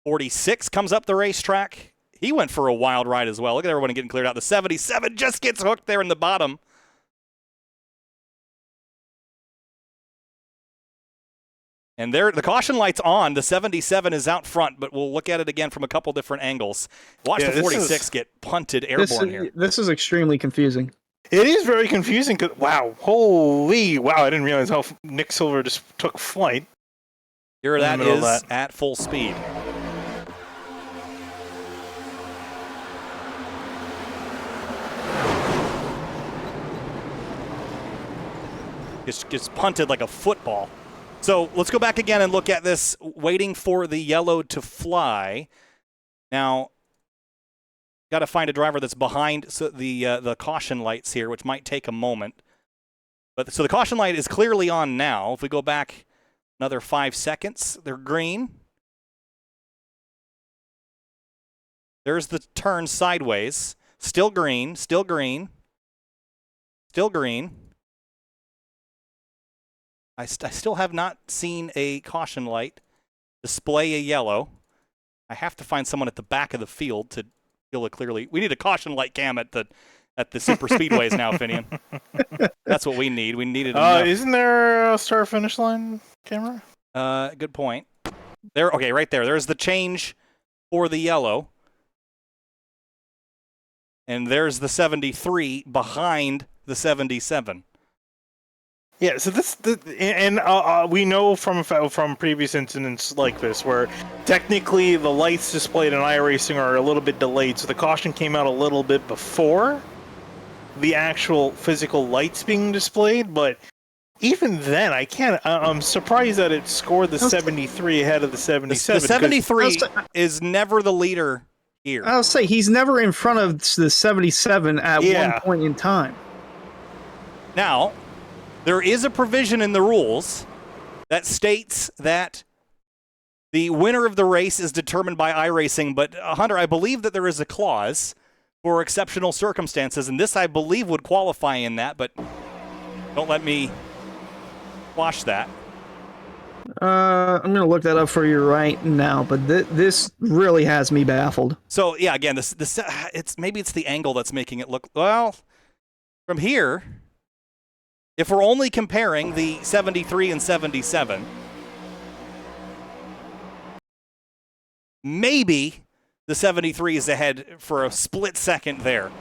46 comes up the racetrack. He went for a wild ride as well. Look at everyone getting cleared out. The 77 just gets hooked there in the bottom. And there, the caution light's on. The 77 is out front, but we'll look at it again from a couple different angles. Watch the 46 get punted airborne here. This is extremely confusing. It is very confusing. Cause, wow, I didn't realize how Nick Silver just took flight. Here that is at full speed. Just gets punted like a football. So let's go back again and look at this, waiting for the yellow to fly. Now, got to find a driver that's behind the caution lights here, which might take a moment. But so the caution light is clearly on now. If we go back another 5 seconds, they're green. There's the turn sideways. Still green, still green, still green. I still have not seen a caution light display a yellow. I have to find someone at the back of the field to feel it clearly. We need a caution light cam at the super speedways now, Finian. That's what we need. We needed enough. Isn't there a start finish line camera? Good point. There. Okay, right there. There's the change for the yellow. And there's the 73 behind the 77. Yeah, so we know from previous incidents like this where technically the lights displayed in iRacing are a little bit delayed, so the caution came out a little bit before the actual physical lights being displayed, but even then, I'm surprised that it scored the 73 ahead of the 77. The 73 is never the leader here. I'll say he's never in front of the 77 at one point in time. Now, there is a provision in the rules that states that the winner of the race is determined by iRacing, but Hunter, I believe that there is a clause for exceptional circumstances, and this, I believe, would qualify in that, but don't let me quash that. I'm going to look that up for you right now, but this really has me baffled. So, yeah, again, maybe it's the angle that's making it look, well, from here, if we're only comparing the 73 and 77, maybe the 73 is ahead for a split second there.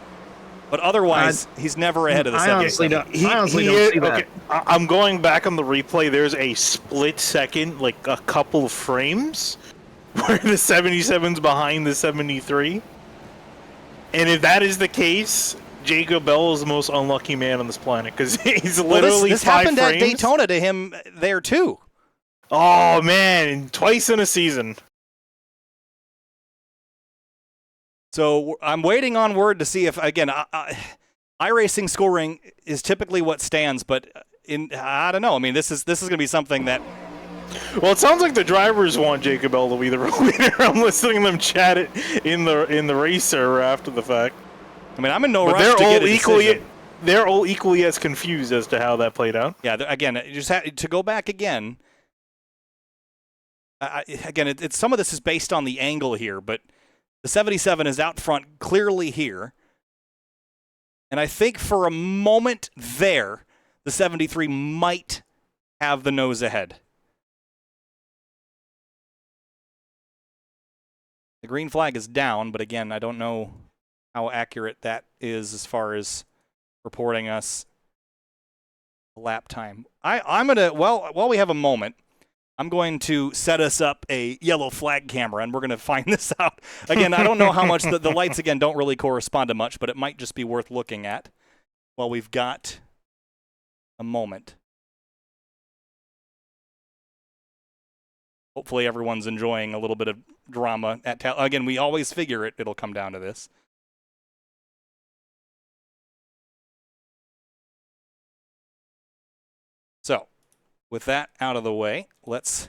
But otherwise, he's never ahead of the 77. I honestly don't see that. Okay, I'm going back on the replay. There's a split second, like a couple of frames, where the 77's behind the 73. And if that is the case, Jacob Bell is the most unlucky man on this planet because he's literally this 5 happened frames. at Daytona to him there too. Oh man, twice in a season. So I'm waiting on word to see if, again, iRacing scoring is typically what stands, but I don't know. I mean, this is going to be something that. Well, it sounds like the drivers want Jacob Bell to be the leader. I'm listening to them chat it in the racer after the fact. I mean, I'm in no rush to get a decision. They're all equally as confused as to how that played out. Yeah, again, you just have to go back again. It's some of this is based on the angle here, but the 77 is out front clearly here. And I think for a moment there, the 73 might have the nose ahead. The green flag is down, but again, I don't know how accurate that is as far as reporting us lap time. I'm going to, while we have a moment, I'm going to set us up a yellow flag camera, and we're going to find this out. Again, I don't know how much the lights, again, don't really correspond to much, but it might just be worth looking at while we've got a moment. Hopefully everyone's enjoying a little bit of drama at again, we always figure it'll come down to this. So, with that out of the way, let's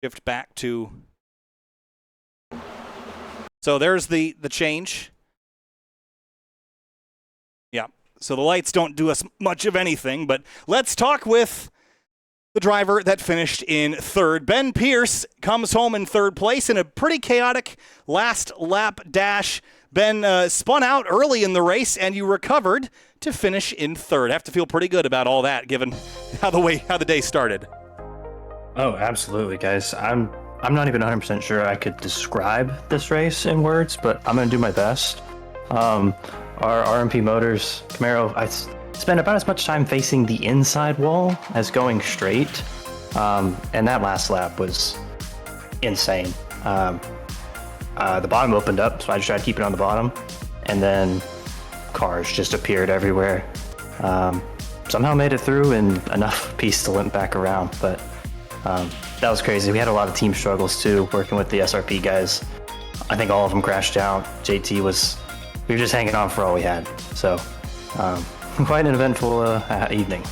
shift back to. So there's the change. Yeah. So the lights don't do us much of anything, but let's talk with the driver that finished in third. Ben Pierce comes home in third place in a pretty chaotic last lap dash. Ben spun out early in the race, and you recovered to finish in third. Have to feel pretty good about all that, given how the day started. Oh, absolutely, guys. I'm not even 100% sure I could describe this race in words, but I'm gonna do my best. Our RMP Motors Camaro, I spent about as much time facing the inside wall as going straight, and that last lap was insane. The bottom opened up, so I just tried to keep it on the bottom, and then cars just appeared everywhere. Somehow made it through and enough piece to limp back around, but that was crazy. We had a lot of team struggles too, working with the SRP guys. I think all of them crashed out. We were just hanging on for all we had. So quite an eventful evening.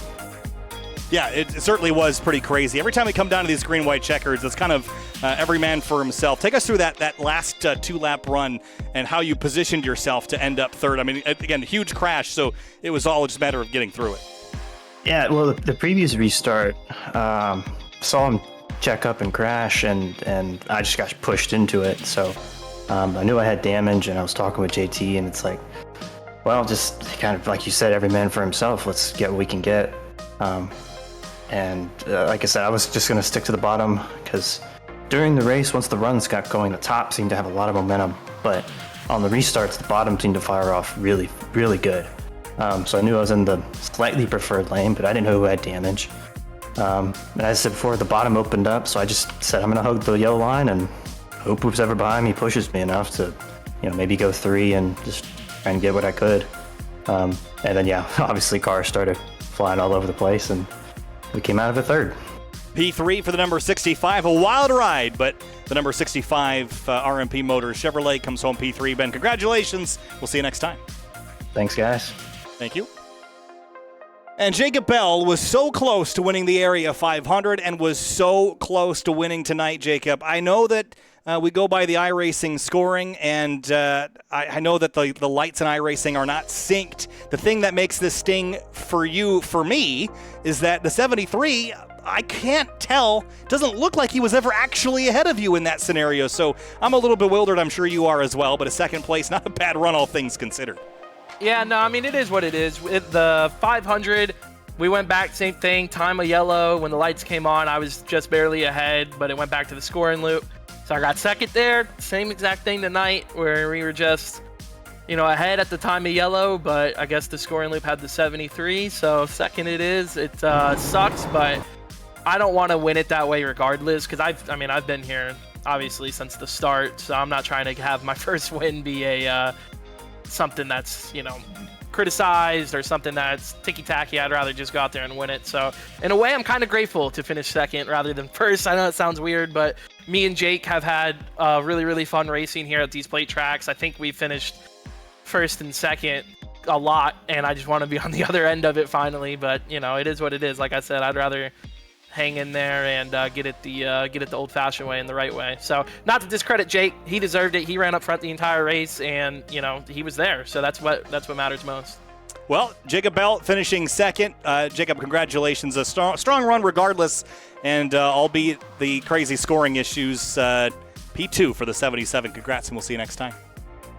Yeah, it certainly was pretty crazy. Every time we come down to these green-white checkers, it's kind of every man for himself. Take us through that last two-lap run and how you positioned yourself to end up third. I mean, again, huge crash, so it was all just a matter of getting through it. Yeah, well, the previous restart, saw him check up and crash, and I just got pushed into it. So I knew I had damage, and I was talking with JT, and it's like, well, just kind of like you said, every man for himself. Let's get what we can get. Like I said, I was just going to stick to the bottom because during the race, once the runs got going, the top seemed to have a lot of momentum. But on the restarts, the bottom seemed to fire off really, really good. So I knew I was in the slightly preferred lane, but I didn't know who had damage. And as I said before, the bottom opened up, so I just said I'm going to hug the yellow line and hope who's ever behind me pushes me enough to, maybe go 3 and just try and get what I could. And then, yeah, obviously cars started flying all over the place, and we came out of it third. P3 for the number 65, a wild ride, but the number 65 RMP Motors Chevrolet comes home P3. Ben, congratulations. We'll see you next time. Thanks, guys. Thank you. And Jacob Bell was so close to winning the Area 500 and was so close to winning tonight, Jacob. I know that we go by the iRacing scoring, and I know that the lights in iRacing are not synced. The thing that makes this sting for me, is that the 73, I can't tell, doesn't look like he was ever actually ahead of you in that scenario. So I'm a little bewildered. I'm sure you are as well, but a second place, not a bad run, all things considered. Yeah, no, I mean, it is what it is. With the 500, we went back, same thing, time of yellow. When the lights came on, I was just barely ahead, but it went back to the scoring loop. So I got second there. Same exact thing tonight, where we were just, ahead at the time of yellow, but I guess the scoring loop had the 73. So second it is. It sucks, but I don't want to win it that way regardless, because I've been here, obviously, since the start. So I'm not trying to have my first win be a something that's, criticized or something that's ticky-tacky. I'd rather just go out there and win it. So in a way, I'm kind of grateful to finish second rather than first. I know it sounds weird, but me and Jake have had really, really fun racing here at these plate tracks. I think we finished first and second a lot, and I just want to be on the other end of it finally. But, it is what it is. Like I said, I'd rather hang in there and get it the old-fashioned way and the right way. So not to discredit Jake, he deserved it. He ran up front the entire race, and he was there. So that's what matters most. Well, Jacob Bell finishing second. Jacob, congratulations. A strong run regardless, and albeit the crazy scoring issues, P2 for the 77. Congrats, and we'll see you next time.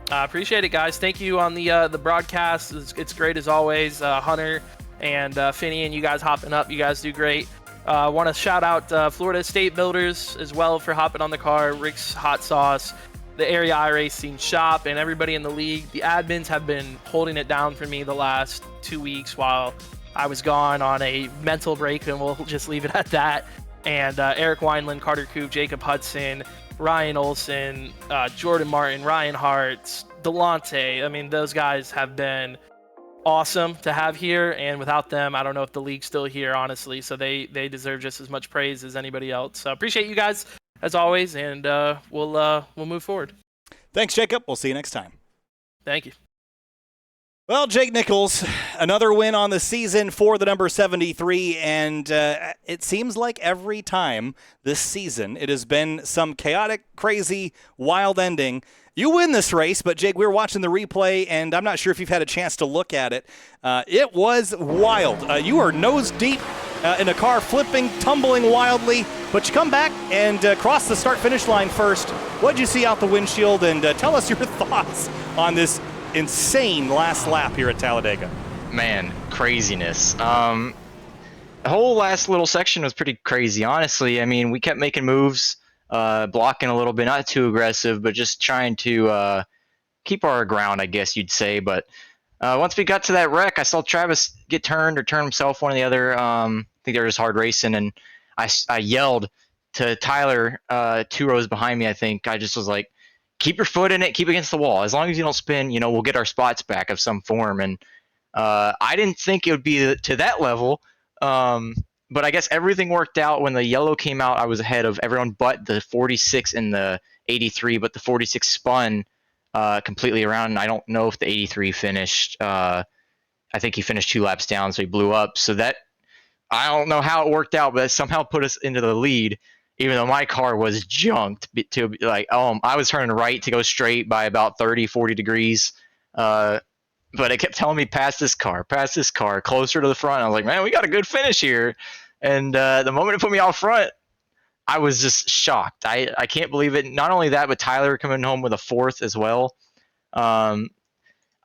I appreciate it, guys. Thank you on the broadcast. It's great as always. Hunter and Finney and you guys hopping up. You guys do great. I want to shout out Florida State Builders as well for hopping on the car, Rick's Hot Sauce, the Area iRacing shop, and everybody in the league. The admins have been holding it down for me the last 2 weeks while I was gone on a mental break, and we'll just leave it at that. And Eric Wineland, Carter Coop, Jacob Hudson, Ryan Olson, Jordan Martin, Ryan Hart, Delonte. I mean, those guys have been awesome to have here, and without them, I don't know if the league's still here, honestly. So they deserve just as much praise as anybody else. So appreciate you guys as always, and we'll move forward. Thanks, Jacob. We'll see you next time. Thank you. Well, Jake Nichols, another win on the season for the number 73, and it seems like every time this season it has been some chaotic, crazy, wild ending. You win this race, but Jake, we were watching the replay, and I'm not sure if you've had a chance to look at it. It was wild. You are nose deep in a car, flipping, tumbling wildly, but you come back and cross the start-finish line first. What did you see out the windshield, and tell us your thoughts on this insane last lap here at Talladega. Man, craziness. The whole last little section was pretty crazy, honestly. I mean, we kept making moves, blocking a little bit, not too aggressive, but just trying to keep our ground, I guess you'd say. But once we got to that wreck, I saw Travis get turned or turn himself, one or the other. I think they were just hard racing, and I yelled to Tyler 2 rows behind me, I think. I just was like, keep your foot in it, keep against the wall. As long as you don't spin, we'll get our spots back of some form. And I didn't think it would be to that level, but I guess everything worked out. When the yellow came out, I was ahead of everyone but the 46 and the 83, but the 46 spun completely around. And I don't know if the 83 finished. I think he finished 2 laps down, so he blew up. So that, I don't know how it worked out, but it somehow put us into the lead, even though my car was junked to like, I was turning right to go straight by about 30, 40 degrees. But it kept telling me, pass this car, closer to the front. I was like, man, we got a good finish here. And the moment it put me out front, I was just shocked. I can't believe it. Not only that, but Tyler coming home with a 4th as well.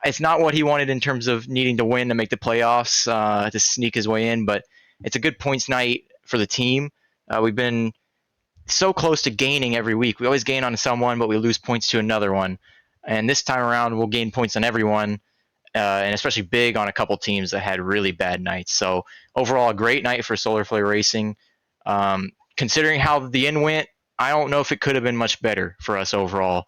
It's not what he wanted in terms of needing to win to make the playoffs, to sneak his way in, but it's a good points night for the team. We've been so close to gaining every week. We always gain on someone, but we lose points to another one. And this time around, we'll gain points on everyone, and especially big on a couple teams that had really bad nights. So overall, a great night for Solar Flare Racing. Considering how the end went, I don't know if it could have been much better for us overall,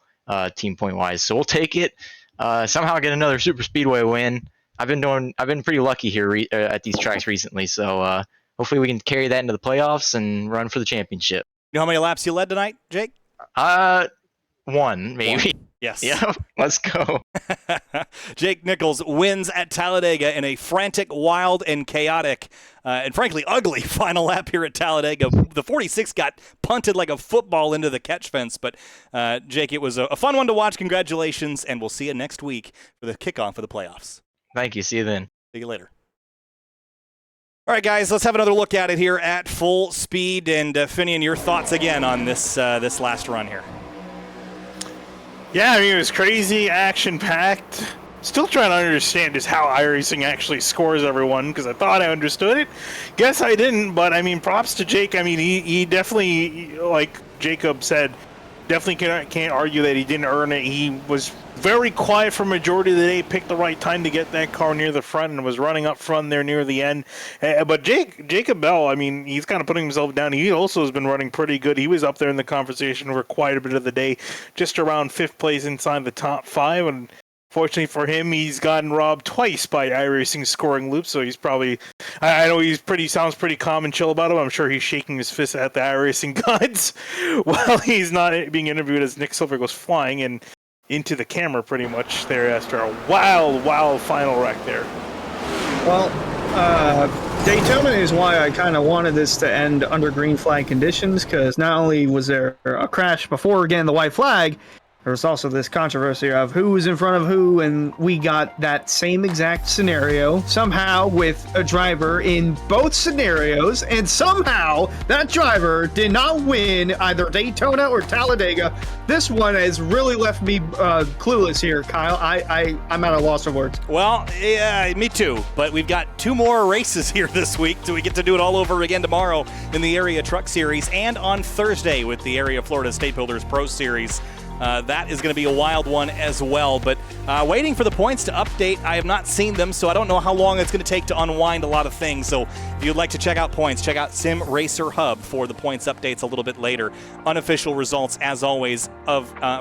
team point wise. So we'll take it. Somehow get another super speedway win. I've been pretty lucky here at these tracks recently. So hopefully we can carry that into the playoffs and run for the championship. You know how many laps you led tonight, Jake? 1 maybe. Yes. Yeah, let's go. Jake Nichols wins at Talladega in a frantic, wild, and chaotic, and frankly ugly final lap here at Talladega. The 46 got punted like a football into the catch fence, but Jake, it was a fun one to watch. Congratulations, and we'll see you next week for the kickoff for the playoffs. Thank you. See you then. See you later. All right, guys, let's have another look at it here at full speed. And Finian, your thoughts again on this last run here. Yeah, I mean, it was crazy, action-packed. Still trying to understand just how iRacing actually scores everyone, because I thought I understood it. Guess I didn't, but I mean, props to Jake. I mean, he definitely, like Jacob said, definitely can't argue that he didn't earn it. He was very quiet for majority of the day, picked the right time to get that car near the front, and was running up front there near the end. But Jacob Bell, I mean, he's kind of putting himself down. He also has been running pretty good. He was up there in the conversation for quite a bit of the day, just around 5th place inside the top 5. And fortunately for him, he's gotten robbed twice by iRacing scoring loops, so he's probably, I know sounds pretty calm and chill about it. I'm sure he's shaking his fist at the iRacing gods while he's not being interviewed as Nick Silver goes flying and into the camera pretty much there after a wild final wreck there. Well, Daytona is why I kind of wanted this to end under green flag conditions, because not only was there a crash before getting the white flag, there was also this controversy of who was in front of who, and we got that same exact scenario somehow with a driver in both scenarios, and somehow that driver did not win either Daytona or Talladega. This one has really left me clueless here, Kyle. I'm at a loss of words. Well, yeah, me too. But we've got 2 more races here this week, so we get to do it all over again tomorrow in the Area Truck Series and on Thursday with the Area Florida State Builders Pro Series. That is going to be a wild one as well. But waiting for the points to update. I have not seen them, so I don't know how long it's going to take to unwind a lot of things. So if you'd like to check out points, check out Sim Racer Hub for the points updates a little bit later. Unofficial results, as always,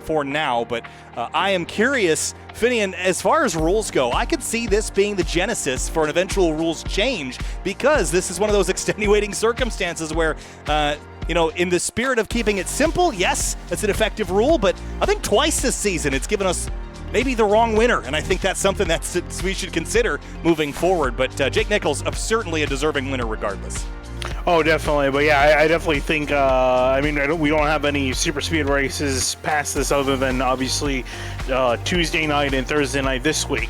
for now. But I am curious, Finian, as far as rules go, I could see this being the genesis for an eventual rules change, because this is one of those extenuating circumstances where in the spirit of keeping it simple, yes, it's an effective rule, but I think twice this season it's given us maybe the wrong winner, and I think that's something that we should consider moving forward. But Jake Nichols, certainly a deserving winner regardless. Oh, definitely. But yeah, I definitely think, we don't have any super speed races past this other than obviously Tuesday night and Thursday night this week.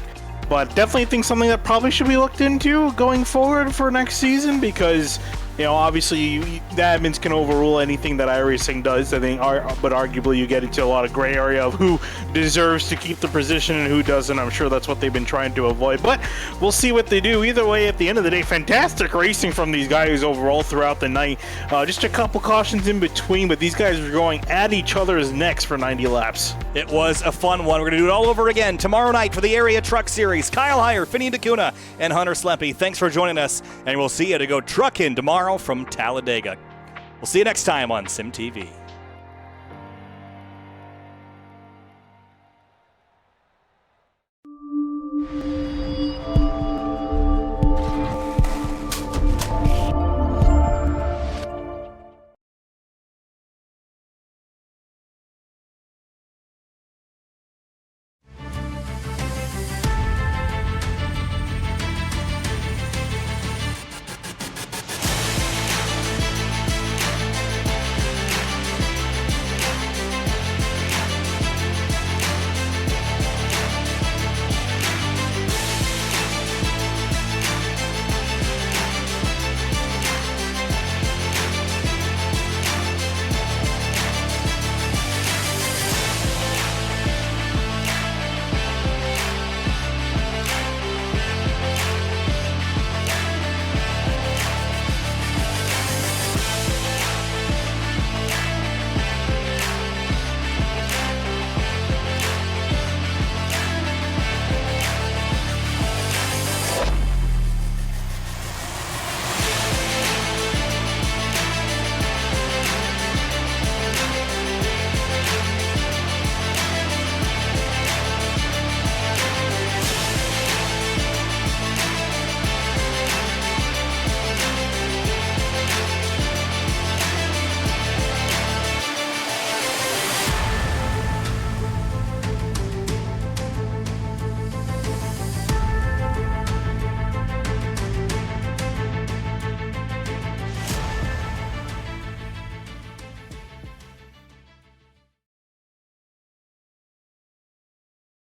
But definitely think something that probably should be looked into going forward for next season, because obviously the admins can overrule anything that iRacing does, I think, but arguably you get into a lot of gray area of who deserves to keep the position and who doesn't. I'm sure that's what they've been trying to avoid, but we'll see what they do. Either way, at the end of the day, fantastic racing from these guys overall throughout the night. Just a couple cautions in between, but these guys are going at each other's necks for 90 laps. It was a fun one. We're going to do it all over again tomorrow night for the Area Truck Series. Kyle Heyer, Finian DeCuna, and Hunter Sleppy, thanks for joining us, and we'll see you to go trucking tomorrow from Talladega. We'll see you next time on Sim TV.